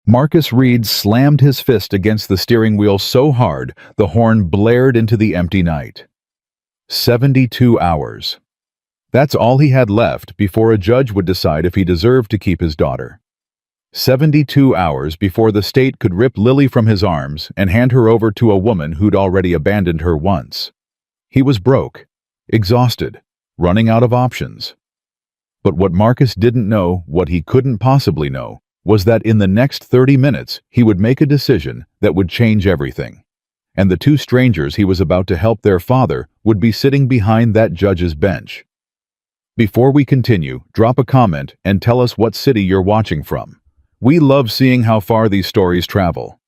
Marcus Reed slammed his fist against the steering wheel so hard the horn blared into the empty night. 72 hours. That's all he had left before a judge would decide if he deserved to keep his daughter. 72 hours before the state could rip Lily from his arms and hand her over to a woman who'd already abandoned her once. He was broke, exhausted, running out of options. But what Marcus didn't know, what he couldn't possibly know, was that in the next 30 minutes he would make a decision that would change everything. And the two strangers he was about to help their father would be sitting behind that judge's bench. Before we continue, drop a comment and tell us what city you're watching from. We love seeing how far these stories travel.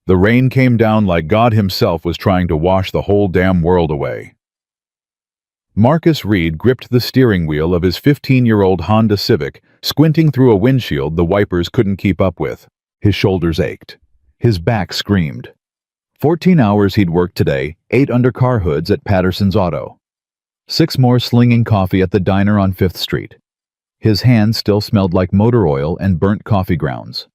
The rain came down like God himself was trying to wash the whole damn world away. Marcus Reed gripped the steering wheel of his 15-year-old Honda Civic, squinting through a windshield the wipers couldn't keep up with. His shoulders ached. His back screamed. 14 hours he'd worked today, 8 under car hoods at Patterson's Auto. 6 more slinging coffee at the diner on 5th Street. His hands still smelled like motor oil and burnt coffee grounds.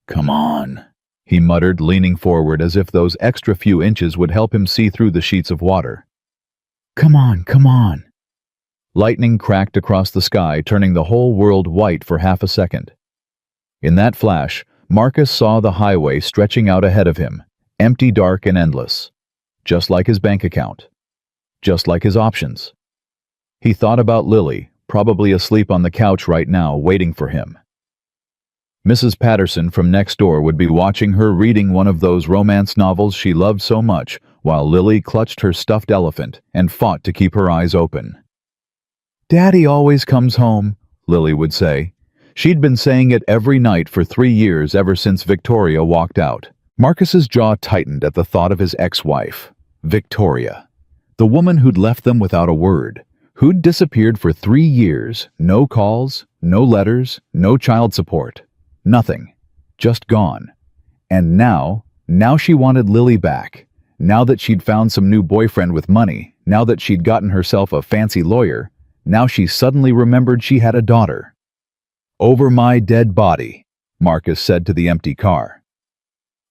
"Come on," he muttered, leaning forward as if those extra few inches would help him see through the sheets of water. "Come on, come on." Lightning cracked across the sky, turning the whole world white for half a second. In that flash, Marcus saw the highway stretching out ahead of him, empty, dark, and endless. Just like his bank account. Just like his options. He thought about Lily, probably asleep on the couch right now, waiting for him. Mrs. Patterson from next door would be watching her reading one of those romance novels she loved so much, while Lily clutched her stuffed elephant and fought to keep her eyes open. "Daddy always comes home," Lily would say. She'd been saying it every night for 3 years ever since Victoria walked out. Marcus's jaw tightened at the thought of his ex-wife, Victoria. The woman who'd left them without a word, who'd disappeared for 3 years, no calls, no letters, no child support. Nothing. Just gone. And now she wanted Lily back. Now that she'd found some new boyfriend with money, now that she'd gotten herself a fancy lawyer, now she suddenly remembered she had a daughter. "Over my dead body," Marcus said to the empty car.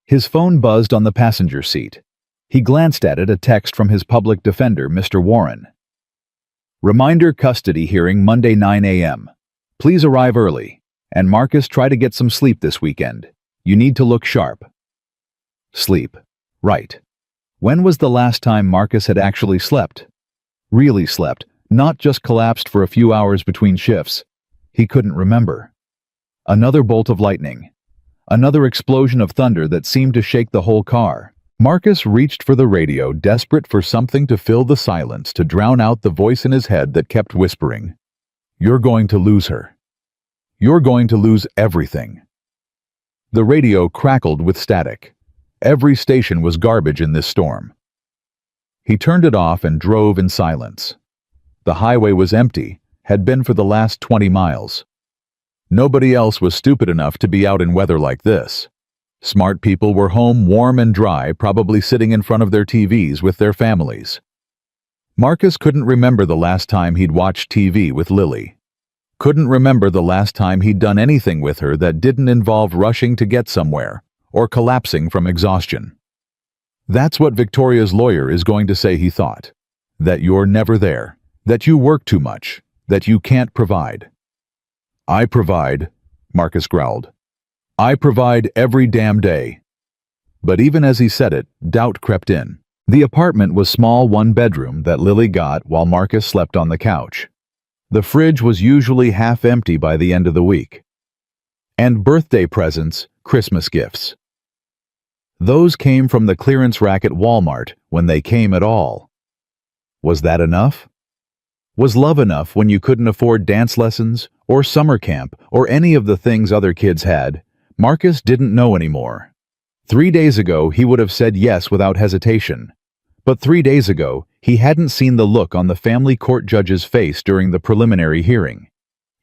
His phone buzzed on the passenger seat. He glanced at it, a text from his public defender, Mr. Warren. "Reminder custody hearing Monday 9 a.m. Please arrive early. And Marcus, try to get some sleep this weekend. You need to look sharp." Sleep. Right. When was the last time Marcus had actually slept? Really slept, not just collapsed for a few hours between shifts. He couldn't remember. Another bolt of lightning. Another explosion of thunder that seemed to shake the whole car. Marcus reached for the radio, desperate for something to fill the silence, to drown out the voice in his head that kept whispering, "You're going to lose her. You're going to lose everything." The radio crackled with static. Every station was garbage in this storm. He turned it off and drove in silence. The highway was empty, had been for the last 20 miles. Nobody else was stupid enough to be out in weather like this. Smart people were home warm and dry, probably sitting in front of their TVs with their families. Marcus couldn't remember the last time he'd watched TV with Lily. Couldn't remember the last time he'd done anything with her that didn't involve rushing to get somewhere or collapsing from exhaustion. That's what Victoria's lawyer is going to say, he thought. That you're never there, that you work too much, that you can't provide. "I provide," Marcus growled. "I provide every damn day." But even as he said it, doubt crept in. The apartment was small, 1-bedroom that Lily got while Marcus slept on the couch. The fridge was usually half empty by the end of the week. And birthday presents, Christmas gifts. Those came from the clearance rack at Walmart, when they came at all. Was that enough? Was love enough when you couldn't afford dance lessons, or summer camp, or any of the things other kids had? Marcus didn't know anymore. 3 days ago, he would have said yes without hesitation. But 3 days ago, he hadn't seen the look on the family court judge's face during the preliminary hearing.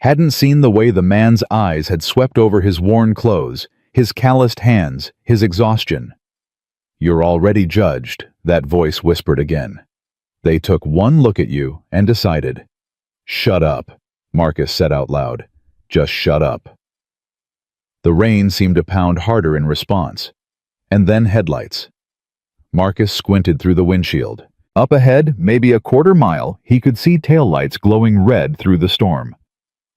Hadn't seen the way the man's eyes had swept over his worn clothes, his calloused hands, his exhaustion. "You're already judged," that voice whispered again. "They took one look at you and decided." "Shut up," Marcus said out loud. "Just shut up." The rain seemed to pound harder in response. And then headlights. Marcus squinted through the windshield. Up ahead, maybe a quarter mile, he could see taillights glowing red through the storm.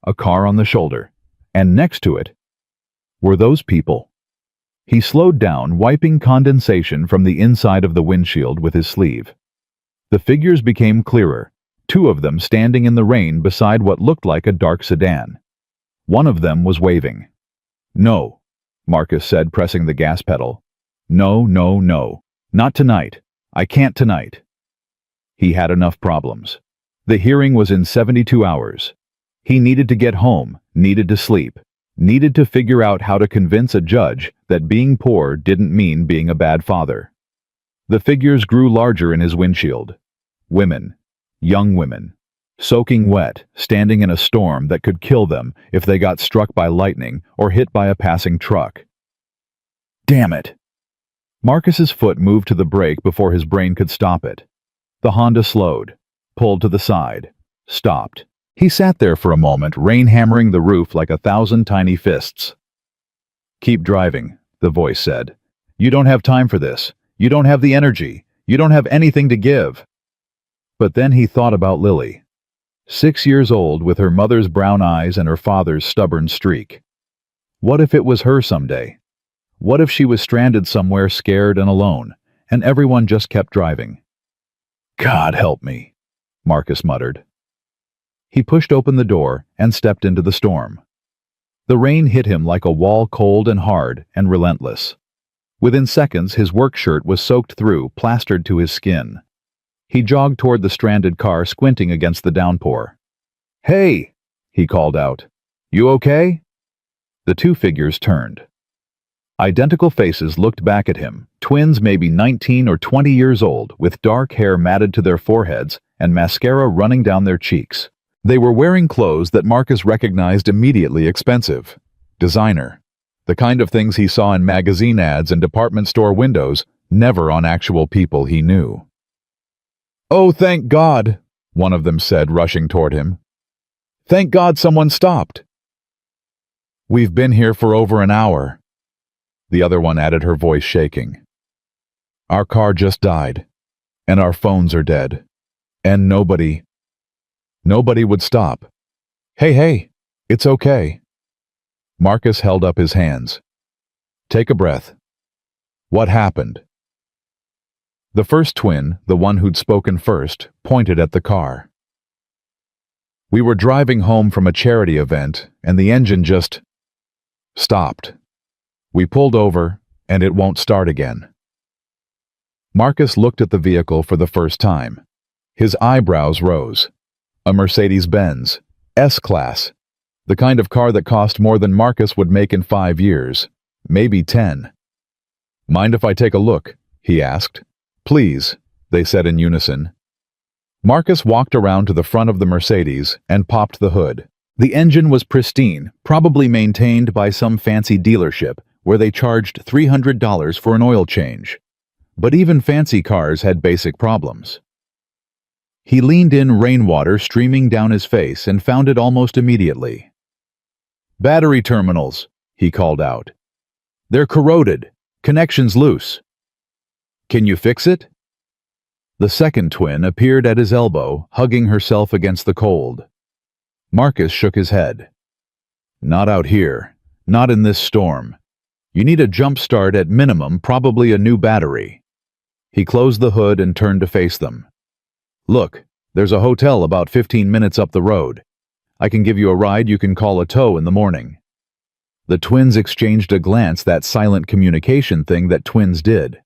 A car on the shoulder. And next to it were those people. He slowed down, wiping condensation from the inside of the windshield with his sleeve. The figures became clearer, two of them standing in the rain beside what looked like a dark sedan. One of them was waving. "No," Marcus said, pressing the gas pedal. "No, no, no. Not tonight. I can't tonight." He had enough problems. The hearing was in 72 hours. He needed to get home, needed to sleep, needed to figure out how to convince a judge that being poor didn't mean being a bad father. The figures grew larger in his windshield. Women. Young women. Soaking wet, standing in a storm that could kill them if they got struck by lightning or hit by a passing truck. Damn it! Marcus's foot moved to the brake before his brain could stop it. The Honda slowed, pulled to the side, stopped. He sat there for a moment, rain hammering the roof like 1,000 tiny fists. "Keep driving," the voice said. "You don't have time for this. You don't have the energy. You don't have anything to give." But then he thought about Lily. 6 years old, with her mother's brown eyes and her father's stubborn streak. What if it was her someday? What if she was stranded somewhere, scared and alone, and everyone just kept driving? "God help me," Marcus muttered. He pushed open the door and stepped into the storm. The rain hit him like a wall, cold and hard and relentless. Within seconds, his work shirt was soaked through, plastered to his skin. He jogged toward the stranded car, squinting against the downpour. "Hey!" he called out. "You okay?" The two figures turned. Identical faces looked back at him, twins maybe 19 or 20 years old, with dark hair matted to their foreheads and mascara running down their cheeks. They were wearing clothes that Marcus recognized immediately: expensive, designer, the kind of things he saw in magazine ads and department store windows, never on actual people he knew. "Oh, thank God," one of them said, rushing toward him. "Thank God someone stopped." "We've been here for over an hour," the other one added, her voice shaking. "Our car just died, and our phones are dead, and nobody would stop. Hey, it's okay." Marcus held up his hands. "Take a breath. What happened?" The first twin, the one who'd spoken first, pointed at the car. "We were driving home from a charity event, and the engine just stopped. We pulled over, and it won't start again." Marcus looked at the vehicle for the first time. His eyebrows rose. A Mercedes-Benz S-Class, the kind of car that cost more than Marcus would make in 5 years, maybe 10. "Mind if I take a look?" he asked. "Please," they said in unison. Marcus walked around to the front of the Mercedes and popped the hood. The engine was pristine, probably maintained by some fancy dealership where they charged $300 for an oil change. But even fancy cars had basic problems. He leaned in, rainwater streaming down his face, and found it almost immediately. "Battery terminals," he called out. "They're corroded. Connections loose. Can you fix it?" The second twin appeared at his elbow, hugging herself against the cold. Marcus shook his head. "Not out here. Not in this storm. You need a jump start at minimum, probably a new battery." He closed the hood and turned to face them. "Look, there's a hotel about 15 minutes up the road. I can give you a ride. You can call a tow in the morning." The twins exchanged a glance, that silent communication thing that twins did.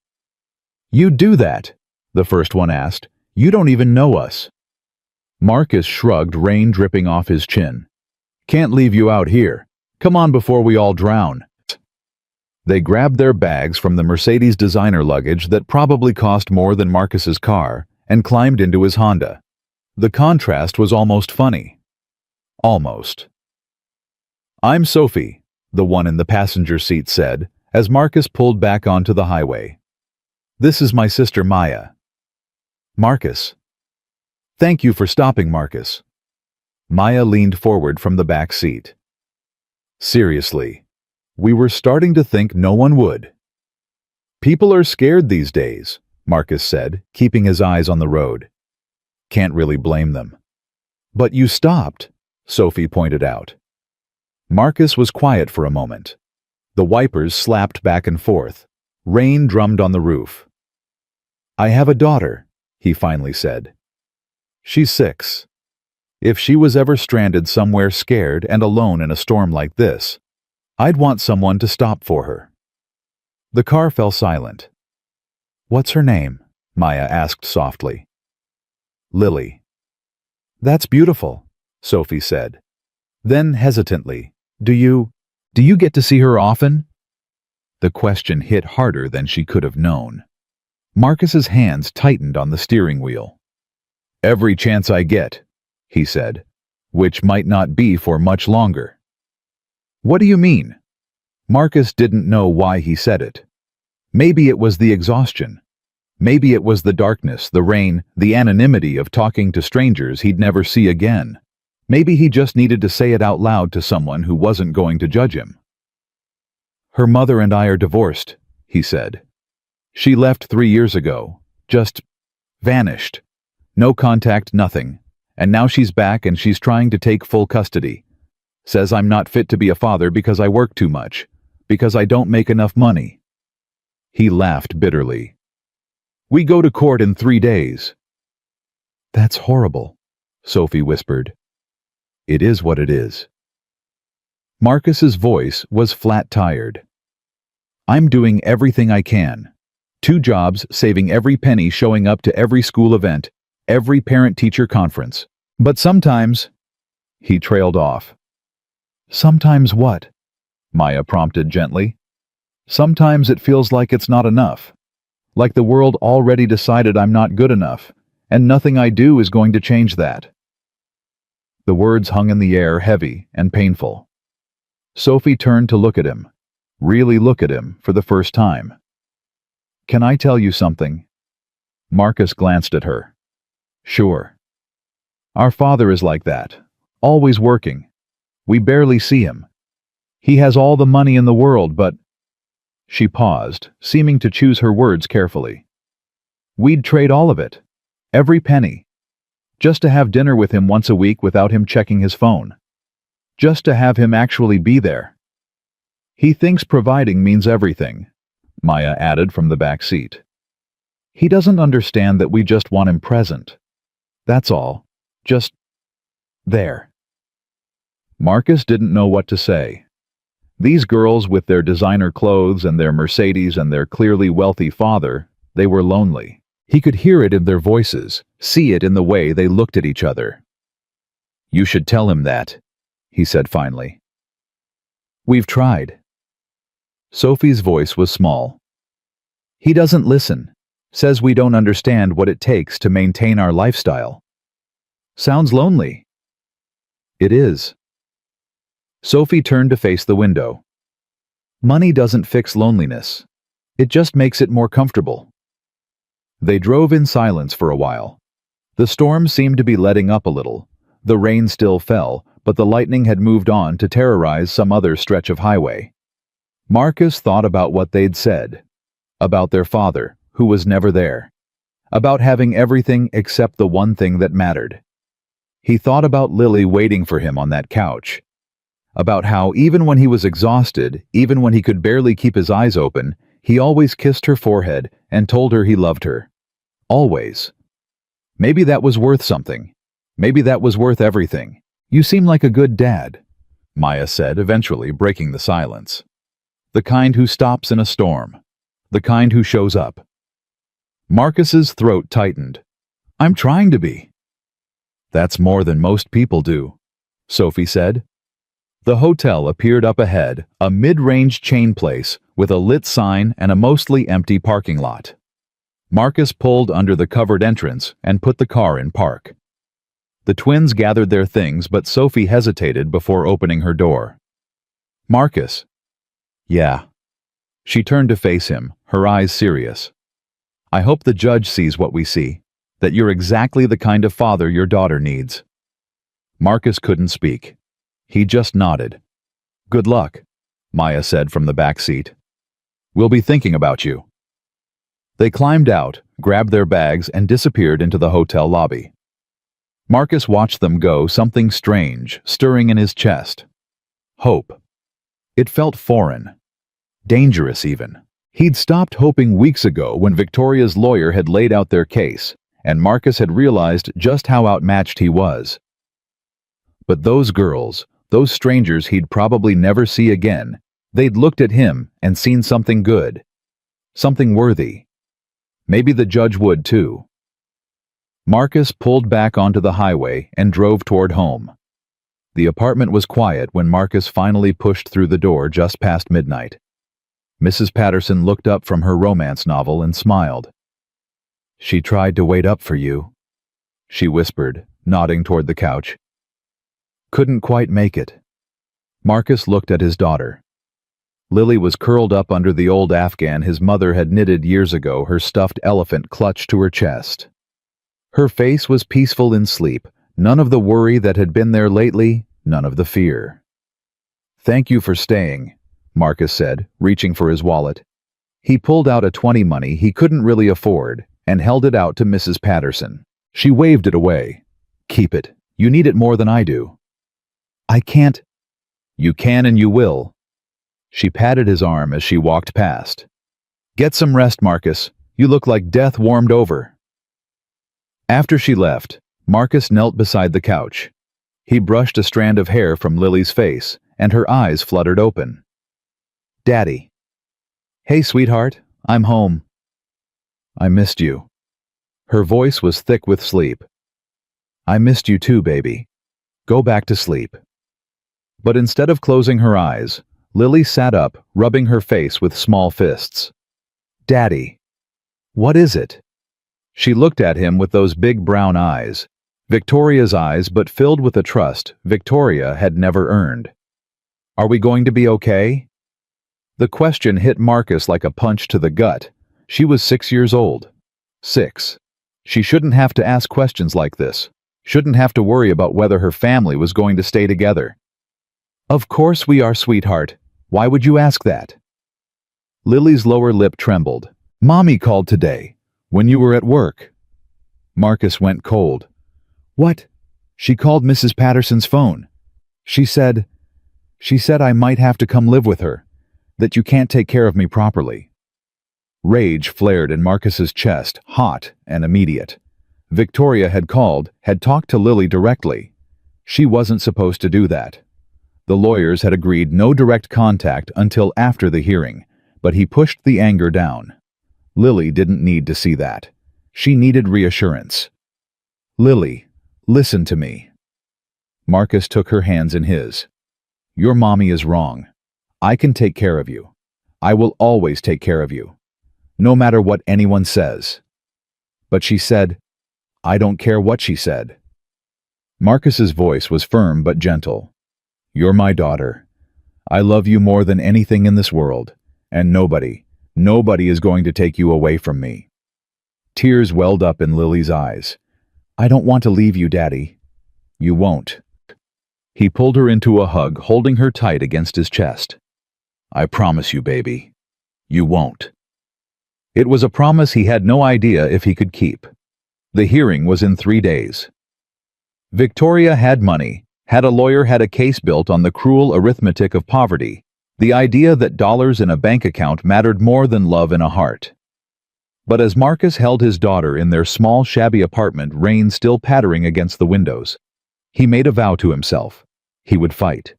"You do that?" the first one asked. "You don't even know us." Marcus shrugged, rain dripping off his chin. "Can't leave you out here. Come on before we all drown." They grabbed their bags from the Mercedes designer luggage that probably cost more than Marcus's car and climbed into his Honda. The contrast was almost funny. Almost. "I'm Sophie," the one in the passenger seat said, as Marcus pulled back onto the highway. "This is my sister Maya." "Marcus." "Thank you for stopping, Marcus." Maya leaned forward from the back seat. "Seriously, We were starting to think no one would. People are scared these days, Marcus said, keeping his eyes on the road. Can't really blame them. But you stopped, Sophie pointed out. Marcus was quiet for a moment. The wipers slapped back and forth. Rain drummed on the roof. I have a daughter, he finally said. She's 6. If she was ever stranded somewhere scared and alone in a storm like this, I'd want someone to stop for her. The car fell silent. What's her name? Maya asked softly. Lily. That's beautiful, Sophie said. Then hesitantly, Do you get to see her often? The question hit harder than she could have known. Marcus's hands tightened on the steering wheel. Every chance I get, he said, which might not be for much longer. What do you mean? Marcus didn't know why he said it. Maybe it was the exhaustion. Maybe it was the darkness, the rain, the anonymity of talking to strangers he'd never see again. Maybe he just needed to say it out loud to someone who wasn't going to judge him. Her mother and I are divorced, he said. She left 3 years ago. Just vanished. No contact, nothing. And now she's back and she's trying to take full custody. Says I'm not fit to be a father because I work too much. Because I don't make enough money. He laughed bitterly. We go to court in 3 days. That's horrible, Sophie whispered. It is what it is. Marcus's voice was flat-tired. I'm doing everything I can. 2 jobs, saving every penny, showing up to every school event, every parent-teacher conference. But sometimes... He trailed off. Sometimes what? Maya prompted gently. Sometimes it feels like it's not enough. Like the world already decided I'm not good enough, and nothing I do is going to change that. The words hung in the air, heavy and painful. Sophie turned to look at him, really look at him for the first time. Can I tell you something? Marcus glanced at her. Sure. Our father is like that, always working. We barely see him. He has all the money in the world, but... She paused, seeming to choose her words carefully. We'd trade all of it, every penny, just to have dinner with him once a week without him checking his phone. Just to have him actually be there. He thinks providing means everything, Maya added from the back seat. He doesn't understand that we just want him present. That's all. Just... there. Marcus didn't know what to say. These girls with their designer clothes and their Mercedes and their clearly wealthy father, they were lonely. He could hear it in their voices, see it in the way they looked at each other. You should tell him that, he said finally. We've tried. Sophie's voice was small. He doesn't listen, says we don't understand what it takes to maintain our lifestyle. Sounds lonely. It is. Sophie turned to face the window. Money doesn't fix loneliness. It just makes it more comfortable. They drove in silence for a while. The storm seemed to be letting up a little. The rain still fell, but the lightning had moved on to terrorize some other stretch of highway. Marcus thought about what they'd said. About their father, who was never there. About having everything except the one thing that mattered. He thought about Lily waiting for him on that couch. About how even when he was exhausted, even when he could barely keep his eyes open, he always kissed her forehead and told her he loved her. Always. Maybe that was worth something. Maybe that was worth everything. You seem like a good dad, Maya said, eventually breaking the silence. The kind who stops in a storm. The kind who shows up. Marcus's throat tightened. I'm trying to be. That's more than most people do, Sophie said. The hotel appeared up ahead, a mid-range chain place with a lit sign and a mostly empty parking lot. Marcus pulled under the covered entrance and put the car in park. The twins gathered their things, but Sophie hesitated before opening her door. Marcus. Yeah. She turned to face him, her eyes serious. I hope the judge sees what we see, that you're exactly the kind of father your daughter needs. Marcus couldn't speak. He just nodded. Good luck, Maya said from the back seat. "We'll be thinking about you." They climbed out, grabbed their bags, and disappeared into the hotel lobby. Marcus watched them go, something strange stirring in his chest. Hope. It felt foreign. Dangerous, even. He'd stopped hoping weeks ago when Victoria's lawyer had laid out their case, and Marcus had realized just how outmatched he was. But those girls, those strangers he'd probably never see again, they'd looked at him and seen something good. Something worthy. Maybe the judge would too. Marcus pulled back onto the highway and drove toward home. The apartment was quiet when Marcus finally pushed through the door just past midnight. Mrs. Patterson looked up from her romance novel and smiled. "She tried to wait up for you," she whispered, nodding toward the couch. "Couldn't quite make it." Marcus looked at his daughter. Lily was curled up under the old Afghan his mother had knitted years ago, her stuffed elephant clutched to her chest. Her face was peaceful in sleep, none of the worry that had been there lately, none of the fear. "Thank you for staying," Marcus said, reaching for his wallet. He pulled out a 20 money he couldn't really afford and held it out to Mrs. Patterson. She waved it away. "Keep it. You need it more than I do." "I can't." "You can and you will." She patted his arm as she walked past. "Get some rest, Marcus. You look like death warmed over." After she left, Marcus knelt beside the couch. He brushed a strand of hair from Lily's face, and her eyes fluttered open. "Daddy." "Hey, sweetheart, I'm home." "I missed you." Her voice was thick with sleep. "I missed you too, baby. Go back to sleep." But instead of closing her eyes, Lily sat up, rubbing her face with small fists. "Daddy." "What is it?" She looked at him with those big brown eyes. Victoria's eyes, but filled with a trust Victoria had never earned. "Are we going to be okay?" The question hit Marcus like a punch to the gut. She was 6 years old. 6. She shouldn't have to ask questions like this. Shouldn't have to worry about whether her family was going to stay together. "Of course we are, sweetheart. Why would you ask that?" Lily's lower lip trembled. "Mommy called today, when you were at work." Marcus went cold. "What?" "She called Mrs. Patterson's phone. She said I might have to come live with her, that you can't take care of me properly." Rage flared in Marcus's chest, hot and immediate. Victoria had called, had talked to Lily directly. She wasn't supposed to do that. The lawyers had agreed no direct contact until after the hearing, but he pushed the anger down. Lily didn't need to see that. She needed reassurance. "Lily, listen to me." Marcus took her hands in his. "Your mommy is wrong. I can take care of you. I will always take care of you. No matter what anyone says." "But she said..." "I don't care what she said." Marcus's voice was firm but gentle. "You're my daughter. I love you more than anything in this world, and nobody is going to take you away from me." Tears welled up in Lily's eyes. "I don't want to leave you, Daddy." "You won't." He pulled her into a hug, holding her tight against his chest. "I promise you, baby. You won't." It was a promise he had no idea if he could keep. The hearing was in 3 days. Victoria had money, had a lawyer, had a case built on the cruel arithmetic of poverty, the idea that dollars in a bank account mattered more than love in a heart. But as Marcus held his daughter in their small, shabby apartment, rain still pattering against the windows, he made a vow to himself. He would fight.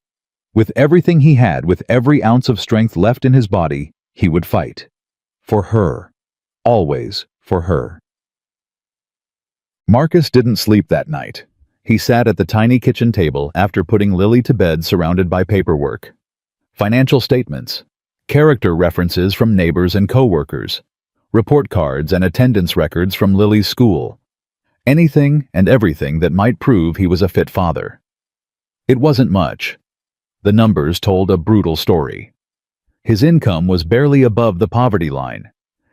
With everything he had, with every ounce of strength left in his body, he would fight. For her. Always for her. Marcus didn't sleep that night. He sat at the tiny kitchen table after putting Lily to bed, surrounded by paperwork. Financial statements, character references from neighbors and co-workers, report cards and attendance records from Lily's school. Anything and everything that might prove he was a fit father. It wasn't much. The numbers told a brutal story. His income was barely above the poverty line.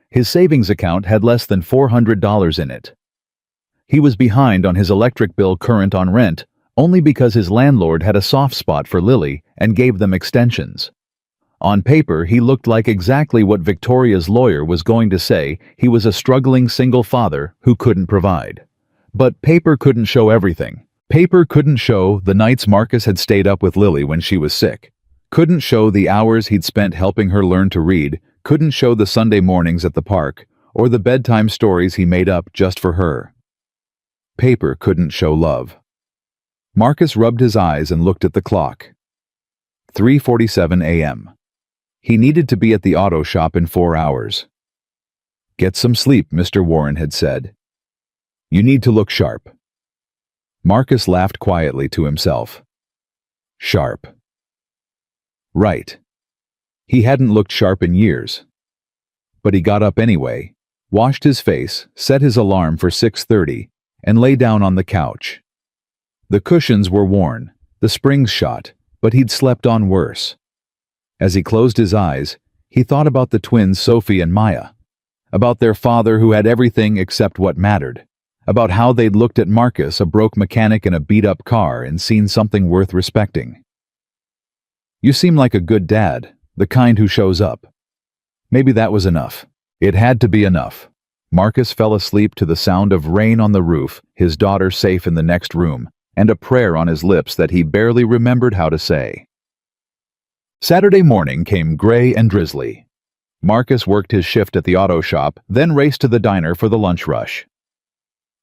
His savings account had less than $400 in it. He was behind on his electric bill, current on rent, only because his landlord had a soft spot for Lily and gave them extensions. On paper, he looked like exactly what Victoria's lawyer was going to say. He was a struggling single father who couldn't provide. But paper couldn't show everything. Paper couldn't show the nights Marcus had stayed up with Lily when she was sick. Couldn't show the hours he'd spent helping her learn to read. Couldn't show the Sunday mornings at the park, or the bedtime stories he made up just for her. Paper couldn't show love. Marcus rubbed his eyes and looked at the clock. 3:47 a.m. He needed to be at the auto shop in 4 hours. "Get some sleep," Mr. Warren had said. "You need to look sharp." Marcus laughed quietly to himself. Sharp. Right. He hadn't looked sharp in years. But he got up anyway, washed his face, set his alarm for 6:30, and lay down on the couch. The cushions were worn, the springs shot, but he'd slept on worse. As he closed his eyes, he thought about the twins Sophie and Maya, about their father who had everything except what mattered, about how they'd looked at Marcus, a broke mechanic in a beat-up car, and seen something worth respecting. "You seem like a good dad, the kind who shows up." Maybe that was enough. It had to be enough. Marcus fell asleep to the sound of rain on the roof, his daughter safe in the next room, and a prayer on his lips that he barely remembered how to say. Saturday morning came gray and drizzly. Marcus worked his shift at the auto shop, then raced to the diner for the lunch rush.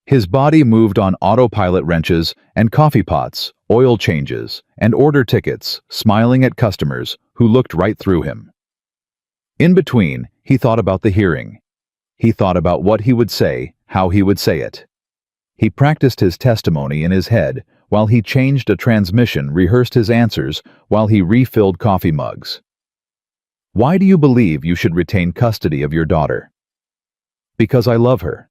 His body moved on autopilot, wrenches and coffee pots, oil changes, and order tickets, smiling at customers who looked right through him. In between, he thought about the hearing. He thought about what he would say, how he would say it. He practiced his testimony in his head while he changed a transmission, rehearsed his answers while he refilled coffee mugs. "Why do you believe you should retain custody of your daughter?" "Because I love her.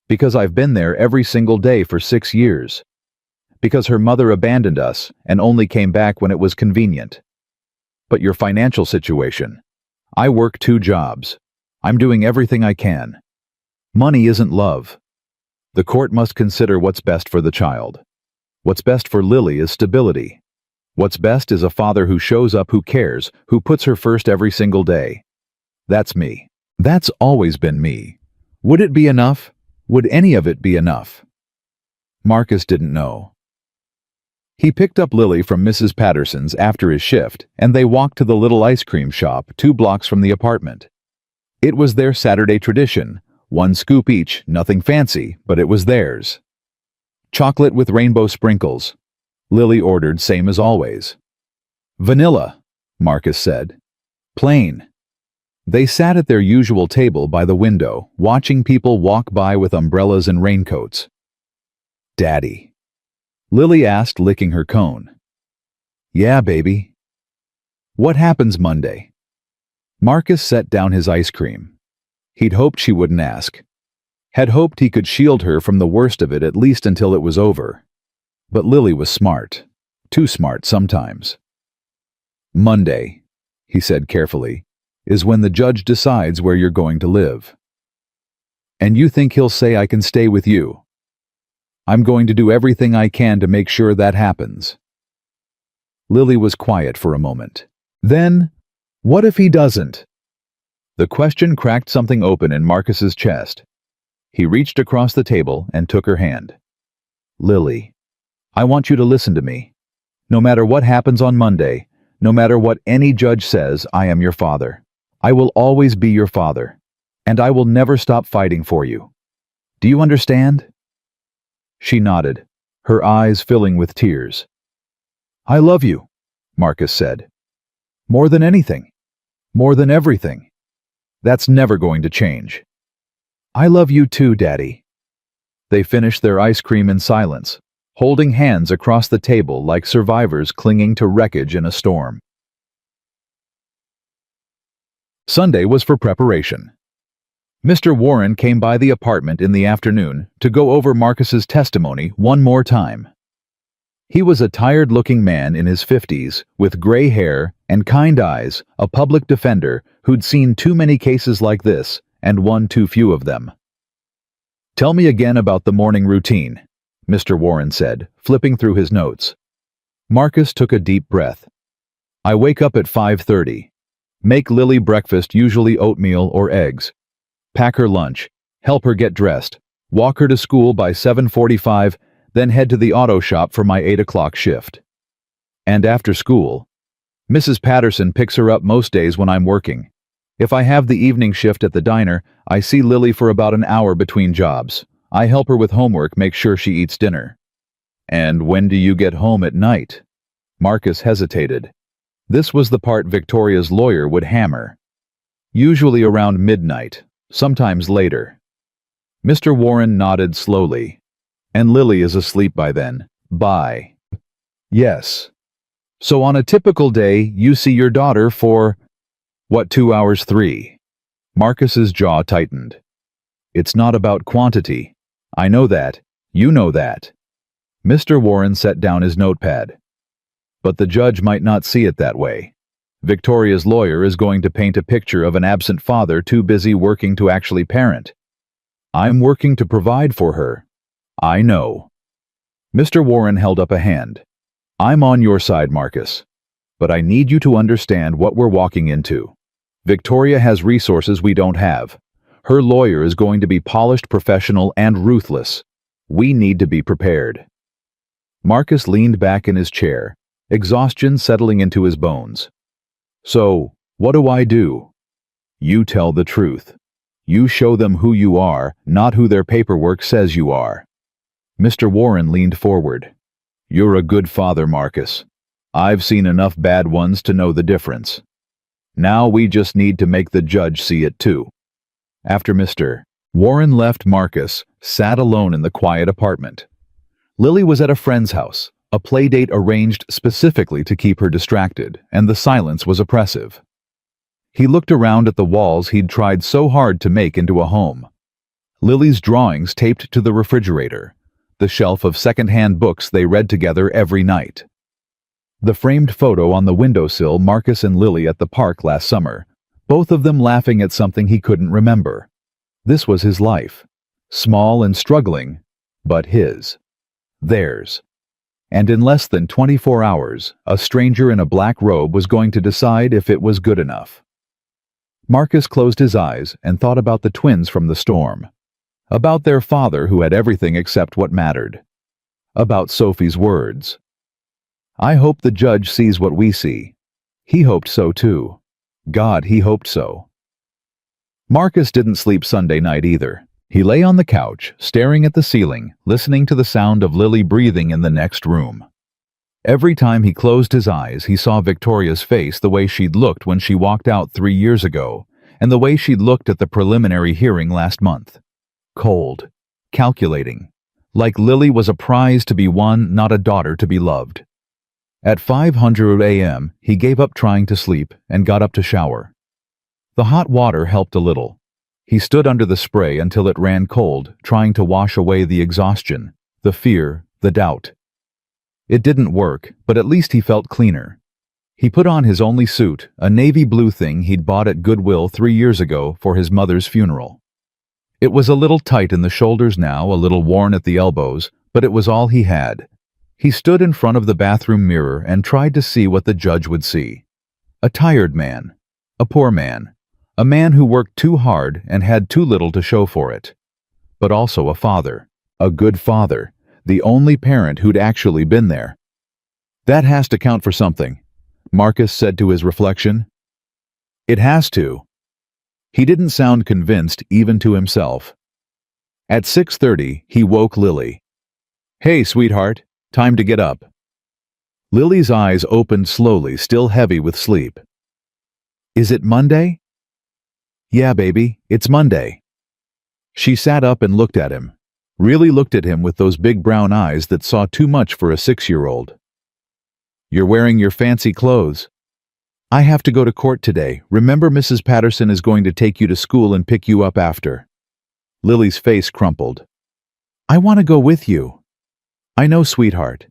Because I've been there every single day for 6 years. Because her mother abandoned us and only came back when it was convenient." "But your financial situation?" "I work 2 jobs. I'm doing everything I can. Money isn't love. The court must consider what's best for the child. What's best for Lily is stability. What's best is a father who shows up, who cares, who puts her first every single day. That's me. That's always been me. Would it be enough? Would any of it be enough?" Marcus didn't know. He picked up Lily from Mrs. Patterson's after his shift, and they walked to the little ice cream shop 2 blocks from the apartment. It was their Saturday tradition, 1 scoop each, nothing fancy, but it was theirs. Chocolate with rainbow sprinkles. Lily ordered same as always. "Vanilla," Marcus said. "Plain." They sat at their usual table by the window, watching people walk by with umbrellas and raincoats. "Daddy?" Lily asked, licking her cone. "Yeah, baby." "What happens Monday?" Marcus set down his ice cream. He'd hoped she wouldn't ask. Had hoped he could shield her from the worst of it, at least until it was over. But Lily was smart. Too smart sometimes. "Monday," he said carefully, "is when the judge decides where you're going to live. And you think he'll say I can stay with you? I'm going to do everything I can to make sure that happens." Lily was quiet for a moment. Then, what if he doesn't? The question cracked something open in Marcus's chest. He reached across the table and took her hand. "Lily, I want you to listen to me. No matter what happens on Monday, no matter what any judge says, I am your father. I will always be your father. And I will never stop fighting for you. Do you understand?" She nodded, her eyes filling with tears. "I love you," Marcus said. "More than anything. More than everything. That's never going to change." "I love you too, Daddy." They finished their ice cream in silence, holding hands across the table like survivors clinging to wreckage in a storm. Sunday was for preparation. Mr. Warren came by the apartment in the afternoon to go over Marcus's testimony one more time. He was a tired-looking man in his 50s, with gray hair and kind eyes, a public defender who'd seen too many cases like this and won too few of them. "Tell me again about the morning routine," Mr. Warren said, flipping through his notes. Marcus took a deep breath. "I wake up at 5:30. Make Lily breakfast, usually oatmeal or eggs. Pack her lunch. Help her get dressed. Walk her to school by 7:45, then head to the auto shop for my 8 o'clock shift. And after school, Mrs. Patterson picks her up most days when I'm working. If I have the evening shift at the diner, I see Lily for about an hour between jobs. I help her with homework, make sure she eats dinner. And when do you get home at night? Marcus hesitated. This was the part Victoria's lawyer would hammer. Usually around midnight, sometimes later. Mr. Warren nodded slowly. And Lily is asleep by then. Bye. Yes. So on a typical day, you see your daughter for, what, 2 hours, 3? Marcus's jaw tightened. It's not about quantity. I know that. You know that. Mr. Warren set down his notepad. But the judge might not see it that way. Victoria's lawyer is going to paint a picture of an absent father too busy working to actually parent. I'm working to provide for her. I know. Mr. Warren held up a hand. I'm on your side, Marcus. But I need you to understand what we're walking into. Victoria has resources we don't have. Her lawyer is going to be polished, professional, and ruthless. We need to be prepared. Marcus leaned back in his chair, exhaustion settling into his bones. So, what do? You tell the truth. You show them who you are, not who their paperwork says you are. Mr. Warren leaned forward. You're a good father, Marcus. I've seen enough bad ones to know the difference. Now we just need to make the judge see it too. After Mr. Warren left, Marcus sat alone in the quiet apartment. Lily was at a friend's house, a play date arranged specifically to keep her distracted, and the silence was oppressive. He looked around at the walls he'd tried so hard to make into a home. Lily's drawings taped to the refrigerator, the shelf of second-hand books they read together every night. The framed photo on the windowsill, Marcus and Lily at the park last summer, both of them laughing at something he couldn't remember. This was his life, small and struggling, but his. Theirs. And in less than 24 hours, a stranger in a black robe was going to decide if it was good enough. Marcus closed his eyes and thought about the twins from the storm. About their father who had everything except what mattered. About Sophie's words. I hope the judge sees what we see. He hoped so too. God, he hoped so. Marcus didn't sleep Sunday night either. He lay on the couch, staring at the ceiling, listening to the sound of Lily breathing in the next room. Every time he closed his eyes, he saw Victoria's face the way she'd looked when she walked out 3 years ago, and the way she'd looked at the preliminary hearing last month. Cold, calculating, like Lily was a prize to be won, not a daughter to be loved. At 5:00 a.m., he gave up trying to sleep and got up to shower. The hot water helped a little. He stood under the spray until it ran cold, trying to wash away the exhaustion, the fear, the doubt. It didn't work, but at least he felt cleaner. He put on his only suit, a navy blue thing he'd bought at Goodwill 3 years ago for his mother's funeral. It was a little tight in the shoulders now, a little worn at the elbows, but it was all he had. He stood in front of the bathroom mirror and tried to see what the judge would see. A tired man. A poor man. A man who worked too hard and had too little to show for it. But also a father. A good father. The only parent who'd actually been there. That has to count for something, Marcus said to his reflection. It has to. He didn't sound convinced even to himself. At 6:30, he woke Lily. Hey, sweetheart, time to get up. Lily's eyes opened slowly, still heavy with sleep. Is it Monday? Yeah, baby, it's Monday. She sat up and looked at him. Really looked at him with those big brown eyes that saw too much for a 6-year-old. You're wearing your fancy clothes. I have to go to court today. Remember, Mrs. Patterson is going to take you to school and pick you up after. Lily's face crumpled. I want to go with you. I know, sweetheart.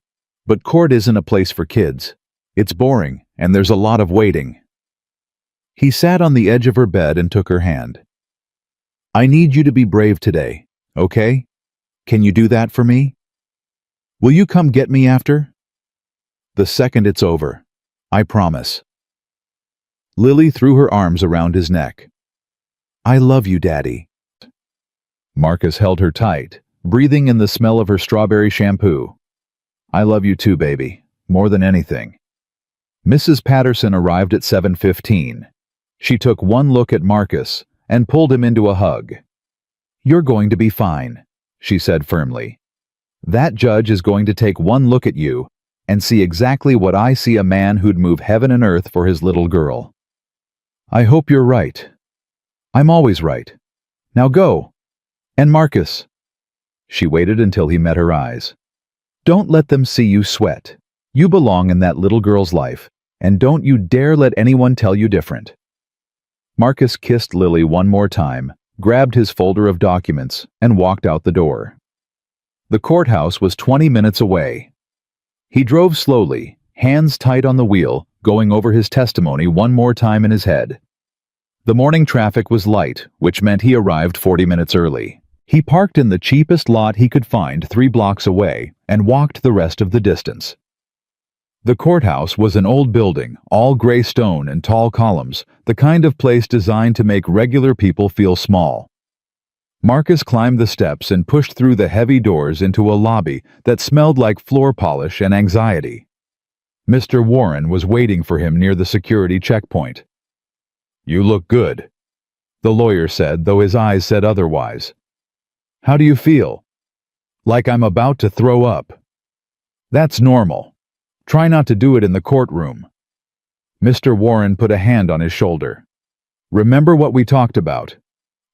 But court isn't a place for kids. It's boring, and there's a lot of waiting. He sat on the edge of her bed and took her hand. I need you to be brave today, okay? Can you do that for me? Will you come get me after? The second it's over. I promise. Lily threw her arms around his neck. "I love you, Daddy." Marcus held her tight, breathing in the smell of her strawberry shampoo. "I love you too, baby, more than anything." Mrs. Patterson arrived at 7:15. She took one look at Marcus and pulled him into a hug. "You're going to be fine," she said firmly. "That judge is going to take one look at you and see exactly what I see, a man who'd move heaven and earth for his little girl." "I hope you're right." "I'm always right. Now go. And Marcus." She waited until he met her eyes. "Don't let them see you sweat. You belong in that little girl's life, and don't you dare let anyone tell you different." Marcus kissed Lily one more time, grabbed his folder of documents, and walked out the door. The courthouse was 20 minutes away. He drove slowly, hands tight on the wheel, going over his testimony one more time in his head. The morning traffic was light, which meant he arrived 40 minutes early. He parked in the cheapest lot he could find 3 blocks away and walked the rest of the distance. The courthouse was an old building, all gray stone and tall columns, the kind of place designed to make regular people feel small. Marcus climbed the steps and pushed through the heavy doors into a lobby that smelled like floor polish and anxiety. Mr. Warren was waiting for him near the security checkpoint. "You look good," the lawyer said, though his eyes said otherwise. "How do you feel?" "Like I'm about to throw up." "That's normal. Try not to do it in the courtroom." Mr. Warren put a hand on his shoulder. "Remember what we talked about.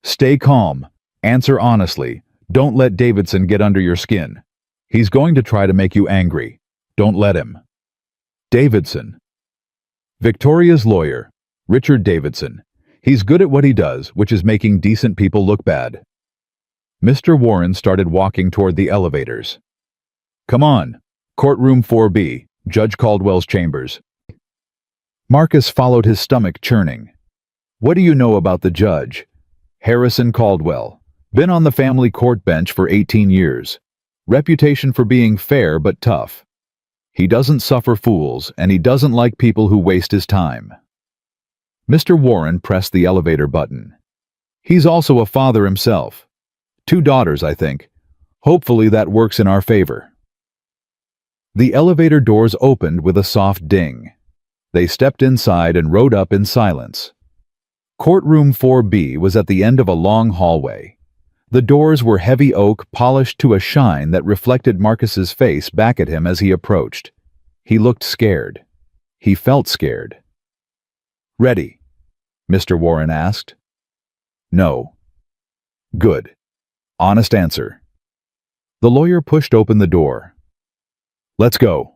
Stay calm. Answer honestly. Don't let Davidson get under your skin. He's going to try to make you angry. Don't let him." "Davidson." "Victoria's lawyer, Richard Davidson. He's good at what he does, which is making decent people look bad." Mr. Warren started walking toward the elevators. "Come on. Courtroom 4B, Judge Caldwell's chambers." Marcus followed, his stomach churning. "What do you know about the judge?" "Harrison Caldwell. Been on the family court bench for 18 years. Reputation for being fair but tough. He doesn't suffer fools, and he doesn't like people who waste his time." Mr. Warren pressed the elevator button. "He's also a father himself. 2 daughters, I think. Hopefully that works in our favor." The elevator doors opened with a soft ding. They stepped inside and rode up in silence. Courtroom 4B was at the end of a long hallway. The doors were heavy oak, polished to a shine that reflected Marcus's face back at him as he approached. He looked scared. He felt scared. "Ready?" Mr. Warren asked. "No." "Good. Honest answer." The lawyer pushed open the door. "Let's go."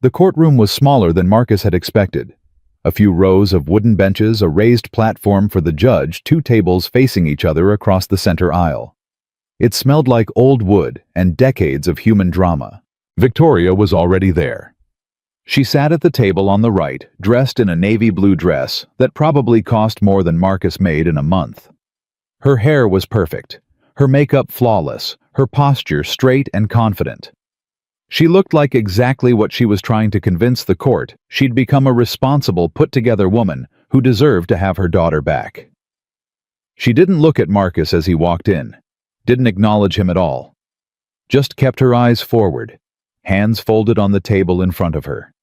The courtroom was smaller than Marcus had expected. A few rows of wooden benches, a raised platform for the judge, 2 tables facing each other across the center aisle. It smelled like old wood and decades of human drama. Victoria was already there. She sat at the table on the right, dressed in a navy blue dress that probably cost more than Marcus made in a month. Her hair was perfect, her makeup flawless, her posture straight and confident. She looked like exactly what she was trying to convince the court: she'd become a responsible, put-together woman who deserved to have her daughter back. She didn't look at Marcus as he walked in, didn't acknowledge him at all. Just kept her eyes forward, hands folded on the table in front of her.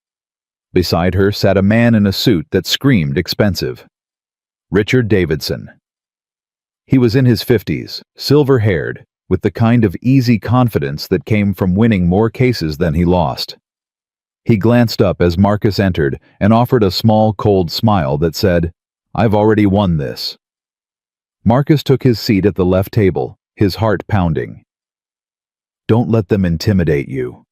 Beside her sat a man in a suit that screamed expensive. Richard Davidson. He was in his 50s, silver-haired, with the kind of easy confidence that came from winning more cases than he lost. He glanced up as Marcus entered and offered a small, cold smile that said, "I've already won this." Marcus took his seat at the left table, his heart pounding. "Don't let them intimidate you,"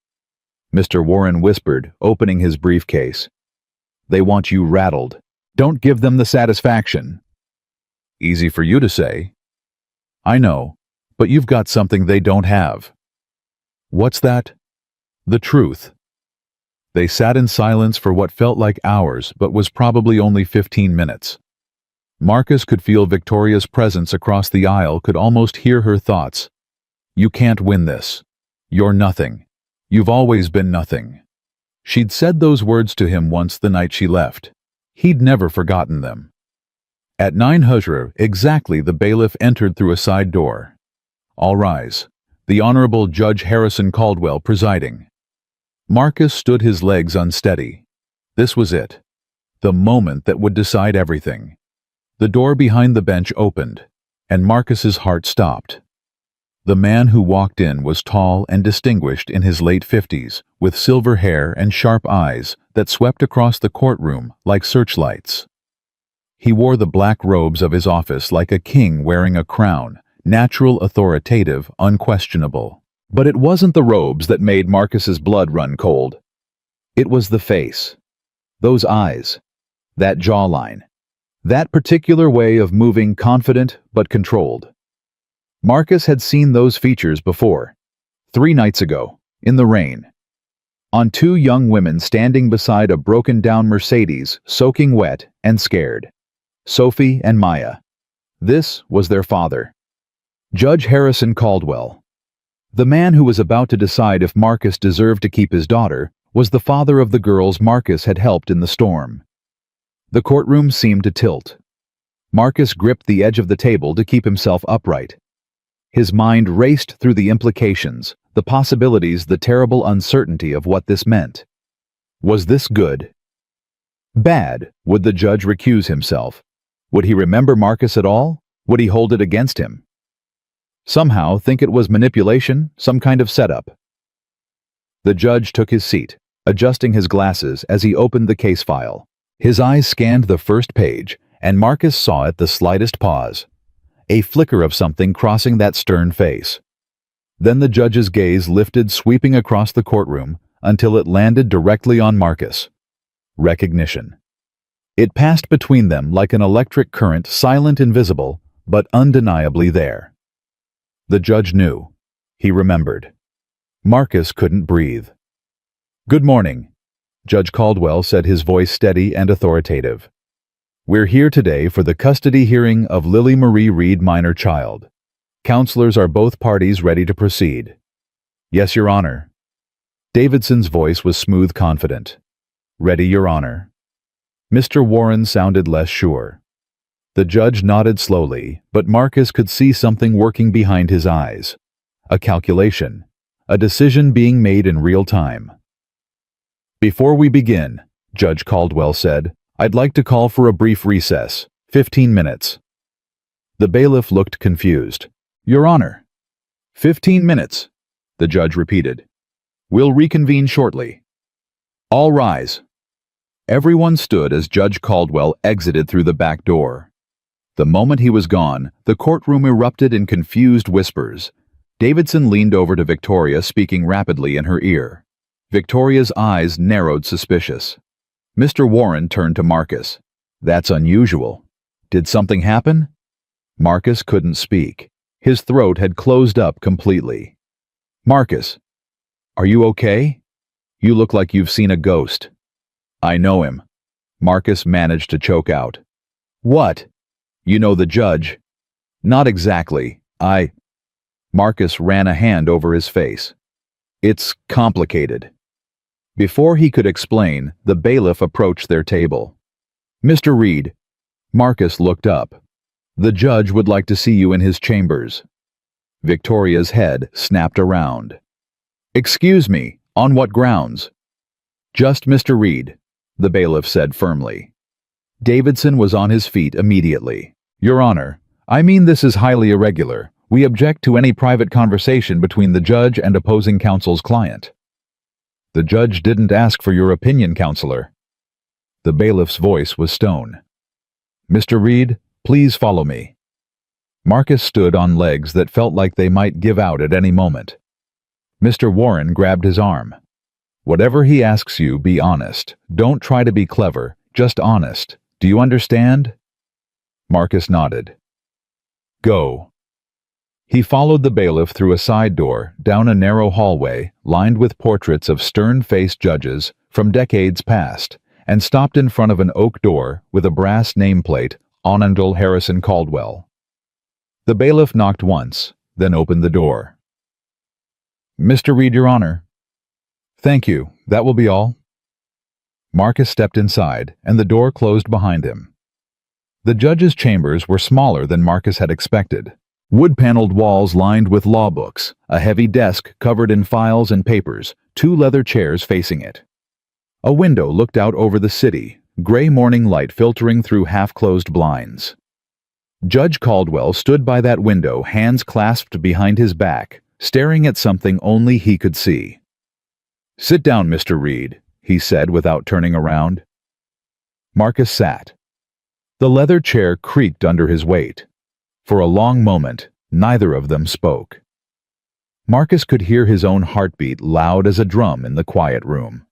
Mr. Warren whispered, opening his briefcase. "They want you rattled. Don't give them the satisfaction." "Easy for you to say." "I know. But you've got something they don't have." "What's that?" "The truth." They sat in silence for what felt like hours, but was probably only 15 minutes. Marcus could feel Victoria's presence across the aisle, could almost hear her thoughts. "You can't win this. You're nothing. You've always been nothing." She'd said those words to him once the night she left. He'd never forgotten them. At 9 Hujra exactly, the bailiff entered through a side door. All rise. The Honorable Judge Harrison Caldwell presiding. Marcus stood, his legs unsteady. This was it. The moment that would decide everything. The door behind the bench opened, and Marcus's heart stopped. The man who walked in was tall and distinguished, in his late 50s, with silver hair and sharp eyes that swept across the courtroom like searchlights. He wore the black robes of his office like a king wearing a crown, natural, authoritative, unquestionable. But it wasn't the robes that made Marcus's blood run cold. It was the face. Those eyes. That jawline. That particular way of moving, confident but controlled. Marcus had seen those features before. 3 nights ago, in the rain. On 2 young women standing beside a broken-down Mercedes, soaking wet and scared. Sophie and Maya. This was their father. Judge Harrison Caldwell. The man who was about to decide if Marcus deserved to keep his daughter was the father of the girls Marcus had helped in the storm. The courtroom seemed to tilt. Marcus gripped the edge of the table to keep himself upright. His mind raced through the implications, the possibilities, the terrible uncertainty of what this meant. Was this good? Bad? Would the judge recuse himself? Would he remember Marcus at all? Would he hold it against him? Somehow think it was manipulation, some kind of setup. The judge took his seat, adjusting his glasses as he opened the case file. His eyes scanned the first page, and Marcus saw at the slightest pause. A flicker of something crossing that stern face. Then the judge's gaze lifted, sweeping across the courtroom until it landed directly on Marcus. Recognition. It passed between them like an electric current, silent, invisible, but undeniably there. The judge knew. He remembered. Marcus couldn't breathe. "Good morning," Judge Caldwell said, his voice steady and authoritative. "We're here today for the custody hearing of Lily Marie Reed, minor child. Counselors, are both parties ready to proceed?" "Yes, Your Honor." Davidson's voice was smooth, confident. "Ready, Your Honor." Mr. Warren sounded less sure. The judge nodded slowly, but Marcus could see something working behind his eyes. A calculation. A decision being made in real time. "Before we begin," Judge Caldwell said, "I'd like to call for a brief recess, 15 minutes. The bailiff looked confused. "Your Honor." 15 minutes, the judge repeated. "We'll reconvene shortly." "All rise." Everyone stood as Judge Caldwell exited through the back door. The moment he was gone, the courtroom erupted in confused whispers. Davidson leaned over to Victoria, speaking rapidly in her ear. Victoria's eyes narrowed, suspicious. Mr. Warren turned to Marcus. "That's unusual. Did something happen?" Marcus couldn't speak. His throat had closed up completely. "Marcus, are you okay? You look like you've seen a ghost." "I know him," Marcus managed to choke out. "What? You know the judge?" "Not exactly. Marcus ran a hand over his face. "It's complicated." Before he could explain, the bailiff approached their table. "Mr. Reed." Marcus looked up. "The judge would like to see you in his chambers." Victoria's head snapped around. "Excuse me, on what grounds?" "Just Mr. Reed," the bailiff said firmly. Davidson was on his feet immediately. "Your Honor, I mean, this is highly irregular. We object to any private conversation between the judge and opposing counsel's client." "The judge didn't ask for your opinion, counselor." The bailiff's voice was stone. "Mr. Reed, please follow me." Marcus stood on legs that felt like they might give out at any moment. Mr. Warren grabbed his arm. "Whatever he asks you, be honest. Don't try to be clever, just honest. Do you understand?" Marcus nodded. "Go." He followed the bailiff through a side door, down a narrow hallway lined with portraits of stern-faced judges from decades past, and stopped in front of an oak door with a brass nameplate, Honorable Harrison Caldwell. The bailiff knocked once, then opened the door. "Mr. Reed, Your Honor." "Thank you. That will be all." Marcus stepped inside, and the door closed behind him. The judge's chambers were smaller than Marcus had expected. Wood-paneled walls lined with law books, a heavy desk covered in files and papers, 2 leather chairs facing it. A window looked out over the city, gray morning light filtering through half-closed blinds. Judge Caldwell stood by that window, hands clasped behind his back, staring at something only he could see. "Sit down, Mr. Reed," he said without turning around. Marcus sat. The leather chair creaked under his weight. For a long moment, neither of them spoke. Marcus could hear his own heartbeat loud as a drum in the quiet room.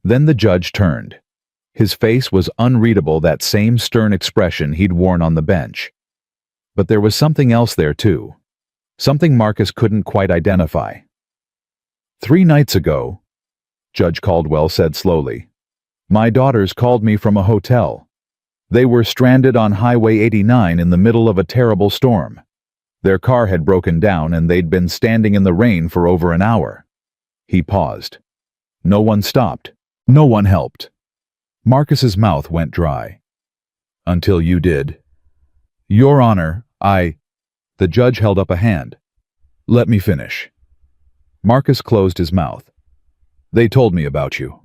Then the judge turned. His face was unreadable, that same stern expression he'd worn on the bench. But there was something else there too. Something Marcus couldn't quite identify. "3 nights ago," Judge Caldwell said slowly, "my daughters called me from a hotel. They were stranded on Highway 89 in the middle of a terrible storm. Their car had broken down and they'd been standing in the rain for over an hour." He paused. No one stopped. No one helped. Marcus's mouth went dry. "Until you did." "Your Honor, The judge held up a hand. "Let me finish." Marcus closed his mouth. "They told me about you."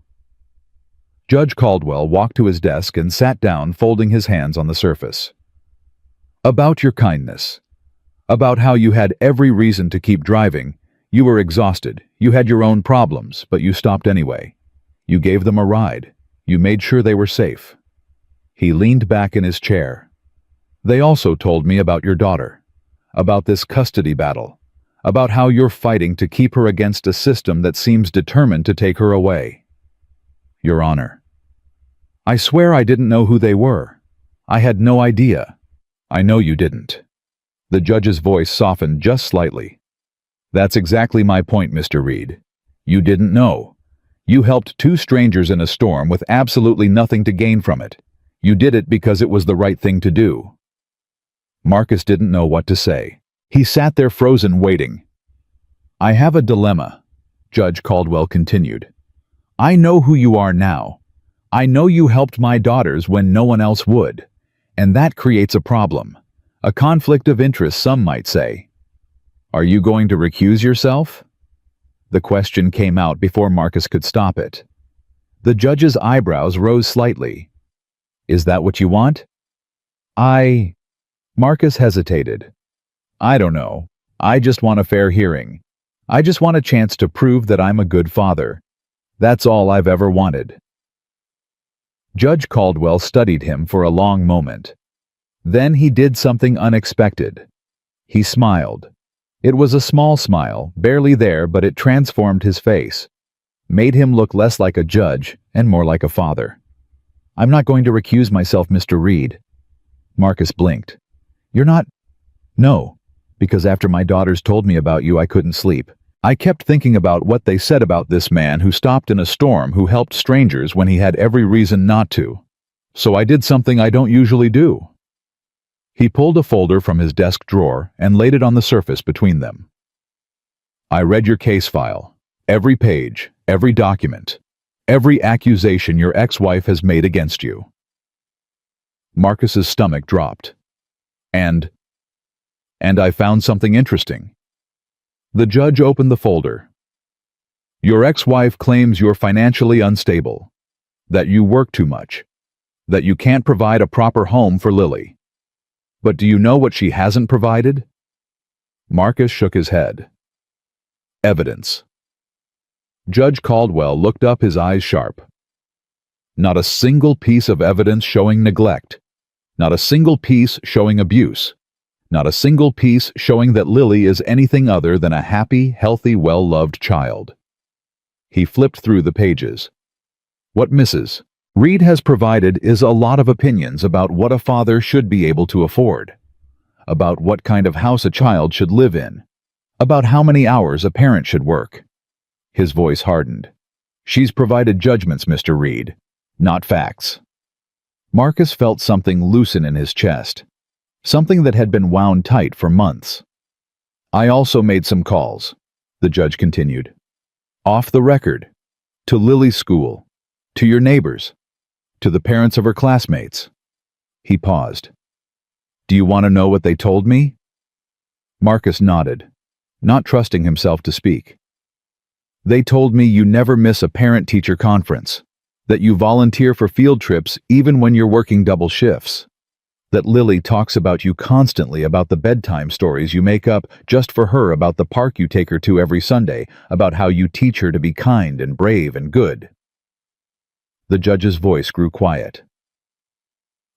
Judge Caldwell walked to his desk and sat down, folding his hands on the surface. "About your kindness. About how you had every reason to keep driving. You were exhausted. You had your own problems, but you stopped anyway. You gave them a ride. You made sure they were safe." He leaned back in his chair. "They also told me about your daughter. About this custody battle. About how you're fighting to keep her against a system that seems determined to take her away." "Your Honor, I swear I didn't know who they were. I had no idea." "I know you didn't." The judge's voice softened just slightly. "That's exactly my point, Mr. Reed. You didn't know. You helped 2 strangers in a storm with absolutely nothing to gain from it. You did it because it was the right thing to do." Marcus didn't know what to say. He sat there frozen, waiting. "I have a dilemma," Judge Caldwell continued. "I know who you are now. I know you helped my daughters when no one else would. And that creates a problem. A conflict of interest, some might say. Are you going to recuse yourself?" The question came out before Marcus could stop it. The judge's eyebrows rose slightly. "Is that what you want?" Marcus hesitated. "I don't know. I just want a fair hearing. I just want a chance to prove that I'm a good father. That's all I've ever wanted." Judge Caldwell studied him for a long moment. Then he did something unexpected. He smiled. It was a small smile, barely there, but it transformed his face, made him look less like a judge and more like a father. "I'm not going to recuse myself, Mr. Reed." Marcus blinked. "You're not?" "No, because after my daughters told me about you, I couldn't sleep. I kept thinking about what they said about this man who stopped in a storm, who helped strangers when he had every reason not to. So I did something I don't usually do." He pulled a folder from his desk drawer and laid it on the surface between them. "I read your case file. Every page, every document, every accusation your ex-wife has made against you." Marcus's stomach dropped. And I found something interesting." The judge opened the folder. "Your ex-wife claims you're financially unstable, that you work too much, that you can't provide a proper home for Lily. But do you know what she hasn't provided?" Marcus shook his head. "Evidence." Judge Caldwell looked up, his eyes sharp. "Not a single piece of evidence showing neglect. Not a single piece showing abuse. Not a single piece showing that Lily is anything other than a happy, healthy, well-loved child." He flipped through the pages. "What Mrs. Reed has provided is a lot of opinions about what a father should be able to afford, about what kind of house a child should live in, about how many hours a parent should work." His voice hardened. "She's provided judgments, Mr. Reed, not facts." Marcus felt something loosen in his chest, something that had been wound tight for months. "I also made some calls," the judge continued. "Off the record. To Lily's school. To your neighbors? To the parents of her classmates? He paused. Do you want to know what they told me? Marcus nodded, not trusting himself to speak. They told me you never miss a parent-teacher conference, that you volunteer for field trips even when you're working double shifts, that Lily talks about you constantly about the bedtime stories you make up just for her about the park you take her to every Sunday, about how you teach her to be kind and brave and good. The judge's voice grew quiet.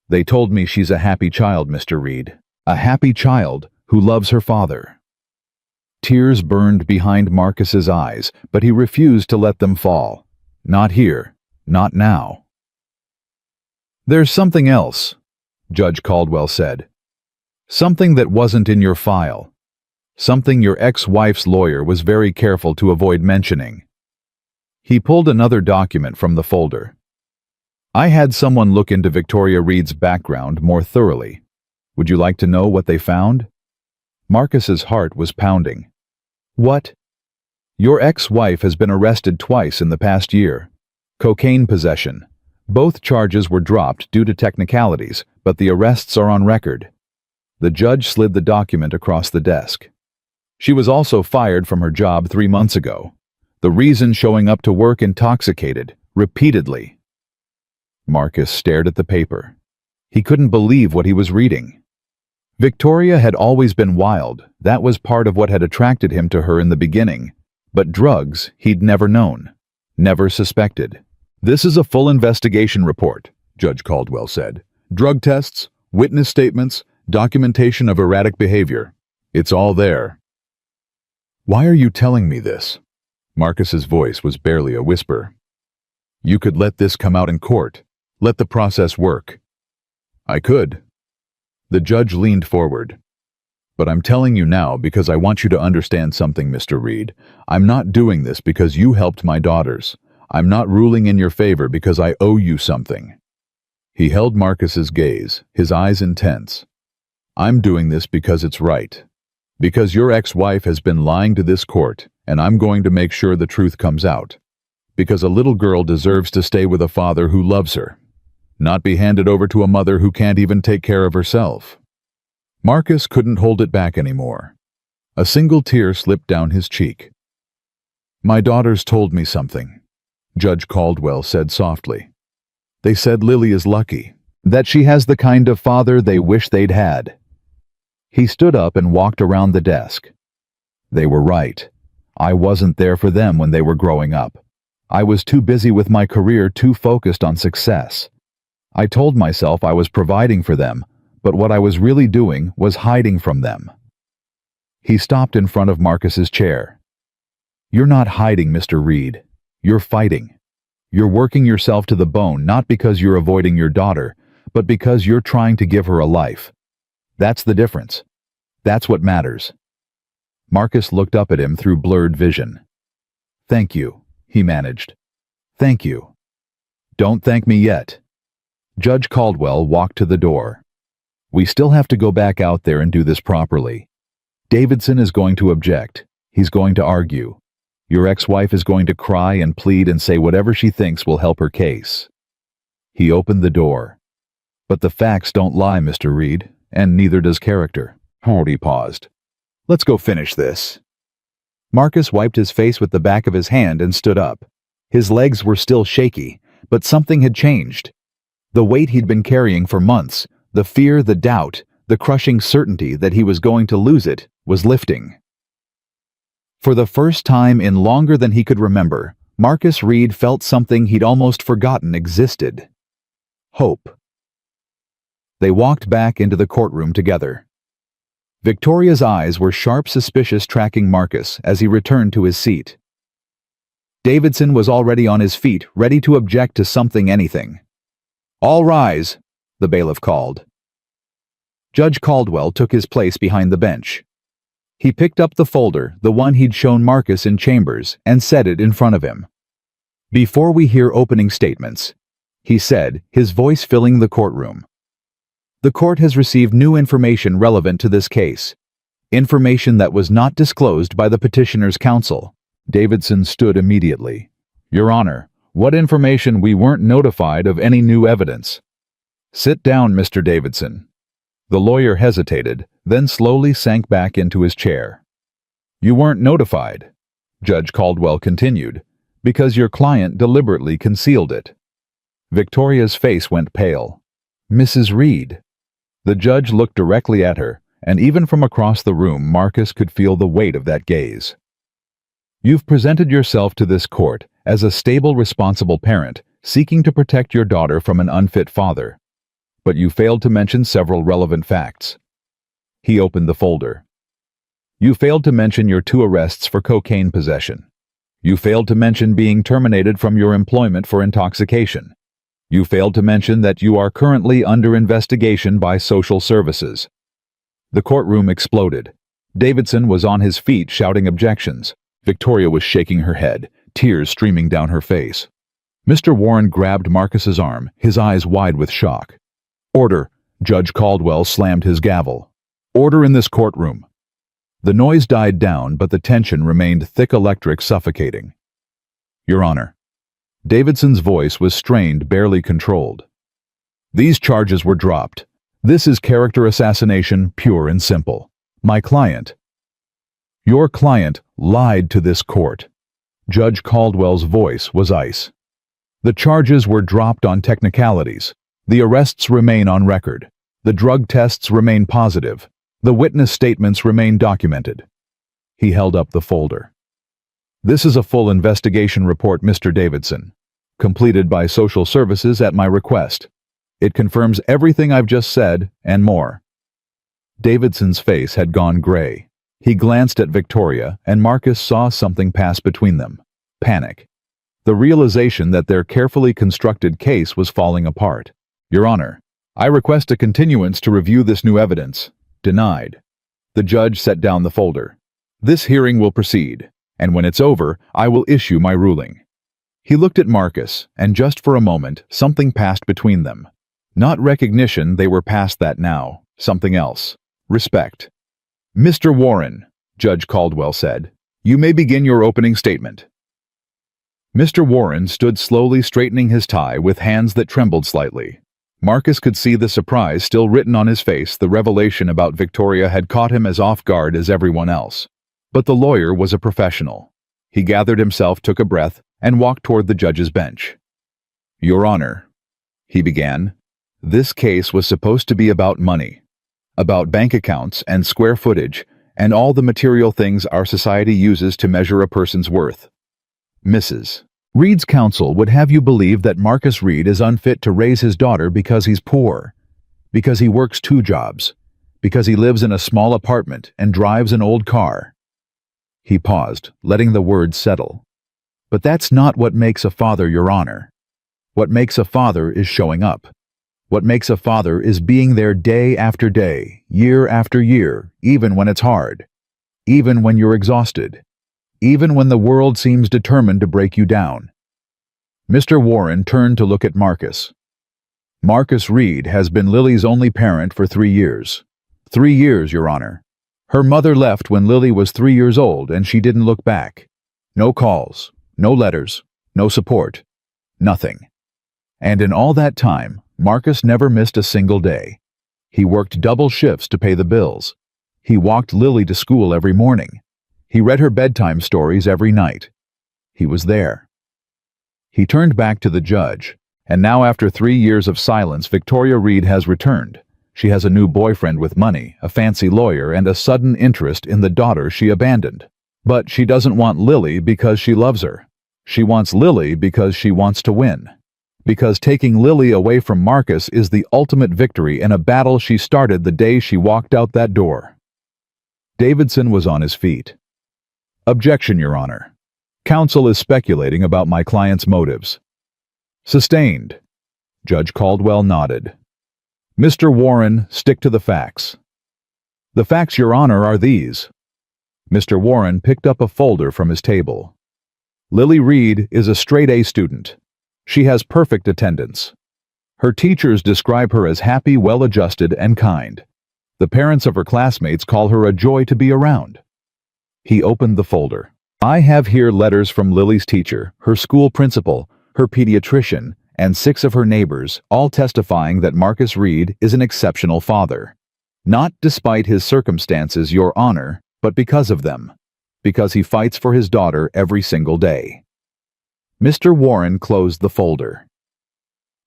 They told me she's a happy child, Mr. Reed, a happy child who loves her father. Tears burned behind Marcus's eyes, but he refused to let them fall. Not here, not now. There's something else, Judge Caldwell said. Something that wasn't in your file. Something your ex-wife's lawyer was very careful to avoid mentioning. He pulled another document from the folder. I had someone look into Victoria Reed's background more thoroughly. Would you like to know what they found? Marcus's heart was pounding. What? Your ex-wife has been arrested twice in the past year. Cocaine possession. Both charges were dropped due to technicalities, but the arrests are on record. The judge slid the document across the desk. She was also fired from her job 3 months ago. The reason showing up to work intoxicated, repeatedly. Marcus stared at the paper. He couldn't believe what he was reading. Victoria had always been wild. That was part of what had attracted him to her in the beginning. But drugs he'd never known, never suspected. This is a full investigation report, Judge Caldwell said. Drug tests, witness statements, documentation of erratic behavior. It's all there. Why are you telling me this? Marcus's voice was barely a whisper. You could let this come out in court. Let the process work. I could. The judge leaned forward. But I'm telling you now because I want you to understand something, Mr. Reed. I'm not doing this because you helped my daughters. I'm not ruling in your favor because I owe you something. He held Marcus's gaze, his eyes intense. I'm doing this because it's right. Because your ex-wife has been lying to this court, and I'm going to make sure the truth comes out. Because a little girl deserves to stay with a father who loves her, not be handed over to a mother who can't even take care of herself. Marcus couldn't hold it back anymore. A single tear slipped down his cheek. My daughters told me something, Judge Caldwell said softly. They said Lily is lucky, that she has the kind of father they wish they'd had. He stood up and walked around the desk. They were right. I wasn't there for them when they were growing up. I was too busy with my career, too focused on success. I told myself I was providing for them, but what I was really doing was hiding from them. He stopped in front of Marcus's chair. You're not hiding, Mr. Reed. You're fighting. You're working yourself to the bone, not because you're avoiding your daughter, but because you're trying to give her a life. That's the difference. That's what matters. Marcus looked up at him through blurred vision. Thank you, he managed. Thank you. Don't thank me yet. Judge Caldwell walked to the door. We still have to go back out there and do this properly. Davidson is going to object. He's going to argue. Your ex-wife is going to cry and plead and say whatever she thinks will help her case. He opened the door. But the facts don't lie, Mr. Reed, and neither does character. Hardy paused. Let's go finish this. Marcus wiped his face with the back of his hand and stood up. His legs were still shaky, but something had changed. The weight he'd been carrying for months, the fear, the doubt, the crushing certainty that he was going to lose it, was lifting. For the first time in longer than he could remember, Marcus Reed felt something he'd almost forgotten existed. Hope. They walked back into the courtroom together. Victoria's eyes were sharp, suspicious, tracking Marcus as he returned to his seat. Davidson was already on his feet, ready to object to something, anything. All rise, the bailiff called. Judge Caldwell took his place behind the bench. He picked up the folder, the one he'd shown Marcus in chambers, and set it in front of him. Before we hear opening statements, he said, his voice filling the courtroom. The court has received new information relevant to this case. Information that was not disclosed by the petitioner's counsel. Davidson stood immediately. Your Honor, What information? We weren't notified of any new evidence. Sit down, Mr. Davidson. The lawyer hesitated, then slowly sank back into his chair. You weren't notified, Judge Caldwell continued, because your client deliberately concealed it. Victoria's face went pale. Mrs. Reed. The judge looked directly at her, and even from across the room Marcus could feel the weight of that gaze. You've presented yourself to this court as a stable, responsible parent seeking to protect your daughter from an unfit father. But you failed to mention several relevant facts. He opened the folder. You failed to mention your 2 arrests for cocaine possession. You failed to mention being terminated from your employment for intoxication. You failed to mention that you are currently under investigation by social services. The courtroom exploded. Davidson was on his feet shouting objections. Victoria was shaking her head, tears streaming down her face. Mr. Warren grabbed Marcus's arm, his eyes wide with shock. Order! Judge Caldwell slammed his gavel. Order in this courtroom. The noise died down, but the tension remained thick, electric, suffocating. Your Honor. Davidson's voice was strained, barely controlled. These charges were dropped. This is character assassination, pure and simple. My client. Your client lied to this court. Judge Caldwell's voice was ice. The charges were dropped on technicalities. The arrests remain on record. The drug tests remain positive. The witness statements remain documented. He held up the folder. This is a full investigation report, Mr. Davidson, completed by Social Services at my request. It confirms everything I've just said and more. Davidson's face had gone gray. He glanced at Victoria, and Marcus saw something pass between them. Panic. The realization that their carefully constructed case was falling apart. Your Honor, I request a continuance to review this new evidence. Denied. The judge set down the folder. This hearing will proceed, and when it's over, I will issue my ruling. He looked at Marcus, and just for a moment, something passed between them. Not recognition, they were past that now. Something else. Respect. Mr. Warren, Judge Caldwell said, you may begin your opening statement. Mr. Warren stood slowly, straightening his tie with hands that trembled slightly. Marcus could see the surprise still written on his face. The revelation about Victoria had caught him as off guard as everyone else. But the lawyer was a professional. He gathered himself, took a breath, and walked toward the judge's bench. Your Honor, he began, this case was supposed to be about money, about bank accounts and square footage, and all the material things our society uses to measure a person's worth. Mrs. Reed's counsel would have you believe that Marcus Reed is unfit to raise his daughter because he's poor, because he works 2 jobs, because he lives in a small apartment and drives an old car. He paused, letting the words settle. But that's not what makes a father, Your Honor. What makes a father is showing up. What makes a father is being there day after day, year after year, even when it's hard, even when you're exhausted, even when the world seems determined to break you down. Mr. Warren turned to look at Marcus. Marcus Reed has been Lily's only parent for 3 years. 3 years, Your Honor. Her mother left when Lily was 3 years old, and she didn't look back. No calls, no letters, no support, nothing. And in all that time, Marcus never missed a single day. He worked double shifts to pay the bills. He walked Lily to school every morning. He read her bedtime stories every night. He was there. He turned back to the judge, and now after 3 years of silence, Victoria Reed has returned. She has a new boyfriend with money, a fancy lawyer, and a sudden interest in the daughter she abandoned. But she doesn't want Lily because she loves her. She wants Lily because she wants to win. Because taking Lily away from Marcus is the ultimate victory in a battle she started the day she walked out that door. Davidson was on his feet. Objection, Your Honor. Counsel is speculating about my client's motives. Sustained. Judge Caldwell nodded. Mr. Warren, stick to the facts. The facts, Your Honor, are these. Mr. Warren picked up a folder from his table. Lily Reed is a straight-A student. She has perfect attendance. Her teachers describe her as happy, well-adjusted, and kind. The parents of her classmates call her a joy to be around. He opened the folder. I have here letters from Lily's teacher, her school principal, her pediatrician, and 6 of her neighbors, all testifying that Marcus Reed is an exceptional father. Not despite his circumstances, Your Honor, but because of them. Because he fights for his daughter every single day. Mr. Warren closed the folder.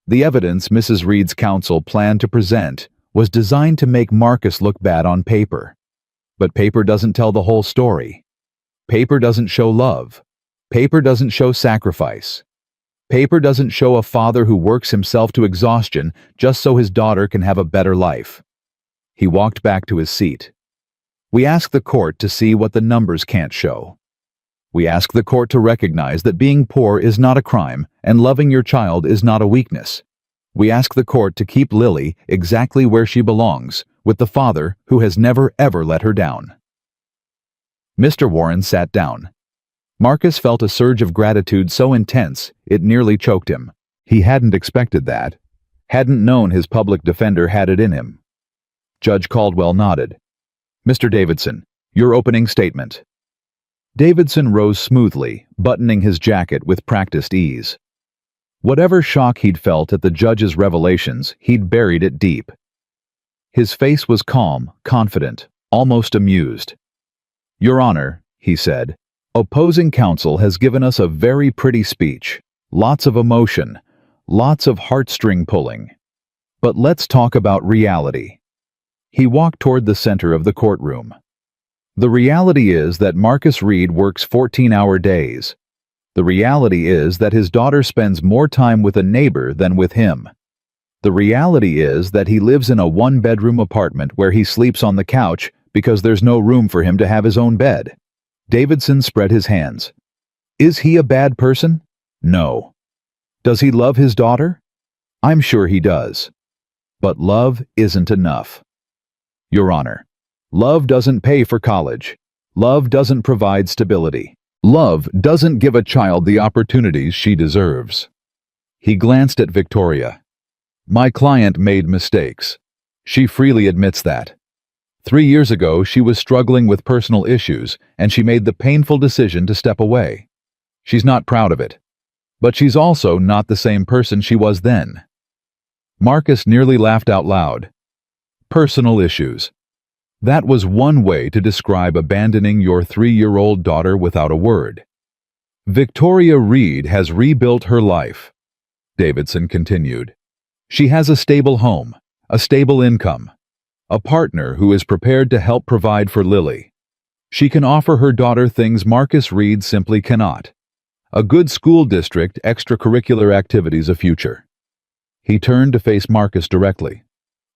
The evidence Mrs. Reed's counsel planned to present was designed to make Marcus look bad on paper. But paper doesn't tell the whole story. Paper doesn't show love. Paper doesn't show sacrifice. Paper doesn't show a father who works himself to exhaustion just so his daughter can have a better life. He walked back to his seat. We ask the court to see what the numbers can't show. We ask the court to recognize that being poor is not a crime and loving your child is not a weakness. We ask the court to keep Lily exactly where she belongs, with the father who has never ever let her down. Mr. Warren sat down. Marcus felt a surge of gratitude so intense it nearly choked him. He hadn't expected that. Hadn't known his public defender had it in him. Judge Caldwell nodded. Mr. Davidson, your opening statement. Davidson rose smoothly, buttoning his jacket with practiced ease. Whatever shock he'd felt at the judge's revelations, he'd buried it deep. His face was calm, confident, almost amused. Your Honor, he said, opposing counsel has given us a very pretty speech. Lots of emotion, lots of heartstring pulling. But let's talk about reality. He walked toward the center of the courtroom. The reality is that Marcus Reed works 14-hour days. The reality is that his daughter spends more time with a neighbor than with him. The reality is that he lives in a 1-bedroom apartment where he sleeps on the couch because there's no room for him to have his own bed. Davidson spread his hands. Is he a bad person? No. Does he love his daughter? I'm sure he does. But love isn't enough. Your Honor, love doesn't pay for college. Love doesn't provide stability. Love doesn't give a child the opportunities she deserves. He glanced at Victoria. My client made mistakes. She freely admits that. 3 years ago, she was struggling with personal issues, and she made the painful decision to step away. She's not proud of it. But she's also not the same person she was then. Marcus nearly laughed out loud. Personal issues. That was one way to describe abandoning your 3-year-old daughter without a word. Victoria Reed has rebuilt her life, Davidson continued. She has a stable home, a stable income, a partner who is prepared to help provide for Lily. She can offer her daughter things Marcus Reed simply cannot. A good school district, extracurricular activities, a future. He turned to face Marcus directly.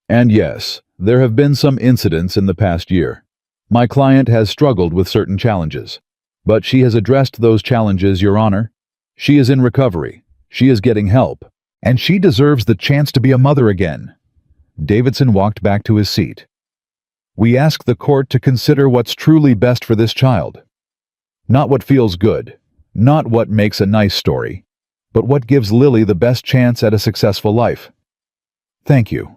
And yes, there have been some incidents in the past year. My client has struggled with certain challenges. But she has addressed those challenges, Your Honor. She is in recovery. She is getting help. And she deserves the chance to be a mother again. Davidson walked back to his seat. We ask the court to consider what's truly best for this child. Not what feels good, not what makes a nice story, but what gives Lily the best chance at a successful life. Thank you.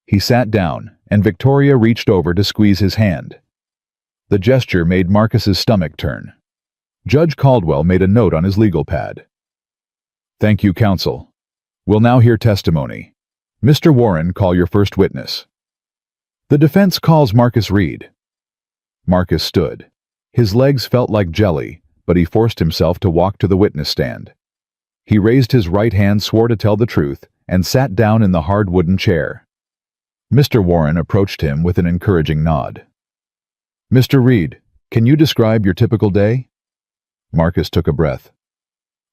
He sat down, and Victoria reached over to squeeze his hand. The gesture made Marcus's stomach turn. Judge Caldwell made a note on his legal pad. Thank you, counsel. We'll now hear testimony. Mr. Warren, call your first witness. The defense calls Marcus Reed. Marcus stood. His legs felt like jelly, but he forced himself to walk to the witness stand. He raised his right hand, swore to tell the truth, and sat down in the hard wooden chair. Mr. Warren approached him with an encouraging nod. Mr. Reed, can you describe your typical day? Marcus took a breath.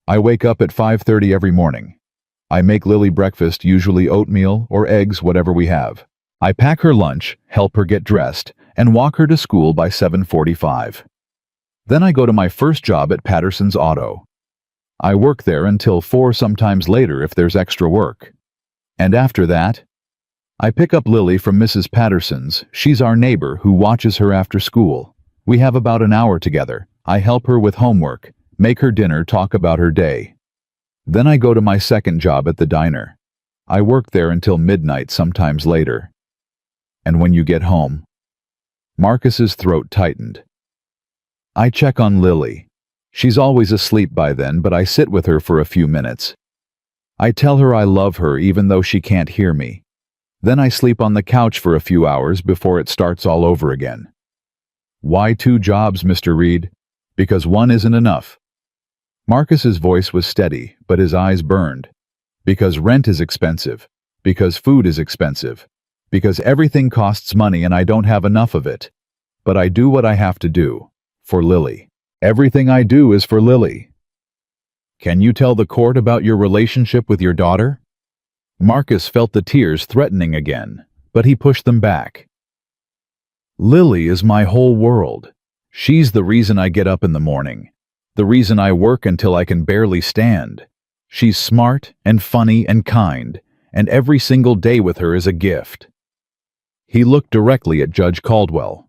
I wake up at 5:30 every morning. I make Lily breakfast, usually oatmeal or eggs, whatever we have. I pack her lunch, help her get dressed, and walk her to school by 7:45. Then I go to my first job at Patterson's Auto. I work there until 4, sometimes later if there's extra work. And after that, I pick up Lily from Mrs. Patterson's. She's our neighbor who watches her after school. We have about an hour together. I help her with homework, make her dinner, talk about her day. Then I go to my second job at the diner. I work there until midnight, sometimes later. And when you get home, Marcus's throat tightened. I check on Lily. She's always asleep by then, but I sit with her for a few minutes. I tell her I love her even though she can't hear me. Then I sleep on the couch for a few hours before it starts all over again. Why 2 jobs, Mr. Reed? Because one isn't enough. Marcus's voice was steady, but his eyes burned. Because rent is expensive. Because food is expensive. Because everything costs money and I don't have enough of it. But I do what I have to do. For Lily. Everything I do is for Lily. Can you tell the court about your relationship with your daughter? Marcus felt the tears threatening again, but he pushed them back. Lily is my whole world. She's the reason I get up in the morning. The reason I work until I can barely stand. She's smart and funny and kind, and every single day with her is a gift. He looked directly at Judge Caldwell.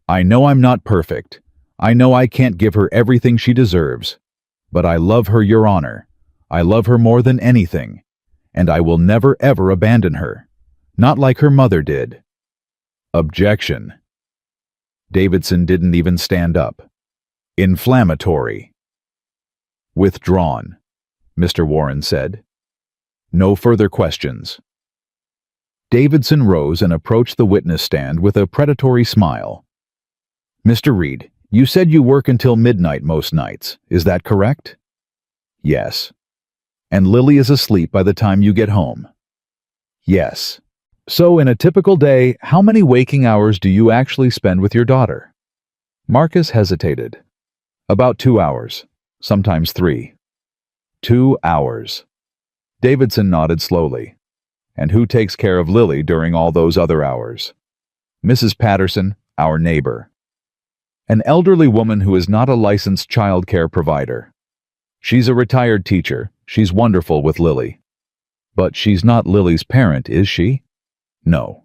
I know I'm not perfect. I know I can't give her everything she deserves. But I love her, Your Honor. I love her more than anything. And I will never ever abandon her. Not like her mother did. Objection. Davidson didn't even stand up. Inflammatory. Withdrawn, Mr. Warren said. No further questions. Davidson rose and approached the witness stand with a predatory smile. Mr. Reed, you said you work until midnight most nights. Is that correct? Yes. And Lily is asleep by the time you get home? Yes. So in a typical day, how many waking hours do you actually spend with your daughter? Marcus hesitated. About 2 hours, sometimes 3. 2 hours. Davidson nodded slowly. And who takes care of Lily during all those other hours? Mrs. Patterson, our neighbor. An elderly woman who is not a licensed child care provider. She's a retired teacher. She's wonderful with Lily. But she's not Lily's parent, is she? No.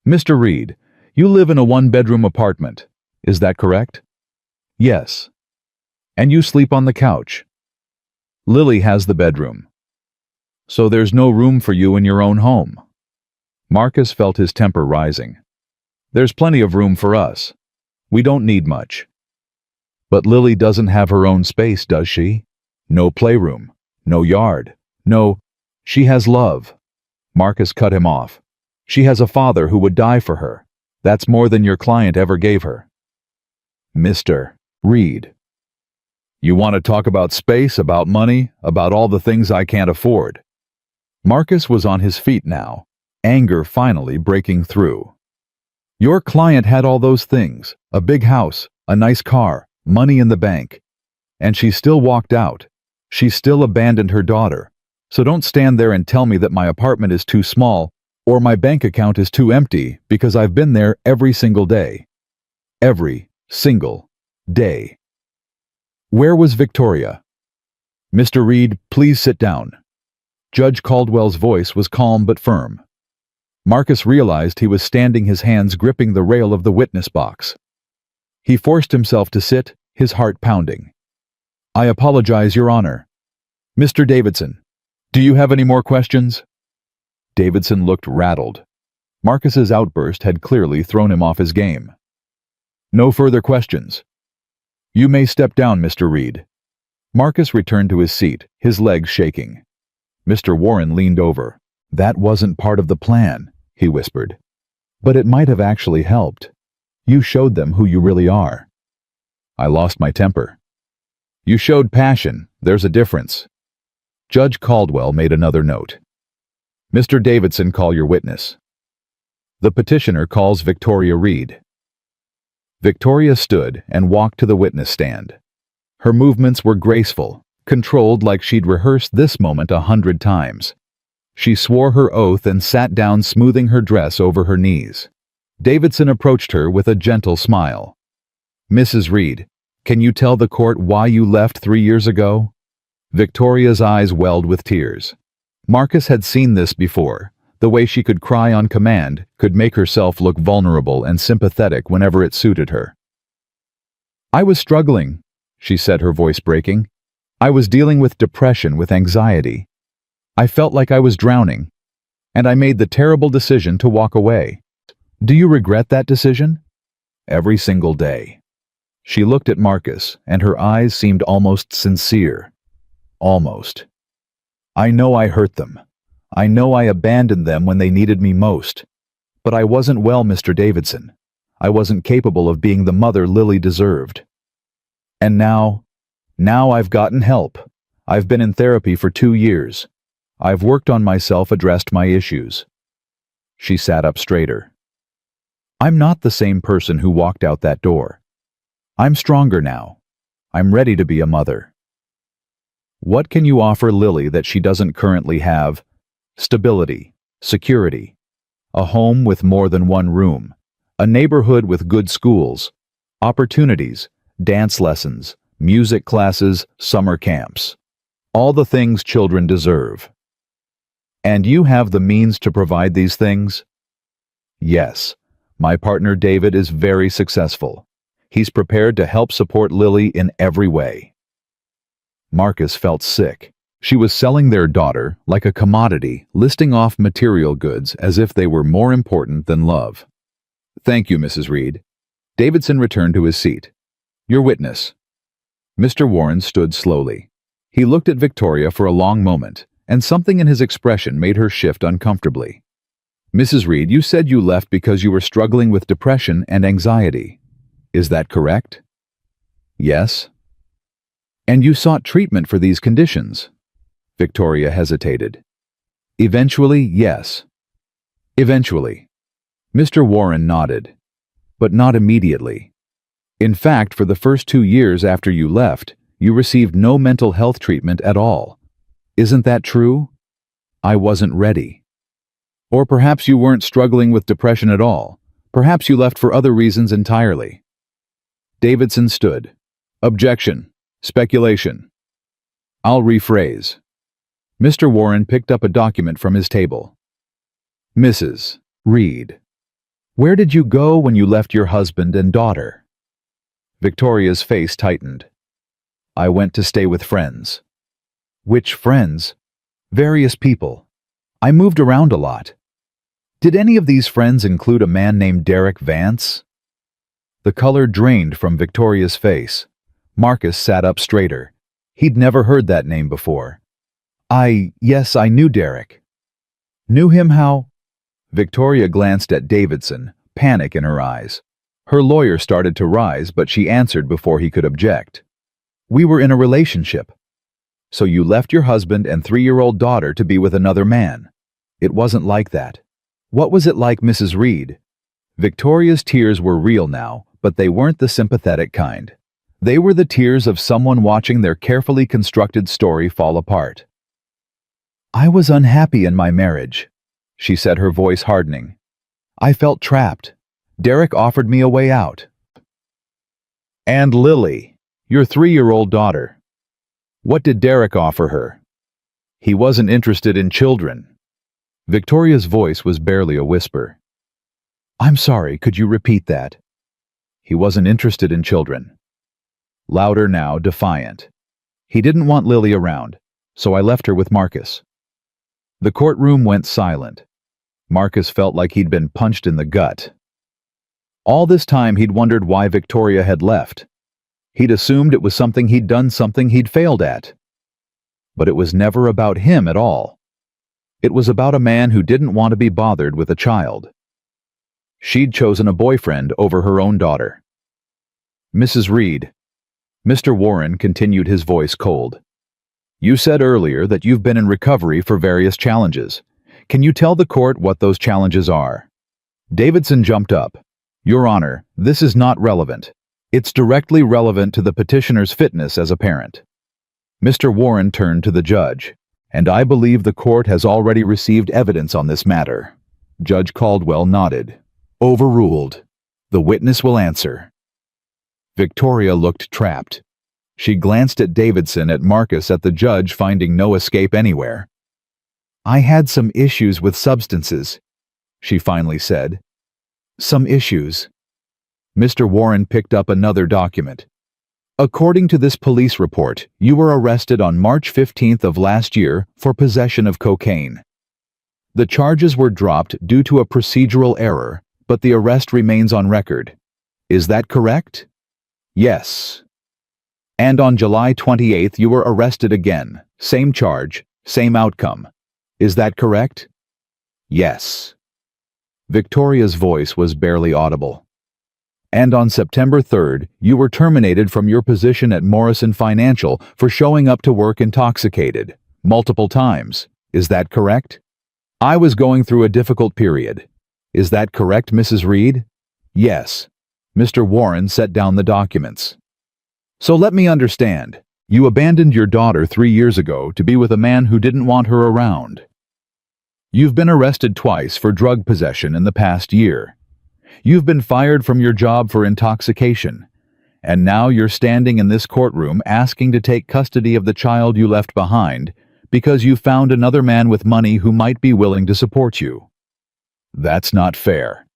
Mr. Reed, you live in a 1-bedroom apartment. Is that correct? Yes. And you sleep on the couch. Lily has the bedroom. So there's no room for you in your own home. Marcus felt his temper rising. There's plenty of room for us. We don't need much. But Lily doesn't have her own space, does she? No playroom. No yard. No, she has love. Marcus cut him off. She has a father who would die for her. That's more than your client ever gave her. Mr. Reed. You want to talk about space, about money, about all the things I can't afford. Marcus was on his feet now, anger finally breaking through. Your client had all those things, a big house, a nice car, money in the bank. And she still walked out. She still abandoned her daughter. So don't stand there and tell me that my apartment is too small or my bank account is too empty because I've been there every single day. Every single day. Where was Victoria? Mr. Reed, please sit down. Judge Caldwell's voice was calm but firm. Marcus realized he was standing, his hands gripping the rail of the witness box. He forced himself to sit, his heart pounding. I apologize, Your Honor. Mr. Davidson, do you have any more questions? Davidson looked rattled. Marcus's outburst had clearly thrown him off his game. No further questions. You may step down, Mr. Reed. Marcus returned to his seat, his legs shaking. Mr. Warren leaned over. That wasn't part of the plan, he whispered. But it might have actually helped. You showed them who you really are. I lost my temper. You showed passion. There's a difference. Judge Caldwell made another note. Mr. Davidson, call your witness. The petitioner calls Victoria Reed. Victoria stood and walked to the witness stand. Her movements were graceful, controlled like she'd rehearsed this moment 100 times. She swore her oath and sat down, smoothing her dress over her knees. Davidson approached her with a gentle smile. Mrs. Reed, can you tell the court why you left 3 years ago? Victoria's eyes welled with tears. Marcus had seen this before. The way she could cry on command, could make herself look vulnerable and sympathetic whenever it suited her. I was struggling, she said, her voice breaking. I was dealing with depression, with anxiety. I felt like I was drowning, and I made the terrible decision to walk away. Do you regret that decision? Every single day. She looked at Marcus, and her eyes seemed almost sincere. Almost. I know I hurt them. I know I abandoned them when they needed me most. But I wasn't well, Mr. Davidson. I wasn't capable of being the mother Lily deserved. And now I've gotten help. I've been in therapy for 2 years. I've worked on myself, addressed my issues. She sat up straighter. I'm not the same person who walked out that door. I'm stronger now. I'm ready to be a mother. What can you offer Lily that she doesn't currently have? Stability, security, a home with more than one room, a neighborhood with good schools, opportunities, dance lessons, music classes, summer camps. All the things children deserve. And you have the means to provide these things? Yes, my partner David is very successful. He's prepared to help support Lily in every way. Marcus felt sick. She was selling their daughter like a commodity, listing off material goods as if they were more important than love. Thank you, Mrs. Reed. Davidson returned to his seat. Your witness. Mr. Warren stood slowly. He looked at Victoria for a long moment, and something in his expression made her shift uncomfortably. Mrs. Reed, you said you left because you were struggling with depression and anxiety. Is that correct? Yes. And you sought treatment for these conditions? Victoria hesitated. Eventually, yes. Eventually. Mr. Warren nodded. But not immediately. In fact, for the first 2 years after you left, you received no mental health treatment at all. Isn't that true? I wasn't ready. Or perhaps you weren't struggling with depression at all. Perhaps you left for other reasons entirely. Davidson stood. Objection. Speculation. I'll rephrase. Mr. Warren picked up a document from his table. Mrs. Reed, where did you go when you left your husband and daughter? Victoria's face tightened. I went to stay with friends. Which friends? Various people. I moved around a lot. Did any of these friends include a man named Derek Vance? The color drained from Victoria's face. Marcus sat up straighter. He'd never heard that name before. Yes, I knew Derek. Knew him how? Victoria glanced at Davidson, panic in her eyes. Her lawyer started to rise, but she answered before he could object. We were in a relationship. So you left your husband and 3-year-old daughter to be with another man. It wasn't like that. What was it like, Mrs. Reed? Victoria's tears were real now, but they weren't the sympathetic kind. They were the tears of someone watching their carefully constructed story fall apart. I was unhappy in my marriage, she said, her voice hardening. I felt trapped. Derek offered me a way out. And Lily, your 3-year-old daughter. What did Derek offer her? He wasn't interested in children. Victoria's voice was barely a whisper. I'm sorry, could you repeat that? He wasn't interested in children. Louder now, defiant. He didn't want Lily around, so I left her with Marcus. The courtroom went silent. Marcus felt like he'd been punched in the gut. All this time he'd wondered why Victoria had left. He'd assumed it was something he'd done, something he'd failed at. But it was never about him at all. It was about a man who didn't want to be bothered with a child. She'd chosen a boyfriend over her own daughter. Mrs. Reed. Mr. Warren continued, his voice cold. You said earlier that you've been in recovery for various challenges. Can you tell the court what those challenges are? Davidson jumped up. Your Honor, this is not relevant. It's directly relevant to the petitioner's fitness as a parent. Mr. Warren turned to the judge. And I believe the court has already received evidence on this matter. Judge Caldwell nodded. Overruled. The witness will answer. Victoria looked trapped. She glanced at Davidson, at Marcus, at the judge, finding no escape anywhere. I had some issues with substances, she finally said. Some issues. Mr. Warren picked up another document. According to this police report, you were arrested on March 15th of last year for possession of cocaine. The charges were dropped due to a procedural error, but the arrest remains on record. Is that correct? Yes. And on July 28th, you were arrested again. Same charge, same outcome. Is that correct? Yes. Victoria's voice was barely audible. And on September 3rd, you were terminated from your position at Morrison Financial for showing up to work intoxicated, multiple times. Is that correct? I was going through a difficult period. Is that correct, Mrs. Reed? Yes. Mr. Warren set down the documents. So let me understand. You abandoned your daughter 3 years ago to be with a man who didn't want her around. You've been arrested twice for drug possession in the past year. You've been fired from your job for intoxication. And now you're standing in this courtroom asking to take custody of the child you left behind because you found another man with money who might be willing to support you. That's not fair.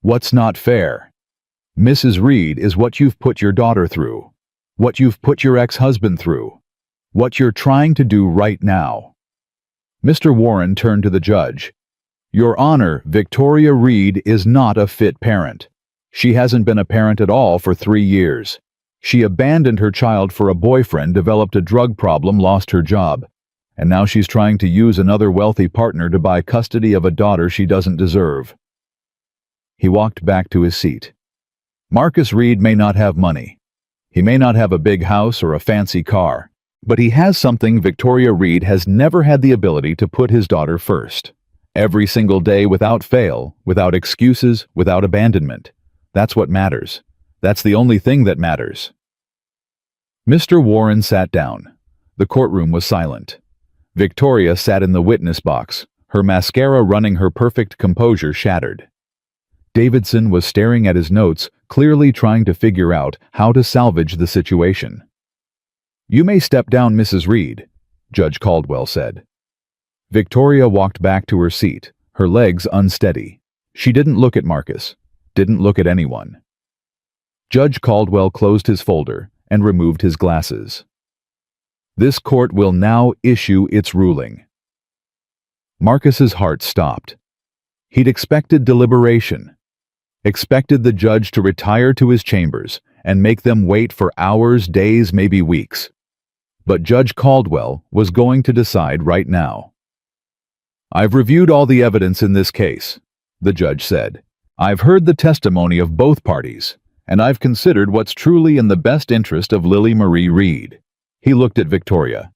What's not fair? Mrs. Reed, is what you've put your daughter through, what you've put your ex-husband through, what you're trying to do right now. Mr. Warren turned to the judge. Your Honor, Victoria Reed is not a fit parent. She hasn't been a parent at all for 3 years. She abandoned her child for a boyfriend, developed a drug problem, lost her job, and now she's trying to use another wealthy partner to buy custody of a daughter she doesn't deserve. He walked back to his seat. Marcus Reed may not have money. He may not have a big house or a fancy car, but he has something Victoria Reed has never had the ability to put his daughter first. Every single day without fail, without excuses, without abandonment. That's what matters. That's the only thing that matters. Mr. Warren sat down. The courtroom was silent. Victoria sat in the witness box, her mascara running, her perfect composure shattered. Davidson was staring at his notes, clearly trying to figure out how to salvage the situation. You may step down, Mrs. Reed, Judge Caldwell said. Victoria walked back to her seat, her legs unsteady. She didn't look at Marcus, didn't look at anyone. Judge Caldwell closed his folder and removed his glasses. This court will now issue its ruling. Marcus's heart stopped. He'd expected deliberation, expected the judge to retire to his chambers and make them wait for hours, days, maybe weeks. But Judge Caldwell was going to decide right now. I've reviewed all the evidence in this case, the judge said. I've heard the testimony of both parties, and I've considered what's truly in the best interest of Lily Marie Reed. He looked at Victoria.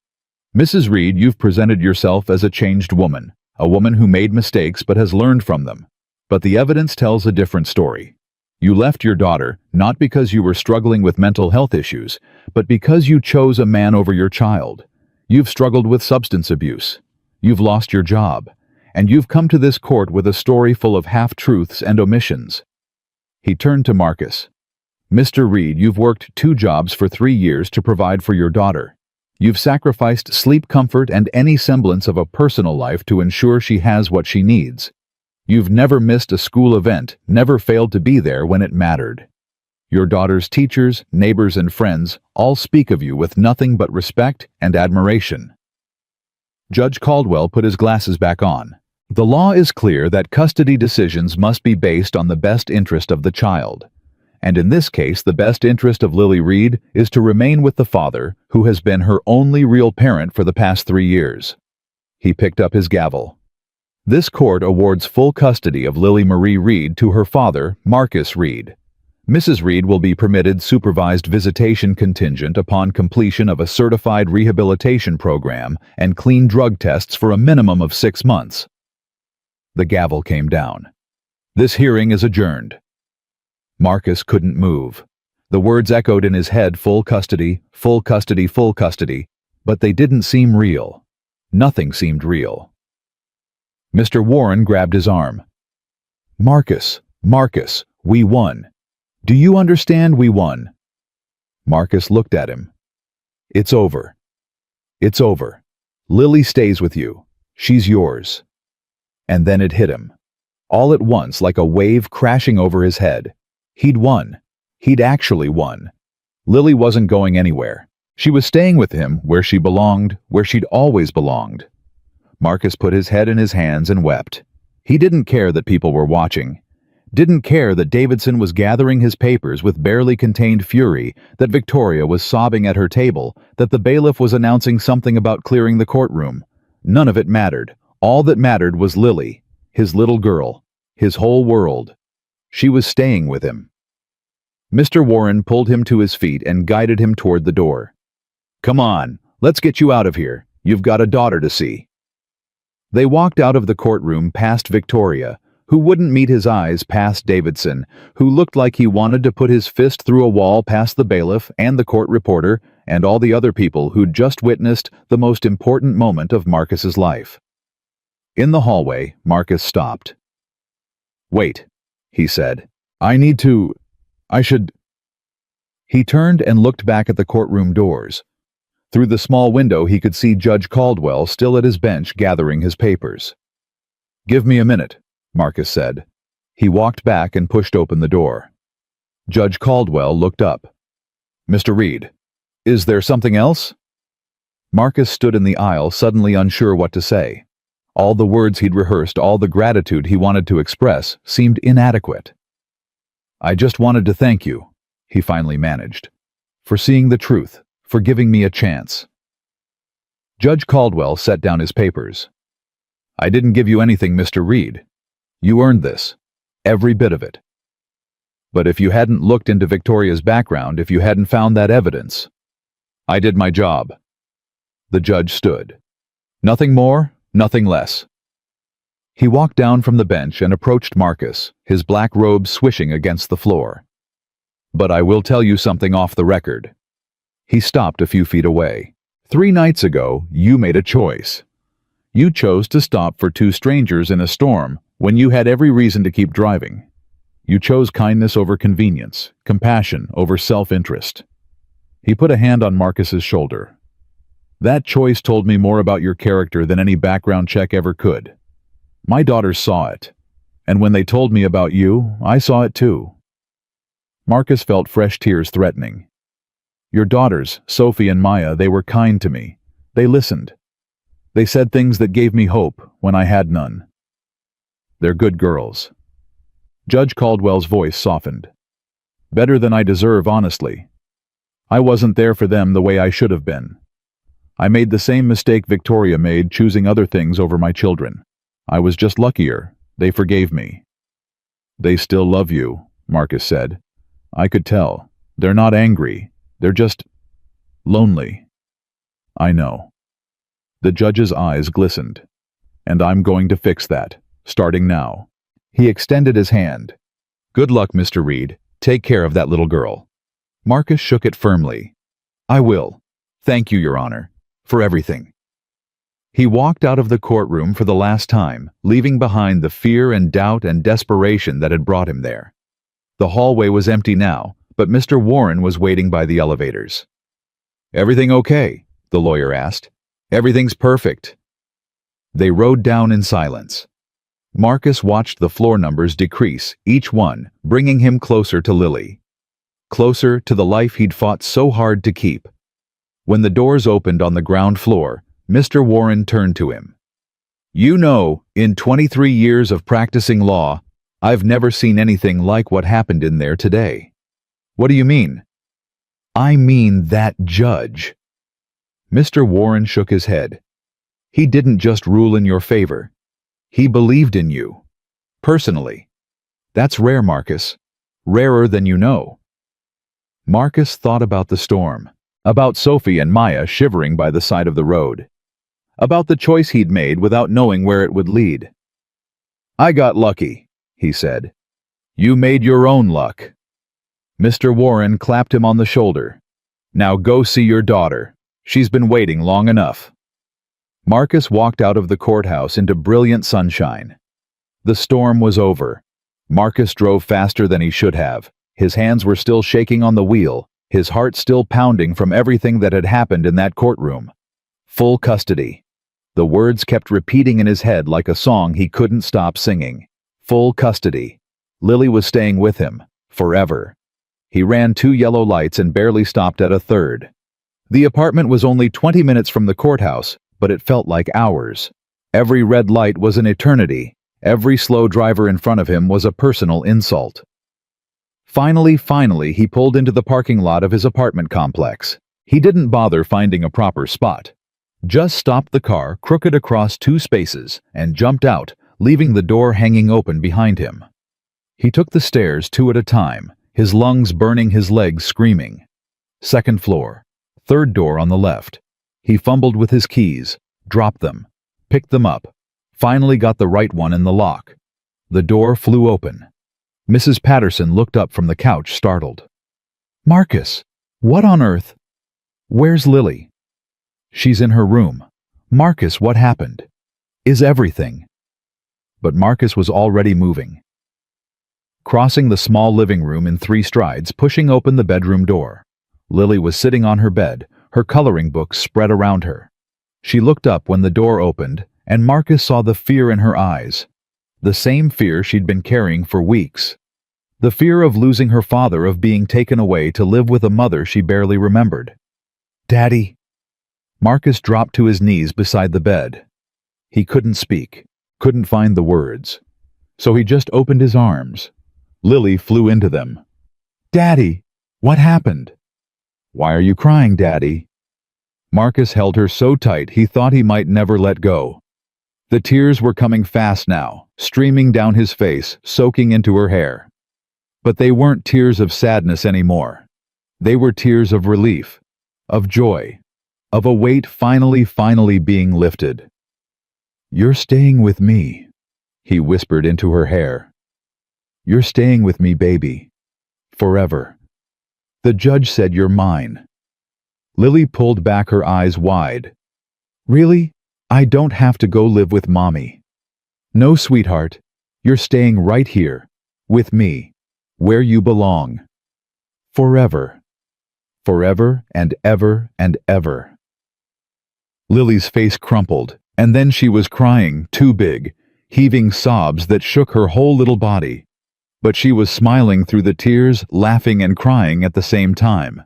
Mrs. Reed, you've presented yourself as a changed woman, a woman who made mistakes but has learned from them. But the evidence tells a different story. You left your daughter not because you were struggling with mental health issues, but because you chose a man over your child. You've struggled with substance abuse. You've lost your job. And you've come to this court with a story full of half-truths and omissions. He turned to Marcus. Mr. Reed, you've worked 2 jobs for 3 years to provide for your daughter. You've sacrificed sleep comfort and any semblance of a personal life to ensure she has what she needs. You've never missed a school event, never failed to be there when it mattered. Your daughter's teachers, neighbors, and friends all speak of you with nothing but respect and admiration. Judge Caldwell put his glasses back on. The law is clear that custody decisions must be based on the best interest of the child. And in this case, the best interest of Lily Reed is to remain with the father who has been her only real parent for the past 3 years. He picked up his gavel. This court awards full custody of Lily Marie Reed to her father, Marcus Reed. Mrs. Reed will be permitted supervised visitation contingent upon completion of a certified rehabilitation program and clean drug tests for a minimum of 6 months. The gavel came down. This hearing is adjourned. Marcus couldn't move. The words echoed in his head, full custody, full custody, full custody, but they didn't seem real. Nothing seemed real. Mr. Warren grabbed his arm. Marcus, Marcus, we won. Do you understand we won? Marcus looked at him. It's over. It's over. Lily stays with you. She's yours. And then it hit him. All at once, like a wave crashing over his head. He'd won. He'd actually won. Lily wasn't going anywhere. She was staying with him where she belonged, where she'd always belonged. Marcus put his head in his hands and wept. He didn't care that people were watching. didn't care that Davidson was gathering his papers with barely contained fury, that Victoria was sobbing at her table, that the bailiff was announcing something about clearing the courtroom. None of it mattered. All that mattered was Lily, his little girl, his whole world. She was staying with him. Mr. Warren pulled him to his feet and guided him toward the door. "Come on, let's get you out of here. You've got a daughter to see." They walked out of the courtroom past Victoria, who wouldn't meet his eyes, past Davidson, who looked like he wanted to put his fist through a wall, past the bailiff and the court reporter and all the other people who'd just witnessed the most important moment of Marcus's life. In the hallway, Marcus stopped. "Wait," he said. I should... He turned and looked back at the courtroom doors. Through the small window he could see Judge Caldwell still at his bench gathering his papers. "Give me a minute," Marcus said. He walked back and pushed open the door. Judge Caldwell looked up. "Mr. Reed, is there something else?" Marcus stood in the aisle, suddenly unsure what to say. All the words he'd rehearsed, all the gratitude he wanted to express, seemed inadequate. "I just wanted to thank you," he finally managed, "for seeing the truth, for giving me a chance." Judge Caldwell set down his papers. "I didn't give you anything, Mr. Reed. You earned this, every bit of it. But if you hadn't looked into Victoria's background, if you hadn't found that evidence, I did my job." The judge stood. Nothing more, nothing less. He walked down from the bench and approached Marcus, his black robe swishing against the floor. "But I will tell you something off the record." He stopped a few feet away. "3 nights ago, you made a choice. You chose to stop for 2 strangers in a storm when you had every reason to keep driving. You chose kindness over convenience, compassion over self-interest." He put a hand on Marcus's shoulder. "That choice told me more about your character than any background check ever could. My daughters saw it, and when they told me about you, I saw it too." Marcus felt fresh tears threatening. "Your daughters, Sophie and Maya, they were kind to me. They listened. They said things that gave me hope when I had none. They're good girls." Judge Caldwell's voice softened. "Better than I deserve, honestly. I wasn't there for them the way I should have been. I made the same mistake Victoria made, choosing other things over my children. I was just luckier. They forgave me." "They still love you," Marcus said. "I could tell. They're not angry. They're just lonely." "I know." The judge's eyes glistened. "And I'm going to fix that, starting now." He extended his hand. "Good luck, Mr. Reed. Take care of that little girl." Marcus shook it firmly. "I will. Thank you, Your Honor, for everything." He walked out of the courtroom for the last time, leaving behind the fear and doubt and desperation that had brought him there. The hallway was empty now, but Mr. Warren was waiting by the elevators. "Everything okay?" the lawyer asked. "Everything's perfect." They rode down in silence. Marcus watched the floor numbers decrease, each one bringing him closer to Lily. Closer to the life he'd fought so hard to keep. When the doors opened on the ground floor, Mr. Warren turned to him. "You know, in 23 years of practicing law, I've never seen anything like what happened in there today." "What do you mean?" "I mean that judge." Mr. Warren shook his head. "He didn't just rule in your favor. He believed in you. Personally. That's rare, Marcus. Rarer than you know." Marcus thought about the storm, about Sophie and Maya shivering by the side of the road, about the choice he'd made without knowing where it would lead. "I got lucky," he said. "You made your own luck." Mr. Warren clapped him on the shoulder. "Now go see your daughter. She's been waiting long enough." Marcus walked out of the courthouse into brilliant sunshine. The storm was over. Marcus drove faster than he should have. His hands were still shaking on the wheel, his heart still pounding from everything that had happened in that courtroom. Full custody. The words kept repeating in his head like a song he couldn't stop singing. Full custody. Lily was staying with him, forever. He ran 2 yellow lights and barely stopped at a third. The apartment was only 20 minutes from the courthouse, but it felt like hours. Every red light was an eternity, Every slow driver in front of him was a personal insult. Finally, he pulled into the parking lot of his apartment complex. He didn't bother finding a proper spot. Just stopped the car crooked across 2 spaces and jumped out, leaving the door hanging open behind him. He took the stairs 2 at a time, his lungs burning, his legs screaming. 2nd floor, 3rd door on the left. He fumbled with his keys, dropped them, picked them up, finally got the right one in the lock. The door flew open. Mrs. Patterson looked up from the couch, startled. "Marcus, what on earth? Where's Lily?" "She's in her room." "Marcus, what happened? Is everything?" But Marcus was already moving. Crossing the small living room in 3 strides, pushing open the bedroom door. Lily was sitting on her bed, her coloring book spread around her. She looked up when the door opened, and Marcus saw the fear in her eyes. The same fear she'd been carrying for weeks. The fear of losing her father, of being taken away to live with a mother she barely remembered. "Daddy." Marcus dropped to his knees beside the bed. He couldn't speak, couldn't find the words. So he just opened his arms. Lily flew into them. "Daddy, what happened?" "Why are you crying, Daddy?" Marcus held her so tight he thought he might never let go. The tears were coming fast now, streaming down his face, soaking into her hair. But they weren't tears of sadness anymore. They were tears of relief, of joy, of a weight finally being lifted. "You're staying with me," he whispered into her hair. "You're staying with me, baby. Forever. The judge said you're mine." Lily pulled back, her eyes wide. "Really? I don't have to go live with Mommy." "No, sweetheart. You're staying right here, with me, where you belong. Forever. Forever and ever and ever." Lily's face crumpled, and then she was crying, too big, heaving sobs that shook her whole little body. But she was smiling through the tears, laughing and crying at the same time.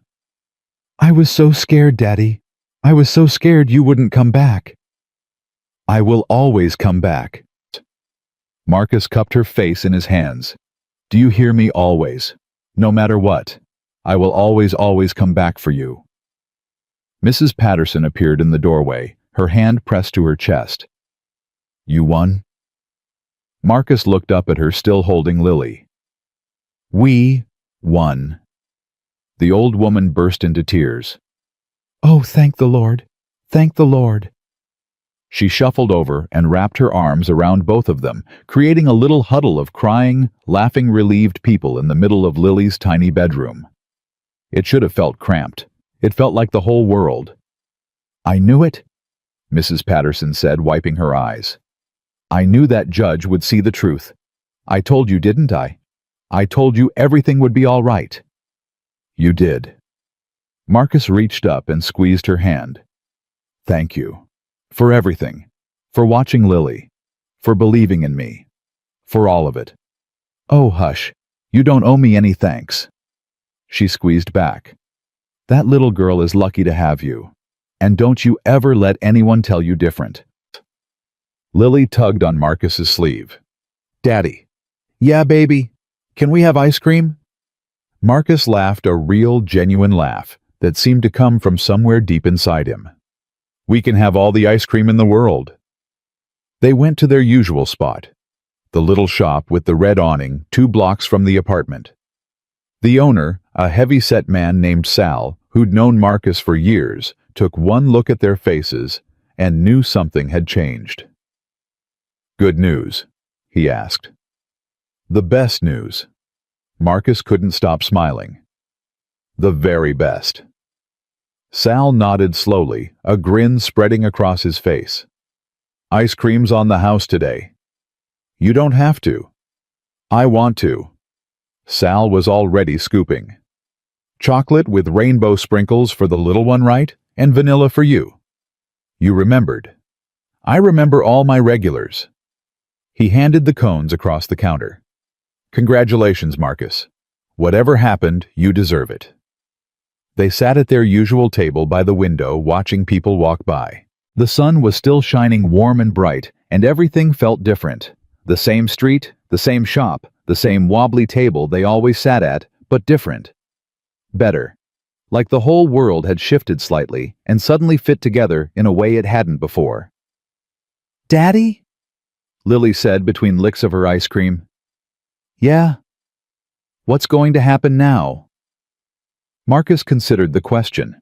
"I was so scared, Daddy. I was so scared you wouldn't come back." "I will always come back." Marcus cupped her face in his hands. "Do you hear me? Always. No matter what. I will always come back for you." Mrs. Patterson appeared in the doorway, her hand pressed to her chest. "You won?" Marcus looked up at her, still holding Lily. "We won." The old woman burst into tears. "Oh, thank the Lord. Thank the Lord." She shuffled over and wrapped her arms around both of them, creating a little huddle of crying, laughing, relieved people in the middle of Lily's tiny bedroom. It should have felt cramped. It felt like the whole world. "I knew it," Mrs. Patterson said, wiping her eyes. "I knew that judge would see the truth. I told you, didn't I? I told you everything would be all right." "You did." Marcus reached up and squeezed her hand. "Thank you. For everything. For watching Lily. For believing in me. For all of it." "Oh, hush. You don't owe me any thanks." She squeezed back. "That little girl is lucky to have you. And don't you ever let anyone tell you different." Lily tugged on Marcus's sleeve. "Daddy." "Yeah, baby. Can we have ice cream?" Marcus laughed, a real, genuine laugh that seemed to come from somewhere deep inside him. "We can have all the ice cream in the world." They went to their usual spot, the little shop with the red awning 2 blocks from the apartment. The owner, a heavy-set man named Sal, who'd known Marcus for years, took one look at their faces and knew something had changed. "Good news?" he asked. "The best news." Marcus couldn't stop smiling. "The very best." Sal nodded slowly, a grin spreading across his face. "Ice cream's on the house today." "You don't have to." "I want to." Sal was already scooping. "Chocolate with rainbow sprinkles for the little one, right? And vanilla for you." "You remembered." "I remember all my regulars." He handed the cones across the counter. "Congratulations, Marcus. Whatever happened, you deserve it." They sat at their usual table by the window, watching people walk by. The sun was still shining warm and bright, and everything felt different. The same street, the same shop, the same wobbly table they always sat at, but different. Better. Like the whole world had shifted slightly and suddenly fit together in a way it hadn't before. "Daddy?" Lily said between licks of her ice cream. "Yeah." "What's going to happen now?" Marcus considered the question.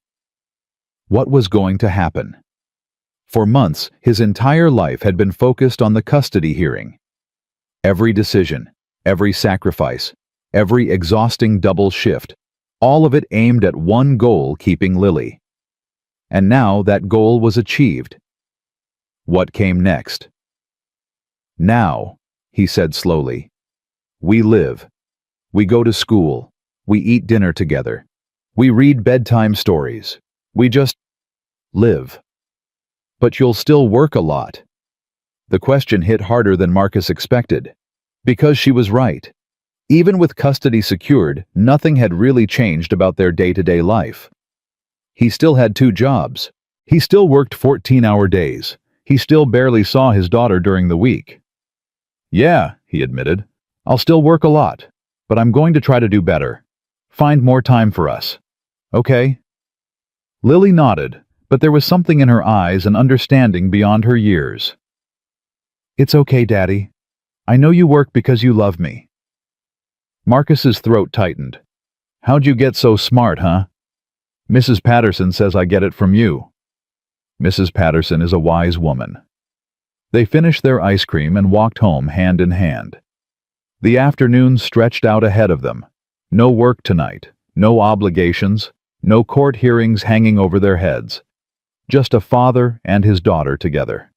What was going to happen? For months, his entire life had been focused on the custody hearing. Every decision, every sacrifice, every exhausting double shift, all of it aimed at one goal: keeping Lily. And now that goal was achieved. What came next? "Now," he said slowly, "we live. We go to school. We eat dinner together. We read bedtime stories. We just live." "But you'll still work a lot." The question hit harder than Marcus expected. Because she was right. Even with custody secured, nothing had really changed about their day-to-day life. He still had 2 jobs. He still worked 14-hour days. He still barely saw his daughter during the week. "Yeah," he admitted, "I'll still work a lot, but I'm going to try to do better. Find more time for us. Okay?" Lily nodded, but there was something in her eyes and understanding beyond her years. "It's okay, Daddy. I know you work because you love me." Marcus's throat tightened. "How'd you get so smart, huh?" "Mrs. Patterson says I get it from you." Mrs. Patterson is a wise woman. They finished their ice cream and walked home hand in hand. The afternoon stretched out ahead of them. No work tonight, no obligations, no court hearings hanging over their heads. Just a father and his daughter together.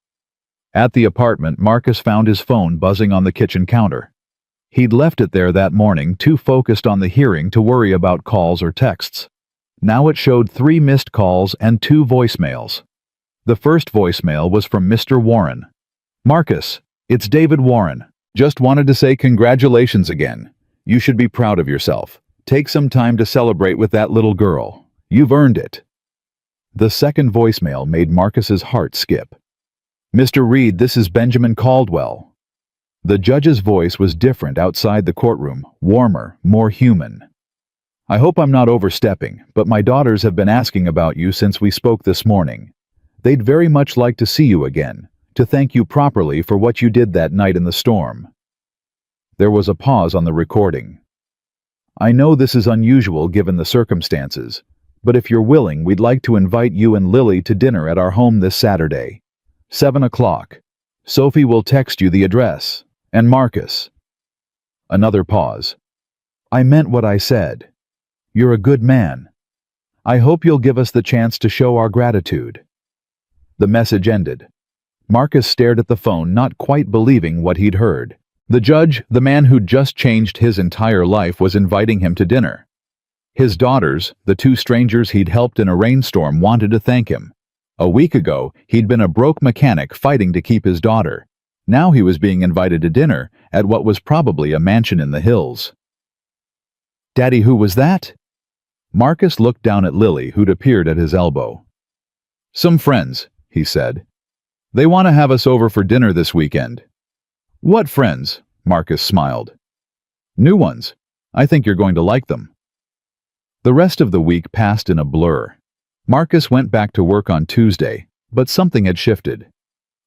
At the apartment, Marcus found his phone buzzing on the kitchen counter. He'd left it there that morning, too focused on the hearing to worry about calls or texts. Now it showed 3 missed calls and 2 voicemails. The first voicemail was from Mr. Warren. "Marcus, it's David Warren. Just wanted to say congratulations again. You should be proud of yourself. Take some time to celebrate with that little girl. You've earned it." The second voicemail made Marcus's heart skip. "Mr. Reed, this is Benjamin Caldwell." The judge's voice was different outside the courtroom, warmer, more human. "I hope I'm not overstepping, but my daughters have been asking about you since we spoke this morning. They'd very much like to see you again, to thank you properly for what you did that night in the storm." There was a pause on the recording. "I know this is unusual given the circumstances, but if you're willing, we'd like to invite you and Lily to dinner at our home this Saturday. 7 o'clock. Sophie will text you the address. And Marcus." Another pause. "I meant what I said. You're a good man. I hope you'll give us the chance to show our gratitude." The message ended. Marcus stared at the phone, not quite believing what he'd heard. The judge, the man who'd just changed his entire life, was inviting him to dinner. His daughters, the 2 strangers he'd helped in a rainstorm, wanted to thank him. A week ago, he'd been a broke mechanic fighting to keep his daughter. Now he was being invited to dinner at what was probably a mansion in the hills. "Daddy, who was that?" Marcus looked down at Lily, who'd appeared at his elbow. "Some friends," he said. "They want to have us over for dinner this weekend." "What friends?" Marcus smiled. "New ones. I think you're going to like them." The rest of the week passed in a blur. Marcus went back to work on Tuesday, but something had shifted.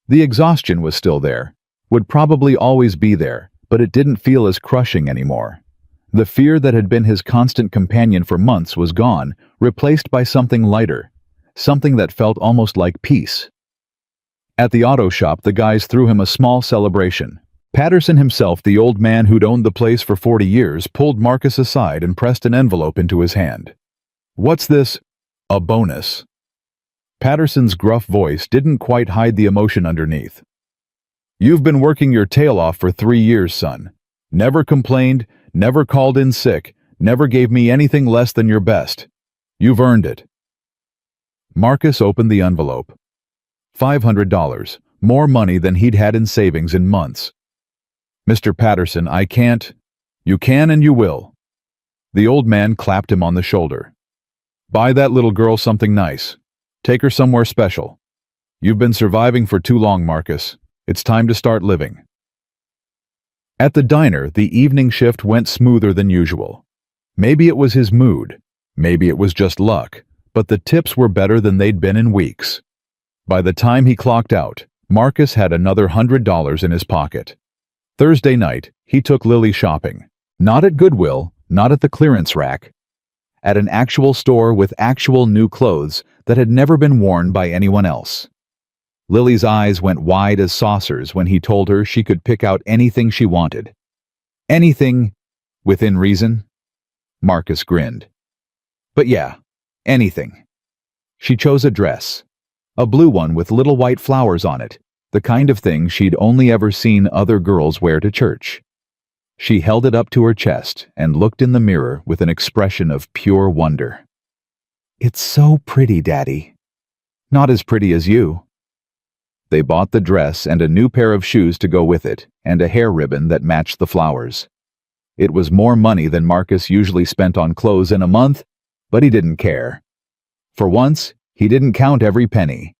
The exhaustion was still there, would probably always be there, but it didn't feel as crushing anymore. The fear that had been his constant companion for months was gone, replaced by something lighter, something that felt almost like peace. At the auto shop, the guys threw him a small celebration. Patterson himself, the old man who'd owned the place for 40 years, pulled Marcus aside and pressed an envelope into his hand. "What's this?" "A bonus." Patterson's gruff voice didn't quite hide the emotion underneath. "You've been working your tail off for 3 years, son. Never complained, never called in sick, never gave me anything less than your best. You've earned it." Marcus opened the envelope. $500, more money than he'd had in savings in months. "Mr. Patterson, I can't." "You can and you will." The old man clapped him on the shoulder. "Buy that little girl something nice. Take her somewhere special. You've been surviving for too long, Marcus. It's time to start living." At the diner, the evening shift went smoother than usual. Maybe it was his mood, maybe it was just luck, but the tips were better than they'd been in weeks. By the time he clocked out, Marcus had another $100 in his pocket. Thursday night, he took Lily shopping. Not at Goodwill, not at the clearance rack. At an actual store with actual new clothes that had never been worn by anyone else. Lily's eyes went wide as saucers when he told her she could pick out anything she wanted. Anything, within reason. Marcus grinned. But yeah, anything. She chose a dress. A blue one with little white flowers on it, the kind of thing she'd only ever seen other girls wear to church. She held it up to her chest and looked in the mirror with an expression of pure wonder. "It's so pretty, Daddy." "Not as pretty as you." They bought the dress and a new pair of shoes to go with it, and a hair ribbon that matched the flowers. It was more money than Marcus usually spent on clothes in a month, but he didn't care. For once, he didn't count every penny.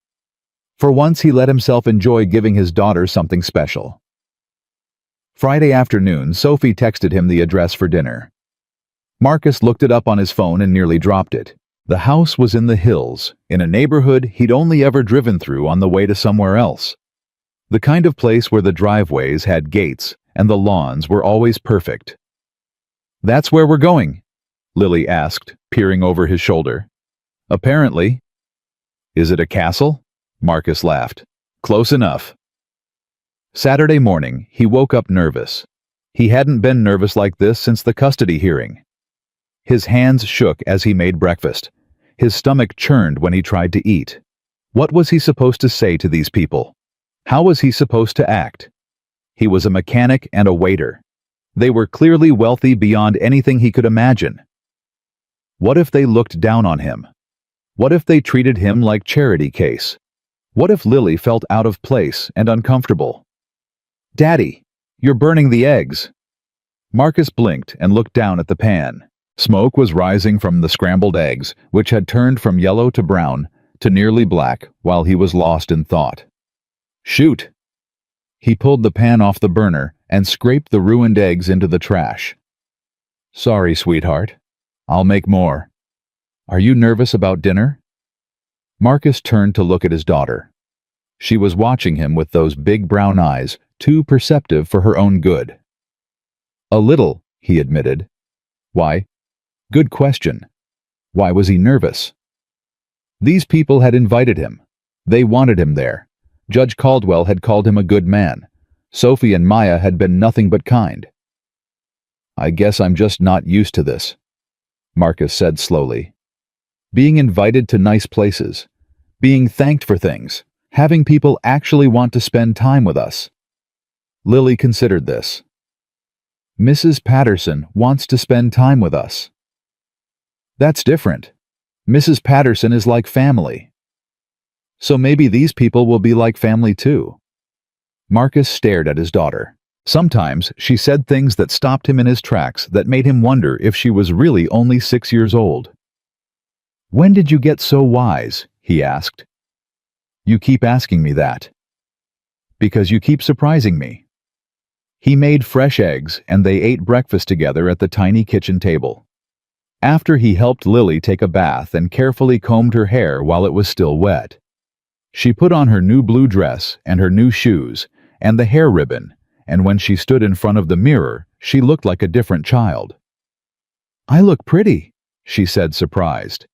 For once, he let himself enjoy giving his daughter something special. Friday afternoon, Sophie texted him the address for dinner. Marcus looked it up on his phone and nearly dropped it. The house was in the hills, in a neighborhood he'd only ever driven through on the way to somewhere else. The kind of place where the driveways had gates and the lawns were always perfect. "That's where we're going?" Lily asked, peering over his shoulder. "Apparently." "Is it a castle?" Marcus laughed. "Close enough." Saturday morning, he woke up nervous. He hadn't been nervous like this since the custody hearing. His hands shook as he made breakfast. His stomach churned when he tried to eat. What was he supposed to say to these people? How was he supposed to act? He was a mechanic and a waiter. They were clearly wealthy beyond anything he could imagine. What if they looked down on him? What if they treated him like charity case? What if Lily felt out of place and uncomfortable? "Daddy, you're burning the eggs." Marcus blinked and looked down at the pan. Smoke was rising from the scrambled eggs, which had turned from yellow to brown to nearly black while he was lost in thought. "Shoot!" He pulled the pan off the burner and scraped the ruined eggs into the trash. "Sorry, sweetheart. I'll make more. Are you nervous about dinner?" Marcus turned to look at his daughter. She was watching him with those big brown eyes, too perceptive for her own good. "A little," he admitted. "Why?" "Good question. Why was he nervous?" These people had invited him. They wanted him there. Judge Caldwell had called him a good man. Sophie and Maya had been nothing but kind. "I guess I'm just not used to this," Marcus said slowly. "Being invited to nice places. Being thanked for things. Having people actually want to spend time with us." Lily considered this. "Mrs. Patterson wants to spend time with us." "That's different. Mrs. Patterson is like family." "So maybe these people will be like family too." Marcus stared at his daughter. Sometimes she said things that stopped him in his tracks that made him wonder if she was really only 6 years old. "When did you get so wise?" he asked. "You keep asking me that." "Because you keep surprising me." He made fresh eggs and they ate breakfast together at the tiny kitchen table. After he helped Lily take a bath and carefully combed her hair while it was still wet. She put on her new blue dress and her new shoes and the hair ribbon, and when she stood in front of the mirror, she looked like a different child. "I look pretty," she said, surprised.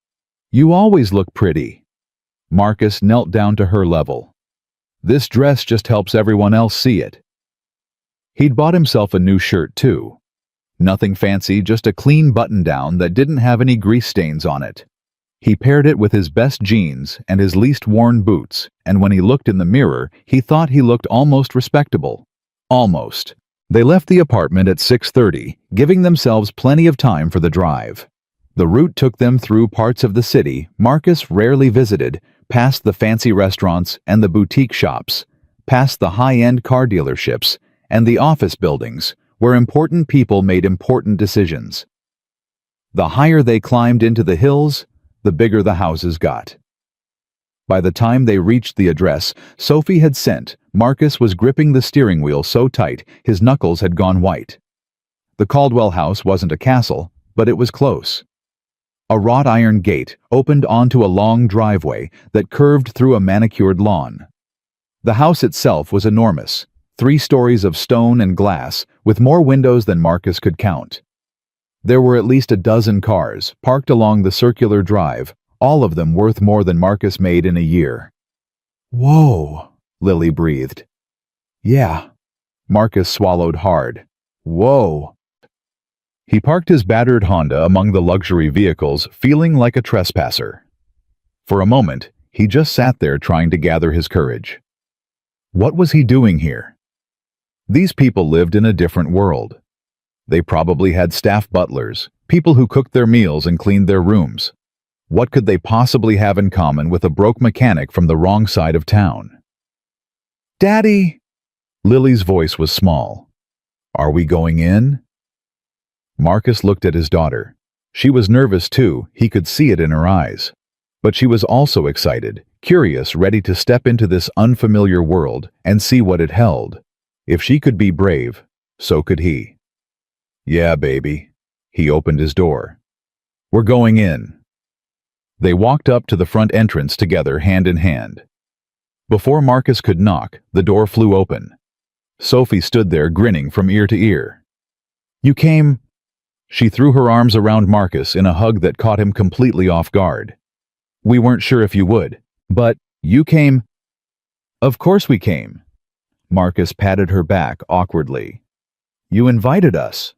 "You always look pretty." Marcus knelt down to her level. "This dress just helps everyone else see it." He'd bought himself a new shirt, too. Nothing fancy, just a clean button-down that didn't have any grease stains on it. He paired it with his best jeans and his least worn boots, and when he looked in the mirror, he thought he looked almost respectable. Almost. They left the apartment at 6:30, giving themselves plenty of time for the drive. The route took them through parts of the city Marcus rarely visited, past the fancy restaurants and the boutique shops, past the high-end car dealerships, and the office buildings, where important people made important decisions. The higher they climbed into the hills, the bigger the houses got. By the time they reached the address Sophie had sent, Marcus was gripping the steering wheel so tight his knuckles had gone white. The Caldwell house wasn't a castle, but it was close. A wrought iron gate opened onto a long driveway that curved through a manicured lawn. The house itself was enormous, 3 stories of stone and glass, with more windows than Marcus could count. There were at least a dozen cars parked along the circular drive, all of them worth more than Marcus made in a year. "Whoa," Lily breathed. "Yeah." Marcus swallowed hard. "Whoa." He parked his battered Honda among the luxury vehicles, feeling like a trespasser. For a moment, he just sat there trying to gather his courage. What was he doing here? These people lived in a different world. They probably had staff butlers, people who cooked their meals and cleaned their rooms. What could they possibly have in common with a broke mechanic from the wrong side of town? "Daddy!" Lily's voice was small. "Are we going in?" Marcus looked at his daughter. She was nervous too, he could see it in her eyes. But she was also excited, curious, ready to step into this unfamiliar world and see what it held. If she could be brave, so could he. "Yeah, baby." He opened his door. "We're going in." They walked up to the front entrance together, hand in hand. Before Marcus could knock, the door flew open. Sophie stood there grinning from ear to ear. "You came..." She threw her arms around Marcus in a hug that caught him completely off guard. "We weren't sure if you would, but you came..." "Of course we came." Marcus patted her back awkwardly. "You invited us."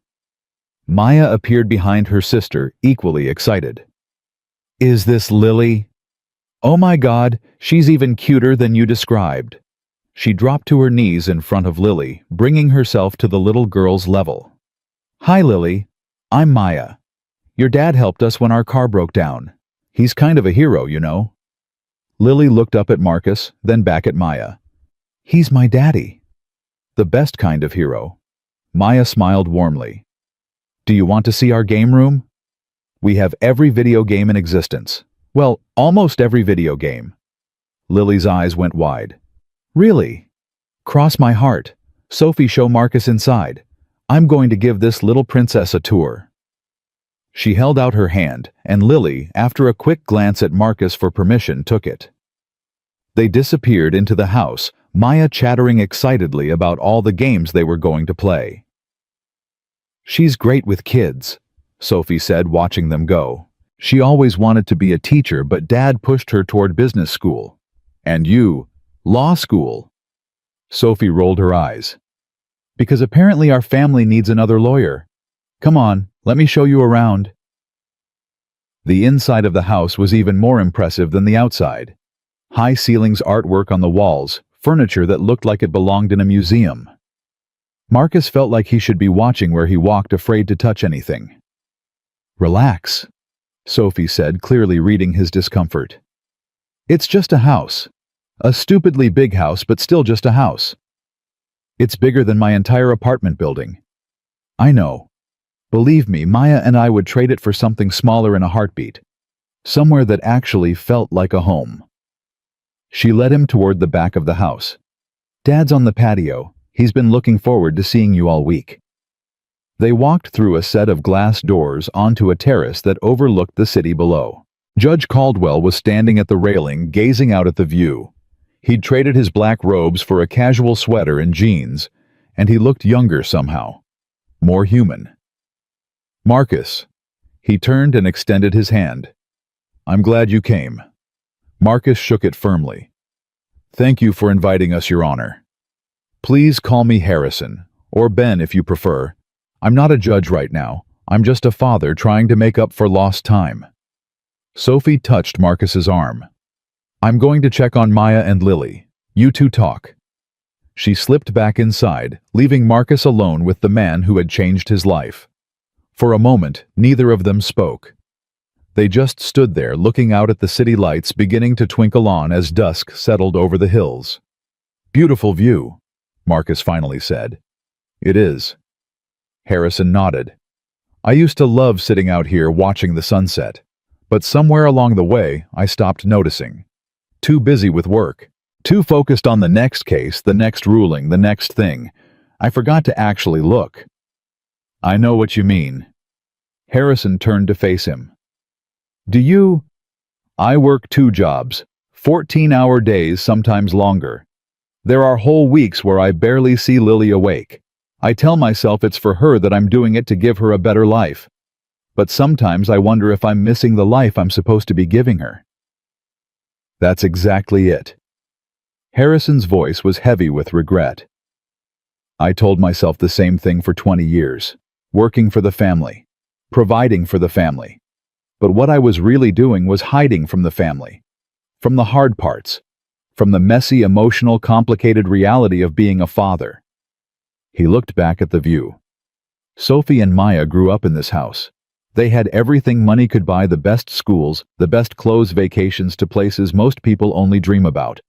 Maya appeared behind her sister, equally excited. "Is this Lily?" "Oh my God, she's even cuter than you described." She dropped to her knees in front of Lily, bringing herself to the little girl's level. "Hi, Lily. I'm Maya. Your dad helped us when our car broke down. He's kind of a hero, you know." Lily looked up at Marcus, then back at Maya. "He's my daddy." "The best kind of hero." Maya smiled warmly. "Do you want to see our game room? We have every video game in existence. Well, almost every video game." Lily's eyes went wide. "Really? Cross my heart. Sophie, show Marcus inside. I'm going to give this little princess a tour." She held out her hand, and Lily, after a quick glance at Marcus for permission, took it. They disappeared into the house, Maya chattering excitedly about all the games they were going to play. "She's great with kids," Sophie said, watching them go. "She always wanted to be a teacher, but Dad pushed her toward business school. And you, law school." Sophie rolled her eyes. "Because apparently our family needs another lawyer. Come on, let me show you around." The inside of the house was even more impressive than the outside. High ceilings, artwork on the walls, furniture that looked like it belonged in a museum. Marcus felt like he should be watching where he walked, afraid to touch anything. "Relax," Sophie said, clearly reading his discomfort. "It's just a house. A stupidly big house, but still just a house. It's bigger than my entire apartment building. I know. Believe me, Maya and I would trade it for something smaller in a heartbeat. Somewhere that actually felt like a home." She led him toward the back of the house. "Dad's on the patio. He's been looking forward to seeing you all week." They walked through a set of glass doors onto a terrace that overlooked the city below. Judge Caldwell was standing at the railing, gazing out at the view. He'd traded his black robes for a casual sweater and jeans, and he looked younger somehow. More human. "Marcus." He turned and extended his hand. "I'm glad you came." Marcus shook it firmly. "Thank you for inviting us, Your Honor. Please call me Harrison, or Ben if you prefer. I'm not a judge right now. I'm just a father trying to make up for lost time." Sophie touched Marcus's arm. "I'm going to check on Maya and Lily. You two talk." She slipped back inside, leaving Marcus alone with the man who had changed his life. For a moment, neither of them spoke. They just stood there, looking out at the city lights beginning to twinkle on as dusk settled over the hills. "Beautiful view," Marcus finally said. "It is." Harrison nodded. "I used to love sitting out here watching the sunset, but somewhere along the way I stopped noticing. too busy with work, too focused on the next case, the next ruling, the next thing. I forgot to actually look. I know what you mean. Harrison turned to face him. Do you? I work 2 jobs, 14-hour days, sometimes longer. There are whole weeks where I barely see Lily awake. I tell myself it's for her, that I'm doing it to give her a better life. But sometimes I wonder if I'm missing the life I'm supposed to be giving her. That's exactly it. Harrison's voice was heavy with regret. I told myself the same thing for 20 years, working for the family, providing for the family. But what I was really doing was hiding from the family, from the hard parts, from the messy, emotional, complicated reality of being a father. He looked back at the view. Sophie and Maya grew up in this house. They had everything money could buy, the best schools, the best clothes, vacations to places most people only dream about.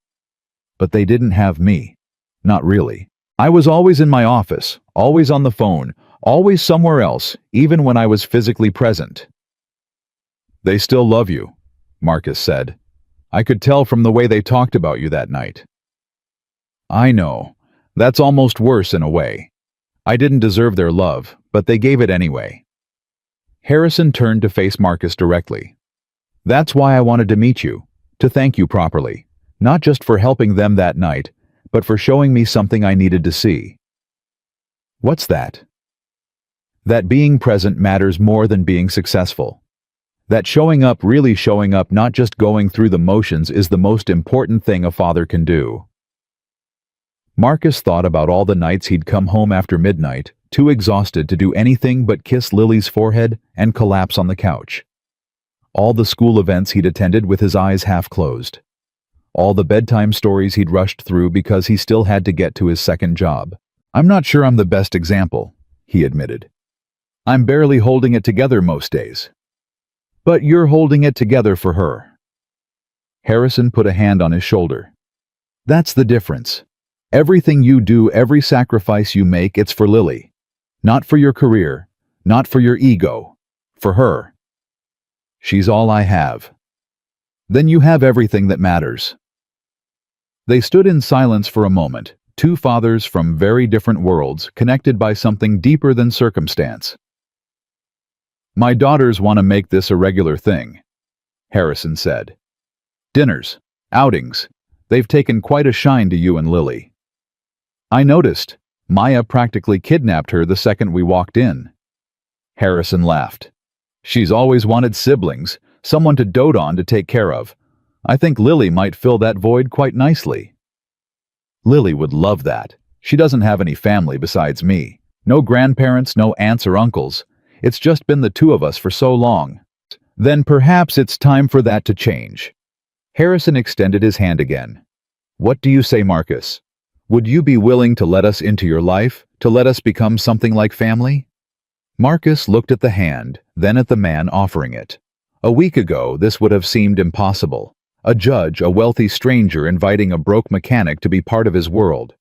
But they didn't have me. Not really. I was always in my office, always on the phone, always somewhere else, even when I was physically present. They still love you, Marcus said. I could tell from the way they talked about you that night. I know. That's almost worse in a way. I didn't deserve their love, but they gave it anyway. Harrison turned to face Marcus directly. That's why I wanted to meet you, to thank you properly, not just for helping them that night, but for showing me something I needed to see. What's that? That being present matters more than being successful. That showing up, really showing up, not just going through the motions, is the most important thing a father can do. Marcus thought about all the nights he'd come home after midnight, too exhausted to do anything but kiss Lily's forehead and collapse on the couch. All the school events he'd attended with his eyes half closed. All the bedtime stories he'd rushed through because he still had to get to his second job. I'm not sure I'm the best example, he admitted. I'm barely holding it together most days. But you're holding it together for her. Harrison put a hand on his shoulder. That's the difference. Everything you do, every sacrifice you make, it's for Lily. Not for your career, not for your ego, for her. She's all I have. Then you have everything that matters. They stood in silence for a moment, 2 fathers from very different worlds, connected by something deeper than circumstance. My daughters want to make this a regular thing, Harrison said. Dinners, outings, they've taken quite a shine to you and Lily. I noticed. Maya practically kidnapped her the second we walked in. Harrison laughed. She's always wanted siblings, someone to dote on, to take care of. I think Lily might fill that void quite nicely. Lily would love that. She doesn't have any family besides me. No grandparents, no aunts or uncles. It's just been the 2 of us for so long. Then perhaps it's time for that to change. Harrison extended his hand again. What do you say, Marcus? Would you be willing to let us into your life, to let us become something like family? Marcus looked at the hand, then at the man offering it. A week ago, this would have seemed impossible. A judge, a wealthy stranger, inviting a broke mechanic to be part of his world.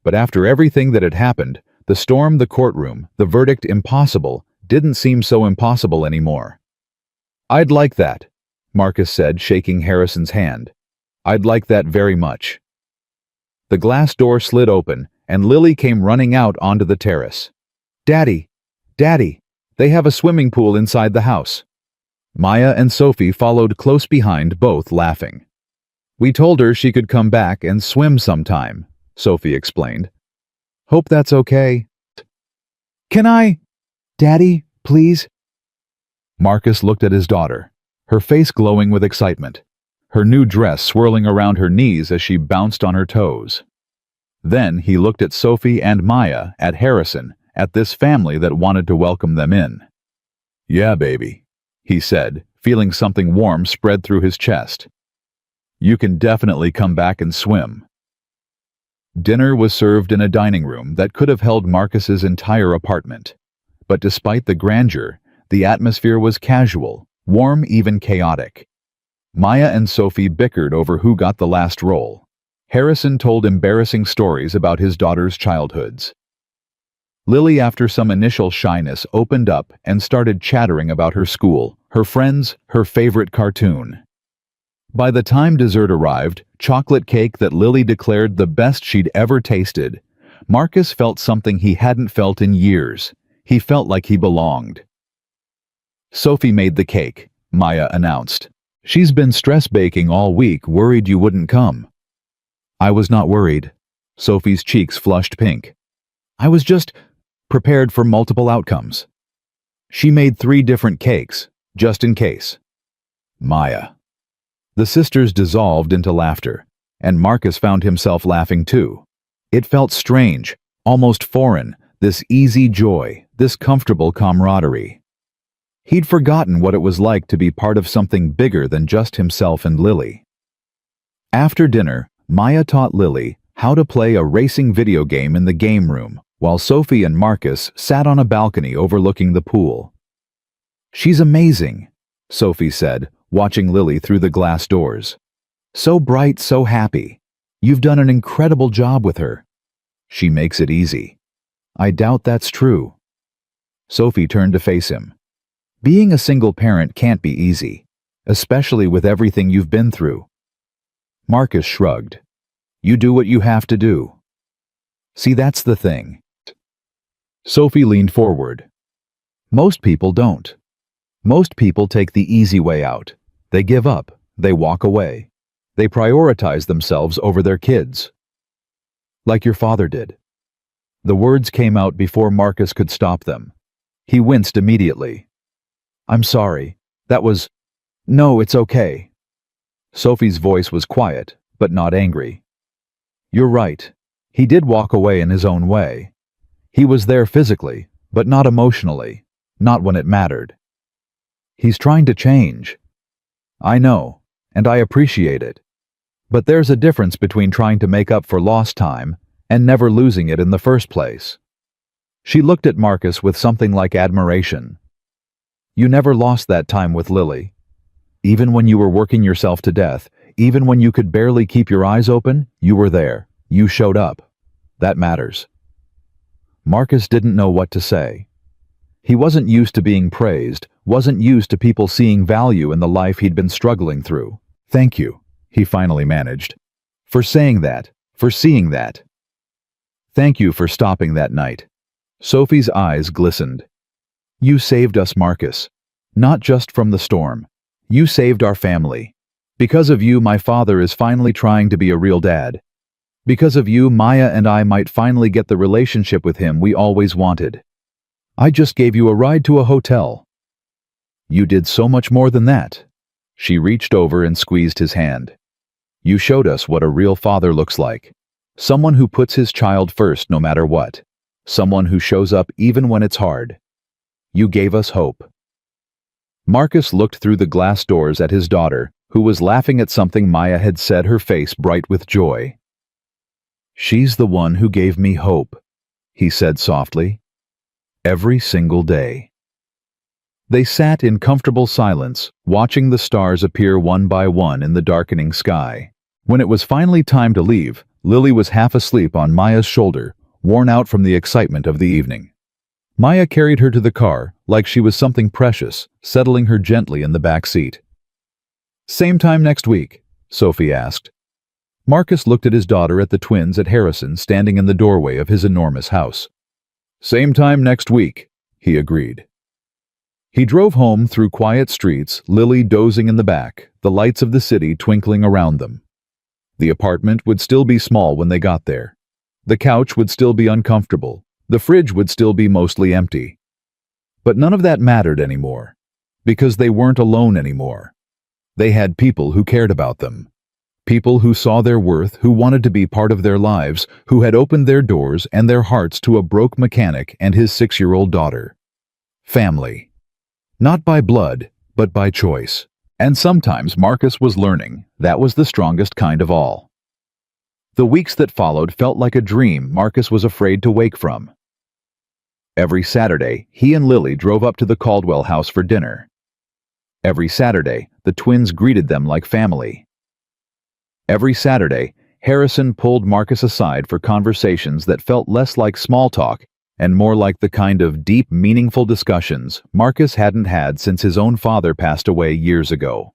But after everything that had happened, the storm, the courtroom, the verdict, impossible, didn't seem so impossible anymore. I'd like that, Marcus said, shaking Harrison's hand. I'd like that very much. The glass door slid open, and Lily came running out onto the terrace. Daddy! Daddy! They have a swimming pool inside the house. Maya and Sophie followed close behind, both laughing. We told her she could come back and swim sometime, Sophie explained. Hope that's okay. Can I? Daddy, please? Marcus looked at his daughter, her face glowing with excitement, her new dress swirling around her knees as she bounced on her toes. Then he looked at Sophie and Maya, at Harrison, at this family that wanted to welcome them in. Yeah, baby, he said, feeling something warm spread through his chest. You can definitely come back and swim. Dinner was served in a dining room that could have held Marcus's entire apartment. But despite the grandeur, the atmosphere was casual, warm, even chaotic. Maya and Sophie bickered over who got the last role. Harrison told embarrassing stories about his daughter's childhoods. Lily, after some initial shyness, opened up and started chattering about her school, her friends, her favorite cartoon. By the time dessert arrived, chocolate cake that Lily declared the best she'd ever tasted, Marcus felt something he hadn't felt in years. He felt like he belonged. "Sophie made the cake," Maya announced. "She's been stress baking all week, worried you wouldn't come." "I was not worried." Sophie's cheeks flushed pink. "I was just prepared for multiple outcomes." "She made 3 different cakes, just in case." Maya. The sisters dissolved into laughter, and Marcus found himself laughing too. It felt strange, almost foreign, this easy joy, this comfortable camaraderie. He'd forgotten what it was like to be part of something bigger than just himself and Lily. After dinner, Maya taught Lily how to play a racing video game in the game room, while Sophie and Marcus sat on a balcony overlooking the pool. "She's amazing," Sophie said, watching Lily through the glass doors. "So bright, so happy. You've done an incredible job with her." "She makes it easy." "I doubt that's true." Sophie turned to face him. "Being a single parent can't be easy, especially with everything you've been through." Marcus shrugged. "You do what you have to do." "See, that's the thing." Sophie leaned forward. "Most people don't. Most people take the easy way out. They give up. They walk away. They prioritize themselves over their kids. Like your father did." The words came out before Marcus could stop them. He winced immediately. "I'm sorry. That was... No, it's okay." Sophie's voice was quiet, but not angry. "You're right. He did walk away in his own way. He was there physically, but not emotionally, not when it mattered. He's trying to change. I know, and I appreciate it. But there's a difference between trying to make up for lost time and never losing it in the first place." She looked at Marcus with something like admiration. "You never lost that time with Lily. Even when you were working yourself to death, even when you could barely keep your eyes open, you were there. You showed up. That matters." Marcus didn't know what to say. He wasn't used to being praised, wasn't used to people seeing value in the life he'd been struggling through. "Thank you," he finally managed. "For saying that, for seeing that. Thank you for stopping that night." Sophie's eyes glistened. "You saved us, Marcus. Not just from the storm. You saved our family. Because of you, my father is finally trying to be a real dad. Because of you, Maya and I might finally get the relationship with him we always wanted. I just gave you a ride to a hotel." "You did so much more than that." She reached over and squeezed his hand. "You showed us what a real father looks like. Someone who puts his child first no matter what. Someone who shows up even when it's hard. You gave us hope." Marcus looked through the glass doors at his daughter, who was laughing at something Maya had said, her face bright with joy. "She's the one who gave me hope," he said softly. "Every single day." They sat in comfortable silence, watching the stars appear one by one in the darkening sky. When it was finally time to leave, Lily was half asleep on Maya's shoulder, worn out from the excitement of the evening. Maya carried her to the car like she was something precious, settling her gently in the back seat. "Same time next week?" Sophie asked. Marcus looked at his daughter at the twins at Harrison standing in the doorway of his enormous house. "Same time next week," he agreed. He drove home through quiet streets, Lily dozing in the back, the lights of the city twinkling around them. The apartment would still be small when they got there. The couch would still be uncomfortable. The fridge would still be mostly empty. But none of that mattered anymore, because they weren't alone anymore. They had people who cared about them. People who saw their worth, who wanted to be part of their lives, who had opened their doors and their hearts to a broke mechanic and his 6-year-old daughter. Family. Not by blood, but by choice. And sometimes Marcus was learning that was the strongest kind of all. The weeks that followed felt like a dream Marcus was afraid to wake from. Every Saturday, he and Lily drove up to the Caldwell house for dinner. Every Saturday, the twins greeted them like family. Every Saturday, Harrison pulled Marcus aside for conversations that felt less like small talk and more like the kind of deep, meaningful discussions Marcus hadn't had since his own father passed away years ago.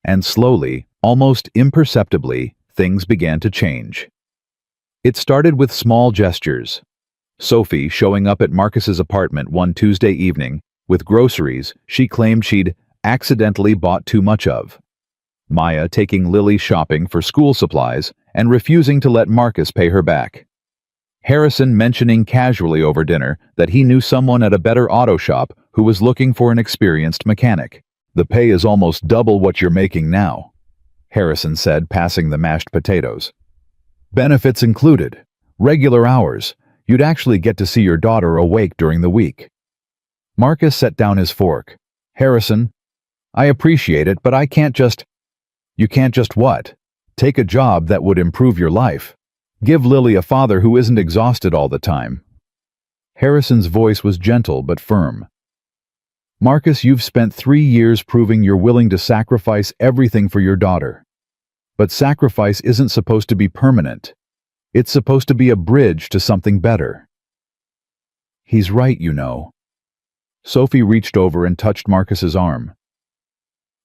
And slowly, almost imperceptibly, things began to change. It started with small gestures. Sophie showing up at Marcus's apartment one Tuesday evening with groceries she claimed she'd accidentally bought too much of. Maya taking Lily shopping for school supplies and refusing to let Marcus pay her back. Harrison mentioning casually over dinner that he knew someone at a better auto shop who was looking for an experienced mechanic. "The pay is almost double what you're making now," Harrison said, passing the mashed potatoes. "Benefits included. Regular hours. You'd actually get to see your daughter awake during the week." Marcus set down his fork. "Harrison, I appreciate it, but I can't just—" "You can't just what? Take a job that would improve your life. Give Lily a father who isn't exhausted all the time." Harrison's voice was gentle but firm. "Marcus, you've spent 3 years proving you're willing to sacrifice everything for your daughter. But sacrifice isn't supposed to be permanent. It's supposed to be a bridge to something better." "He's right, you know." Sophie reached over and touched Marcus's arm.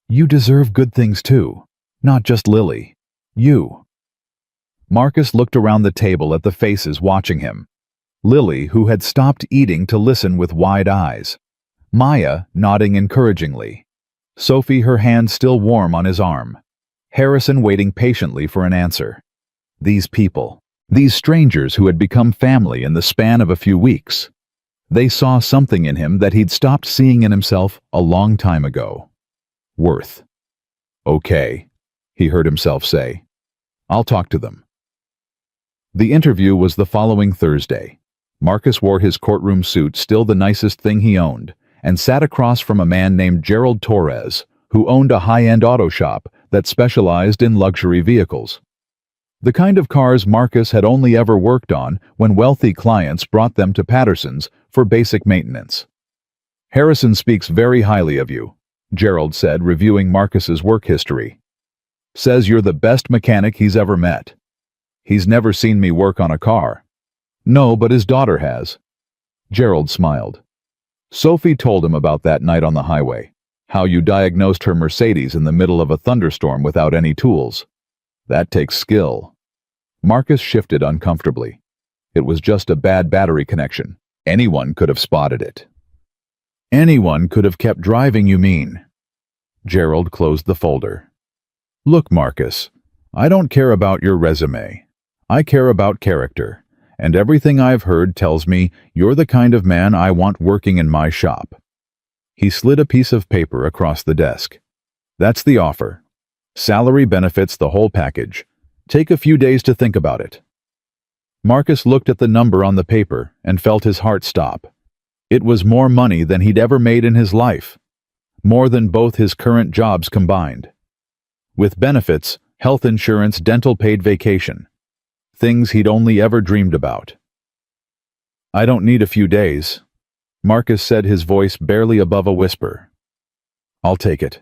"You deserve good things too, not just Lily. You." Marcus looked around the table at the faces watching him. Lily, who had stopped eating to listen with wide eyes. Maya, nodding encouragingly. Sophie, her hand still warm on his arm. Harrison waiting patiently for an answer. These people, these strangers who had become family in the span of a few weeks. They saw something in him that he'd stopped seeing in himself a long time ago. Worth. "Okay," he heard himself say. "I'll talk to them." The interview was the following Thursday. Marcus wore his courtroom suit, still the nicest thing he owned, and sat across from a man named Gerald Torres, who owned a high-end auto shop that specialized in luxury vehicles. The kind of cars Marcus had only ever worked on when wealthy clients brought them to Patterson's for basic maintenance. "Harrison speaks very highly of you," Gerald said, reviewing Marcus's work history. "Says you're the best mechanic he's ever met. He's never seen me work on a car." "No, but his daughter has." Gerald smiled. "Sophie told him about that night on the highway, how you diagnosed her Mercedes in the middle of a thunderstorm without any tools. That takes skill." Marcus shifted uncomfortably. It was just a bad battery connection. Anyone could have spotted it. "Anyone could have kept driving, you mean?" Gerald closed the folder. "Look, Marcus, I don't care about your resume. I care about character, and everything I've heard tells me you're the kind of man I want working in my shop." He slid a piece of paper across the desk. "That's the offer. Salary, benefits, the whole package. Take a few days to think about it." Marcus looked at the number on the paper and felt his heart stop. It was more money than he'd ever made in his life. More than both his current jobs combined. With benefits, health insurance, dental, paid vacation. Things he'd only ever dreamed about. "I don't need a few days," Marcus said, his voice barely above a whisper. "I'll take it."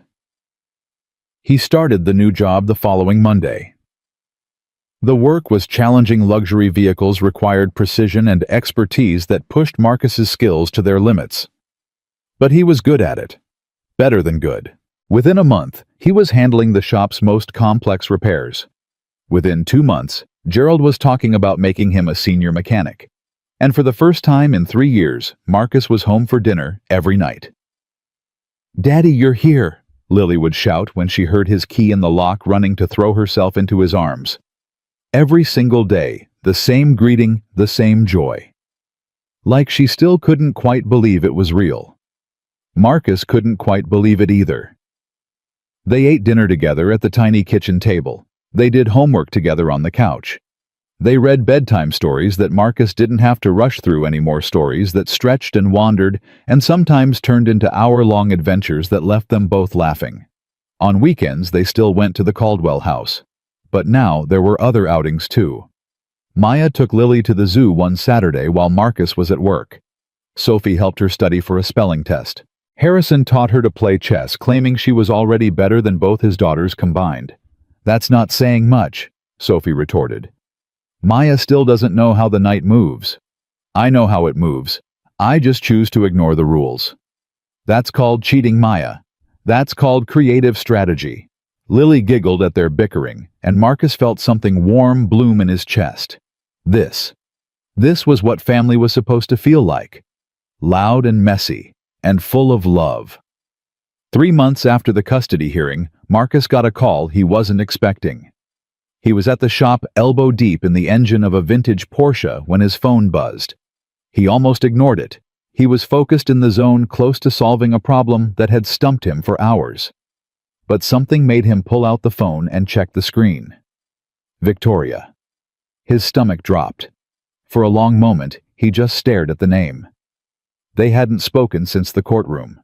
He started the new job the following Monday. The work was challenging. Luxury vehicles required precision and expertise that pushed Marcus's skills to their limits. But he was good at it. Better than good. Within a month, he was handling the shop's most complex repairs. Within 2 months, Gerald was talking about making him a senior mechanic. And for the first time in 3 years, Marcus was home for dinner every night. "Daddy, you're here," Lily would shout when she heard his key in the lock, running to throw herself into his arms. Every single day, the same greeting, the same joy. Like she still couldn't quite believe it was real. Marcus couldn't quite believe it either. They ate dinner together at the tiny kitchen table. They did homework together on the couch. They read bedtime stories that Marcus didn't have to rush through anymore, stories that stretched and wandered and sometimes turned into hour-long adventures that left them both laughing. On weekends, they still went to the Caldwell house. But now there were other outings too. Maya took Lily to the zoo one Saturday while Marcus was at work. Sophie helped her study for a spelling test. Harrison taught her to play chess, claiming she was already better than both his daughters combined. "That's not saying much," Sophie retorted. "Maya still doesn't know how the night moves." "I know how it moves. I just choose to ignore the rules." "That's called cheating, Maya. That's called creative strategy." Lily giggled at their bickering, and Marcus felt something warm bloom in his chest. This was what family was supposed to feel like. Loud and messy, and full of love. 3 months after the custody hearing, Marcus got a call he wasn't expecting. He was at the shop elbow deep in the engine of a vintage Porsche when his phone buzzed. He almost ignored it. He was focused in the zone, close to solving a problem that had stumped him for hours. But something made him pull out the phone and check the screen. Victoria. His stomach dropped. For a long moment, he just stared at the name. They hadn't spoken since the courtroom.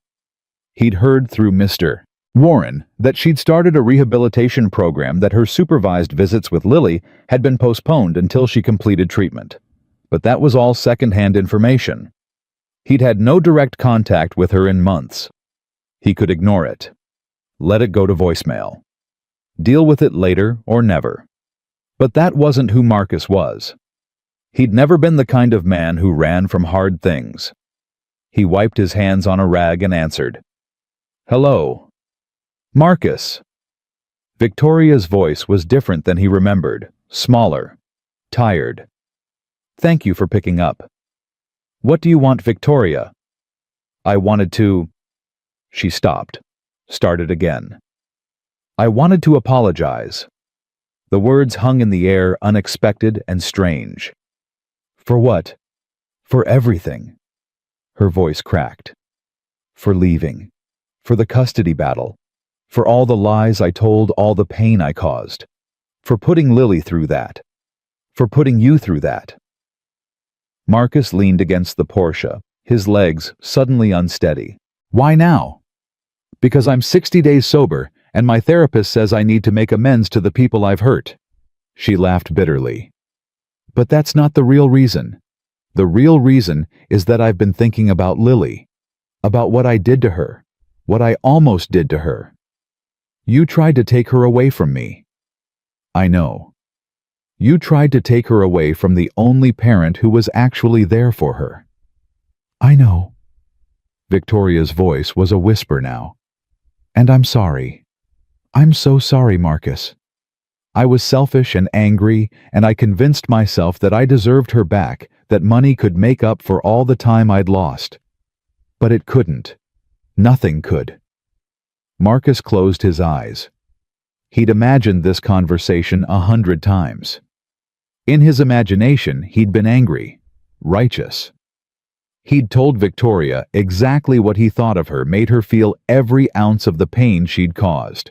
He'd heard through Mr. Warren that she'd started a rehabilitation program, that her supervised visits with Lily had been postponed until she completed treatment. But that was all second-hand information. He'd had no direct contact with her in months. He could ignore it. Let it go to voicemail. Deal with it later or never. But that wasn't who Marcus was. He'd never been the kind of man who ran from hard things. He wiped his hands on a rag and answered. Hello. Marcus. Victoria's voice was different than he remembered, smaller, tired. Thank you for picking up. What do you want, Victoria? I wanted to... She stopped, started again. I wanted to apologize. The words hung in the air, unexpected and strange. For what? For everything. Her voice cracked. For leaving. For the custody battle. For all the lies I told, all the pain I caused. For putting Lily through that. For putting you through that. Marcus leaned against the Porsche, his legs suddenly unsteady. Why now? Because I'm 60 days sober, and my therapist says I need to make amends to the people I've hurt. She laughed bitterly. But that's not the real reason. The real reason is that I've been thinking about Lily. About what I did to her. What I almost did to her. You tried to take her away from me. I know. You tried to take her away from the only parent who was actually there for her. I know. Victoria's voice was a whisper now. And I'm sorry. I'm so sorry, Marcus. I was selfish and angry, and I convinced myself that I deserved her back, that money could make up for all the time I'd lost. But it couldn't. Nothing could. Marcus closed his eyes. He'd imagined this conversation 100 times. In his imagination, he'd been angry, righteous. He'd told Victoria exactly what he thought of her, made her feel every ounce of the pain she'd caused.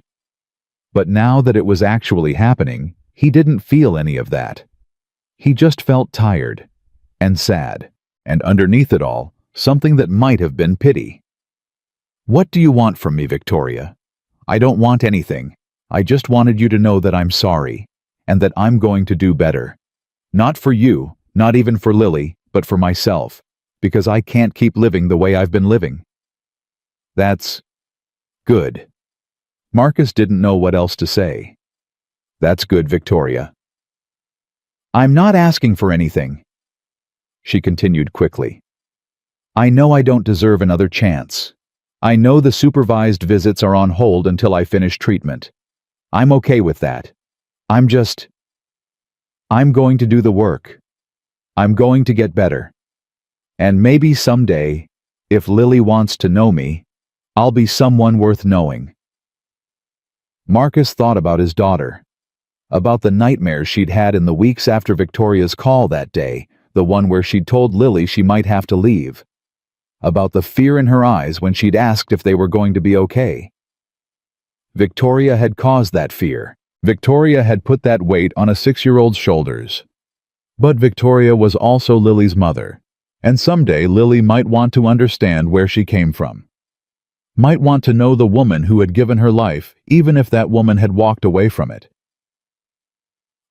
But now that it was actually happening, he didn't feel any of that. He just felt tired and sad, and underneath it all, something that might have been pity. What do you want from me, Victoria? I don't want anything. I just wanted you to know that I'm sorry, and that I'm going to do better. Not for you, not even for Lily, but for myself, because I can't keep living the way I've been living. That's good. Marcus didn't know what else to say. That's good, Victoria. I'm not asking for anything. She continued quickly. I know I don't deserve another chance. I know the supervised visits are on hold until I finish treatment. I'm okay with that. I'm going to do the work. I'm going to get better. And maybe someday, if Lily wants to know me, I'll be someone worth knowing. Marcus thought about his daughter, about the nightmares she'd had in the weeks after Victoria's call that day, the one where she'd told Lily she might have to leave, about the fear in her eyes when she'd asked if they were going to be okay. Victoria had caused that fear. Victoria had put that weight on a 6-year-old's shoulders. But Victoria was also Lily's mother, and someday Lily might want to understand where she came from. Might want to know the woman who had given her life, even if that woman had walked away from it.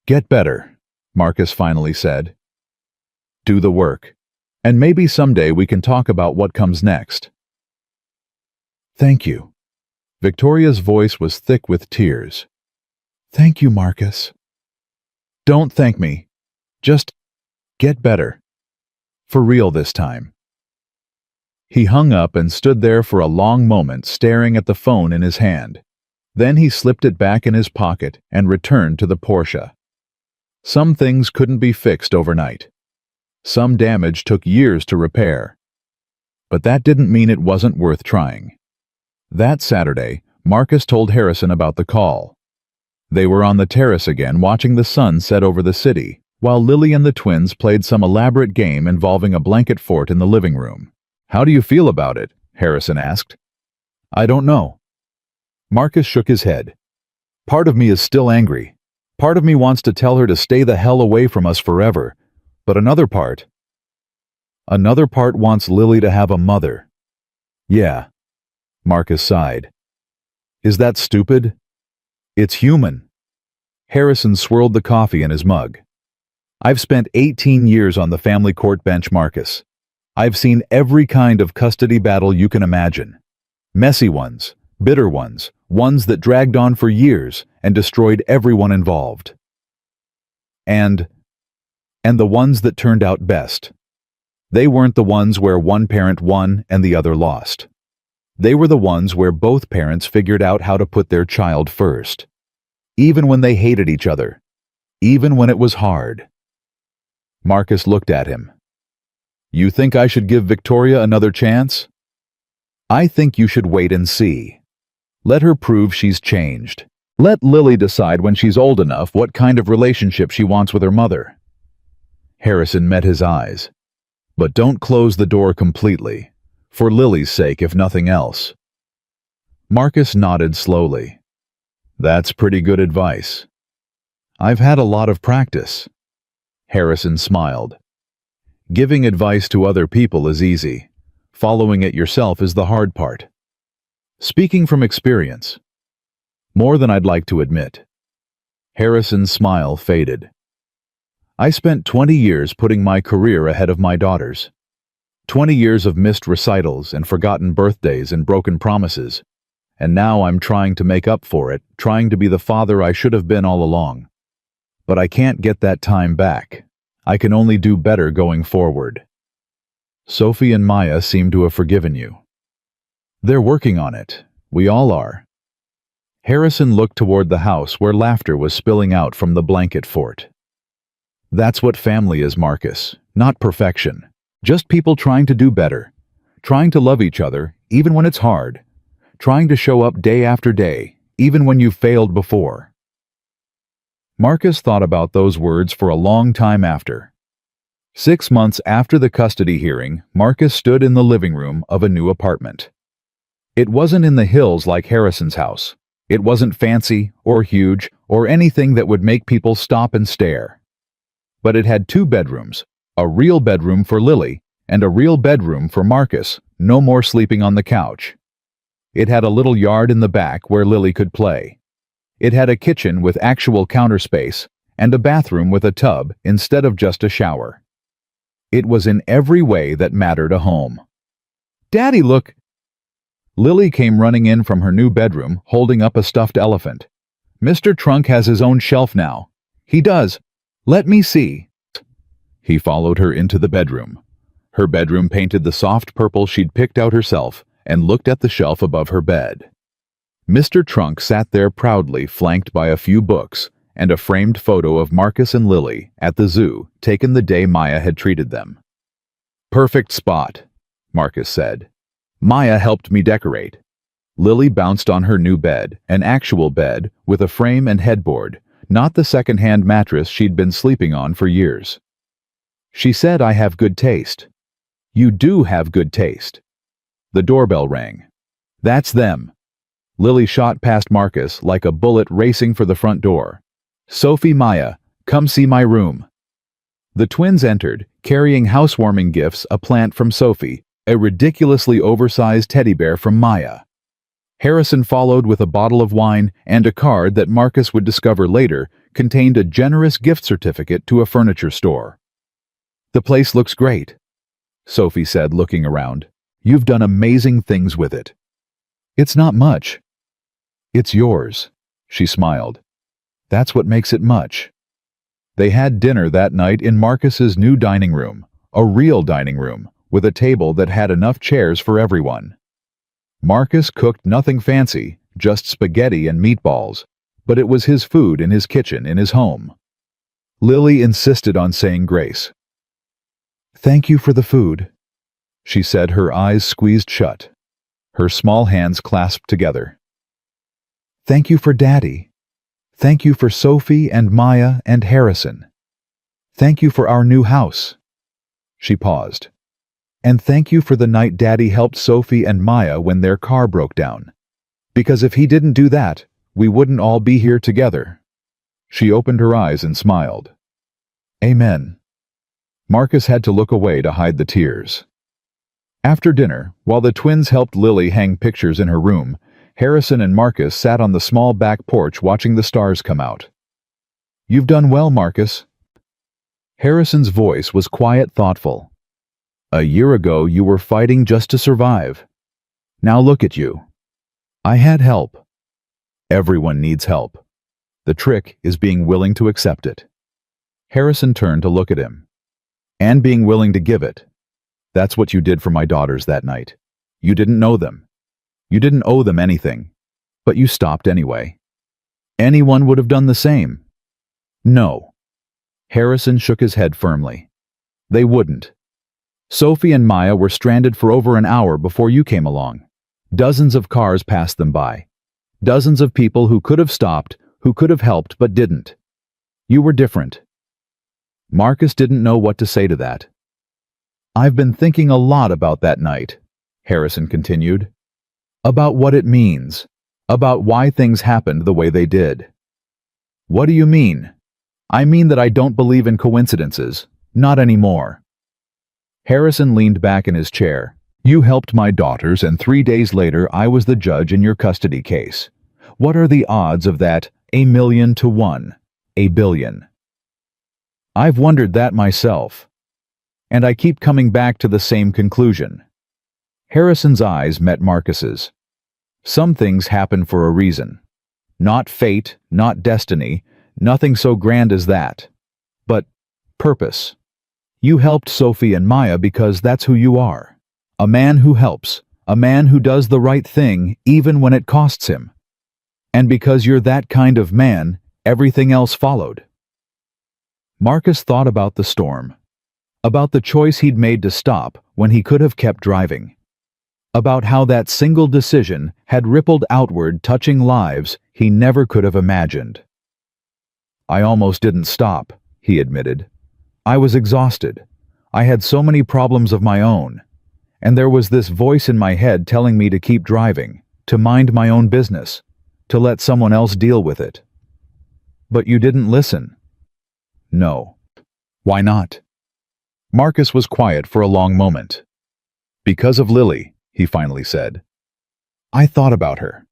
Get better, Marcus finally said. Do the work, and maybe someday we can talk about what comes next. Thank you. Victoria's voice was thick with tears. Thank you, Marcus. Don't thank me. Just get better. For real this time. He hung up and stood there for a long moment, staring at the phone in his hand. Then he slipped it back in his pocket and returned to the Porsche. Some things couldn't be fixed overnight. Some damage took years to repair. But that didn't mean it wasn't worth trying. That Saturday, Marcus told Harrison about the call. They were on the terrace again watching the sun set over the city, while Lily and the twins played some elaborate game involving a blanket fort in the living room. "How do you feel about it?" Harrison asked. "I don't know." Marcus shook his head. "Part of me is still angry. Part of me wants to tell her to stay the hell away from us forever, but another part wants Lily to have a mother." "Yeah," Marcus sighed. "Is that stupid?" "It's human." Harrison swirled the coffee in his mug. "I've spent 18 years on the family court bench, Marcus. I've seen every kind of custody battle you can imagine. Messy ones, bitter ones, ones that dragged on for years and destroyed everyone involved. And the ones that turned out best. They weren't the ones where one parent won and the other lost. They were the ones where both parents figured out how to put their child first. Even when they hated each other. Even when it was hard." Marcus looked at him. "You think I should give Victoria another chance?" "I think you should wait and see. Let her prove she's changed. Let Lily decide when she's old enough what kind of relationship she wants with her mother." Harrison met his eyes. "But don't close the door completely. For Lily's sake, if nothing else." Marcus nodded slowly. "That's pretty good advice. I've had a lot of practice." Harrison smiled. "Giving advice to other people is easy. Following it yourself is the hard part. Speaking from experience. More than I'd like to admit." Harrison's smile faded. "I spent 20 years putting my career ahead of my daughter's. 20 years of missed recitals and forgotten birthdays and broken promises. And now I'm trying to make up for it, trying to be the father I should have been all along. But I can't get that time back. I can only do better going forward. Sophie and Maya seem to have forgiven you." "They're working on it. We all are." Harrison looked toward the house where laughter was spilling out from the blanket fort. "That's what family is, Marcus. Not perfection. Just people trying to do better. Trying to love each other, even when it's hard. Trying to show up day after day, even when you've failed before." Marcus thought about those words for a long time after. 6 months after the custody hearing, Marcus stood in the living room of a new apartment. It wasn't in the hills like Harrison's house. It wasn't fancy or huge or anything that would make people stop and stare. But it had 2 bedrooms, a real bedroom for Lily and a real bedroom for Marcus, no more sleeping on the couch. It had a little yard in the back where Lily could play. It had a kitchen with actual counter space and a bathroom with a tub instead of just a shower. It was in every way that mattered a home. "Daddy, look!" Lily came running in from her new bedroom, holding up a stuffed elephant. "Mr. Trunk has his own shelf now." "He does. Let me see." He followed her into the bedroom. Her bedroom painted the soft purple she'd picked out herself and looked at the shelf above her bed. Mr. Trunk sat there proudly, flanked by a few books and a framed photo of Marcus and Lily at the zoo, taken the day Maya had treated them. "Perfect spot," Marcus said. "Maya helped me decorate." Lily bounced on her new bed, an actual bed with a frame and headboard, not the second-hand mattress she'd been sleeping on for years. She said, "I have good taste." "You do have good taste." The doorbell rang. "That's them." Lily shot past Marcus like a bullet racing for the front door. "Sophie, Maya, come see my room." The twins entered, carrying housewarming gifts, a plant from Sophie, a ridiculously oversized teddy bear from Maya. Harrison followed with a bottle of wine and a card that Marcus would discover later contained a generous gift certificate to a furniture store. "The place looks great," Sophie said, looking around. "You've done amazing things with it." "It's not much." "It's yours," she smiled. "That's what makes it much." They had dinner that night in Marcus's new dining room, a real dining room, with a table that had enough chairs for everyone. Marcus cooked nothing fancy, just spaghetti and meatballs, but it was his food in his kitchen in his home. Lily insisted on saying grace. "Thank you for the food," she said, her eyes squeezed shut, her small hands clasped together. "Thank you for Daddy. Thank you for Sophie and Maya and Harrison. Thank you for our new house." She paused. "And thank you for the night Daddy helped Sophie and Maya when their car broke down. Because if he didn't do that, we wouldn't all be here together." She opened her eyes and smiled. "Amen." Marcus had to look away to hide the tears. After dinner, while the twins helped Lily hang pictures in her room, Harrison and Marcus sat on the small back porch watching the stars come out. "You've done well, Marcus." Harrison's voice was quiet, thoughtful. "A year ago you were fighting just to survive. Now look at you. I had help. Everyone needs help. The trick is being willing to accept it." Harrison turned to look at him. "And being willing to give it. That's what you did for my daughters that night. You didn't know them. You didn't owe them anything. But you stopped anyway. Anyone would have done the same." "No." Harrison shook his head firmly. "They wouldn't. Sophie and Maya were stranded for over an hour before you came along. Dozens of cars passed them by. Dozens of people who could have stopped, who could have helped but didn't. You were different." Marcus didn't know what to say to that. "I've been thinking a lot about that night," Harrison continued. "About what it means. About why things happened the way they did." "What do you mean?" "I mean that I don't believe in coincidences. Not anymore." Harrison leaned back in his chair. "You helped my daughters, and 3 days later I was the judge in your custody case. What are the odds of that 1,000,000 to 1, 1,000,000,000? I've wondered that myself. And I keep coming back to the same conclusion." Harrison's eyes met Marcus's. "Some things happen for a reason. Not fate, not destiny, nothing so grand as that. But purpose. You helped Sophie and Maya because that's who you are. A man who helps, a man who does the right thing even when it costs him. And because you're that kind of man, everything else followed." Marcus thought about the storm. About the choice he'd made to stop when he could have kept driving. About how that single decision had rippled outward, touching lives he never could have imagined. "I almost didn't stop," he admitted. "I was exhausted. I had so many problems of my own. And there was this voice in my head telling me to keep driving, to mind my own business, to let someone else deal with it." "But you didn't listen." "No." "Why not?" Marcus was quiet for a long moment. "Because of Lily," he finally said. "I thought about her,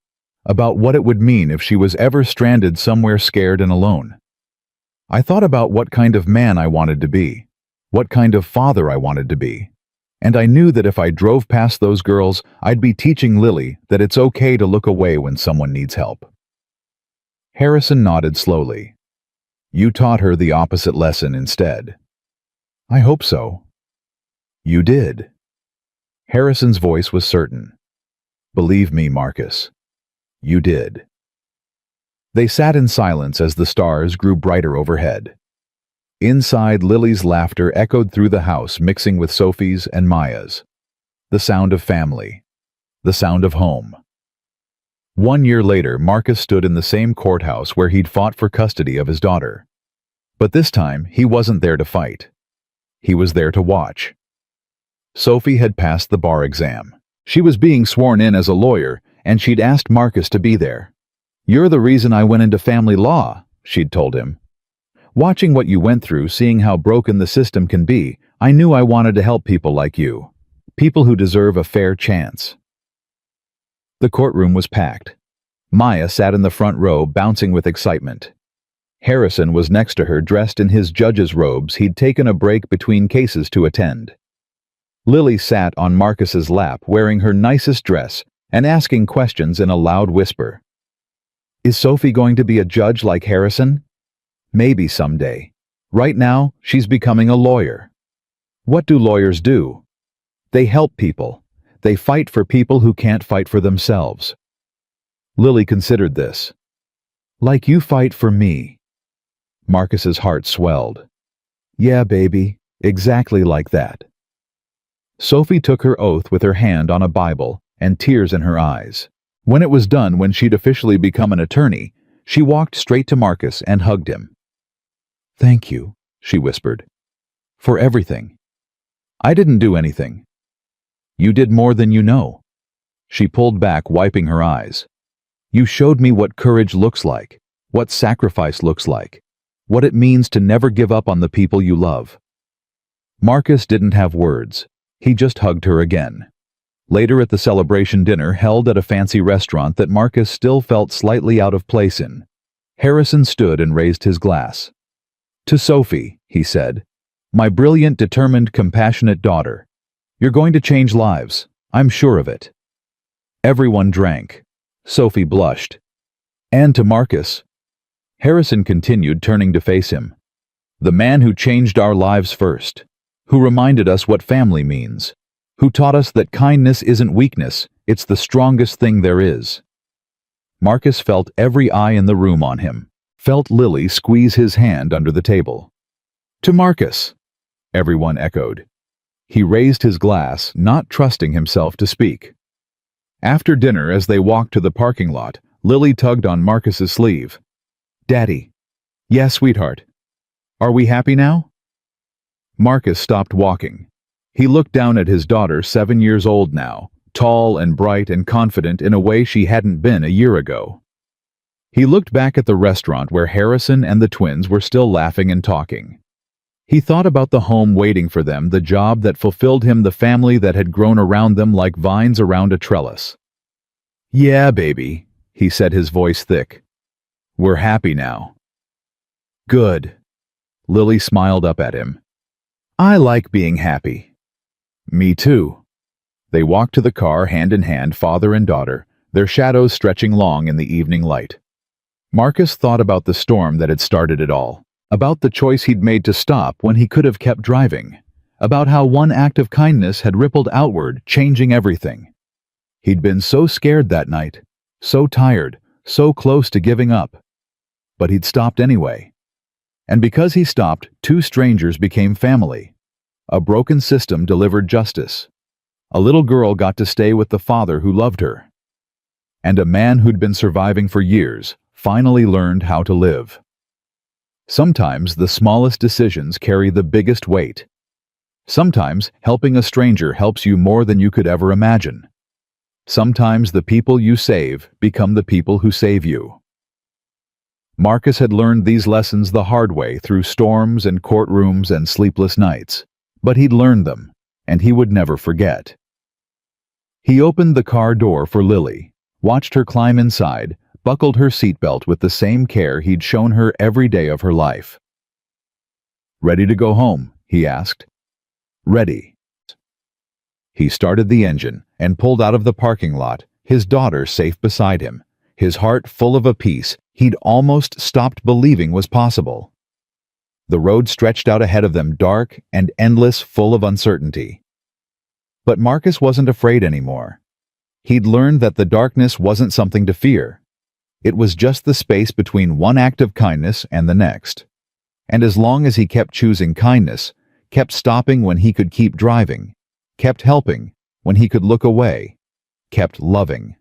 about what it would mean if she was ever stranded somewhere scared and alone. I thought about what kind of man I wanted to be, what kind of father I wanted to be, and I knew that if I drove past those girls, I'd be teaching Lily that it's okay to look away when someone needs help." Harrison nodded slowly. "You taught her the opposite lesson instead." "I hope so." "You did." Harrison's voice was certain. "Believe me, Marcus. You did." They sat in silence as the stars grew brighter overhead. Inside, Lily's laughter echoed through the house, mixing with Sophie's and Maya's. The sound of family. The sound of home. 1 year later, Marcus stood in the same courthouse where he'd fought for custody of his daughter. But this time, he wasn't there to fight. He was there to watch. Sophie had passed the bar exam. She was being sworn in as a lawyer, and she'd asked Marcus to be there. "You're the reason I went into family law," she'd told him. "Watching what you went through, seeing how broken the system can be, I knew I wanted to help people like you. People who deserve a fair chance." The courtroom was packed. Maya sat in the front row, bouncing with excitement. Harrison was next to her, dressed in his judge's robes. He'd taken a break between cases to attend. Lily sat on Marcus's lap, wearing her nicest dress and asking questions in a loud whisper. "Is Sophie going to be a judge like Harrison?" "Maybe someday. Right now, she's becoming a lawyer." "What do lawyers do?" "They help people. They fight for people who can't fight for themselves." Lily considered this. Like you fight for me. Marcus's heart swelled. Yeah, baby, exactly like that. Sophie took her oath with her hand on a Bible and tears in her eyes. When it was done, when she'd officially become an attorney, she walked straight to Marcus and hugged him. Thank you, she whispered. For everything. I didn't do anything. You did more than you know. She pulled back, wiping her eyes. You showed me what courage looks like, what sacrifice looks like, what it means to never give up on the people you love. Marcus didn't have words. He just hugged her again. Later at the celebration dinner held at a fancy restaurant that Marcus still felt slightly out of place in, Harrison stood and raised his glass. To Sophie, he said, my brilliant, determined, compassionate daughter. You're going to change lives. I'm sure of it. Everyone drank. Sophie blushed. And to Marcus. Harrison continued, turning to face him. The man who changed our lives first, who reminded us what family means, who taught us that kindness isn't weakness, it's the strongest thing there is. Marcus felt every eye in the room on him, felt Lily squeeze his hand under the table. To Marcus, everyone echoed. He raised his glass, not trusting himself to speak. After dinner, as they walked to the parking lot, Lily tugged on Marcus's sleeve. Daddy. Yes, sweetheart. Are we happy now? Marcus stopped walking. He looked down at his daughter, 7 years old now, tall and bright and confident in a way she hadn't been a year ago. He looked back at the restaurant where Harrison and the twins were still laughing and talking. He thought about the home waiting for them, the job that fulfilled him, the family that had grown around them like vines around a trellis. Yeah, baby, he said, his voice thick. We're happy now. Good. Lily smiled up at him. I like being happy. Me too. They walked to the car hand in hand, father and daughter, their shadows stretching long in the evening light. Marcus thought about the storm that had started it all, about the choice he'd made to stop when he could have kept driving, about how one act of kindness had rippled outward, changing everything. He'd been so scared that night, so tired, so close to giving up. But he'd stopped anyway. And because he stopped, 2 strangers became family. A broken system delivered justice. A little girl got to stay with the father who loved her. And a man who'd been surviving for years finally learned how to live. Sometimes the smallest decisions carry the biggest weight. Sometimes helping a stranger helps you more than you could ever imagine. Sometimes the people you save become the people who save you. Marcus had learned these lessons the hard way through storms and courtrooms and sleepless nights, but he'd learned them, and he would never forget. He opened the car door for Lily, watched her climb inside, buckled her seatbelt with the same care he'd shown her every day of her life. Ready to go home? He asked. Ready. He started the engine and pulled out of the parking lot, his daughter safe beside him, his heart full of a peace he'd almost stopped believing was possible. The road stretched out ahead of them, dark and endless, full of uncertainty. But Marcus wasn't afraid anymore. He'd learned that the darkness wasn't something to fear. It was just the space between one act of kindness and the next. And as long as he kept choosing kindness, kept stopping when he could keep driving, kept helping when he could look away, kept loving.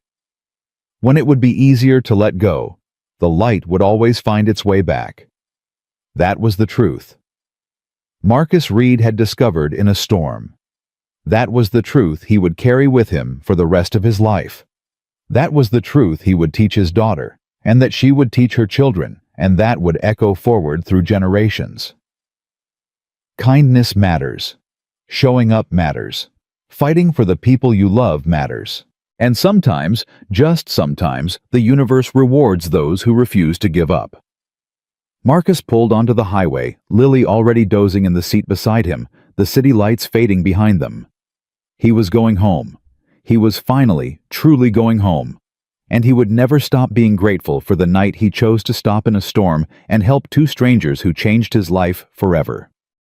When it would be easier to let go, the light would always find its way back. That was the truth. Marcus Reed had discovered in a storm. That was the truth he would carry with him for the rest of his life. That was the truth he would teach his daughter, and that she would teach her children, and that would echo forward through generations. Kindness matters. Showing up matters. Fighting for the people you love matters. And sometimes, just sometimes, the universe rewards those who refuse to give up. Marcus pulled onto the highway, Lily already dozing in the seat beside him, the city lights fading behind them. He was going home. He was finally, truly going home. And he would never stop being grateful for the night he chose to stop in a storm and help 2 strangers who changed his life forever.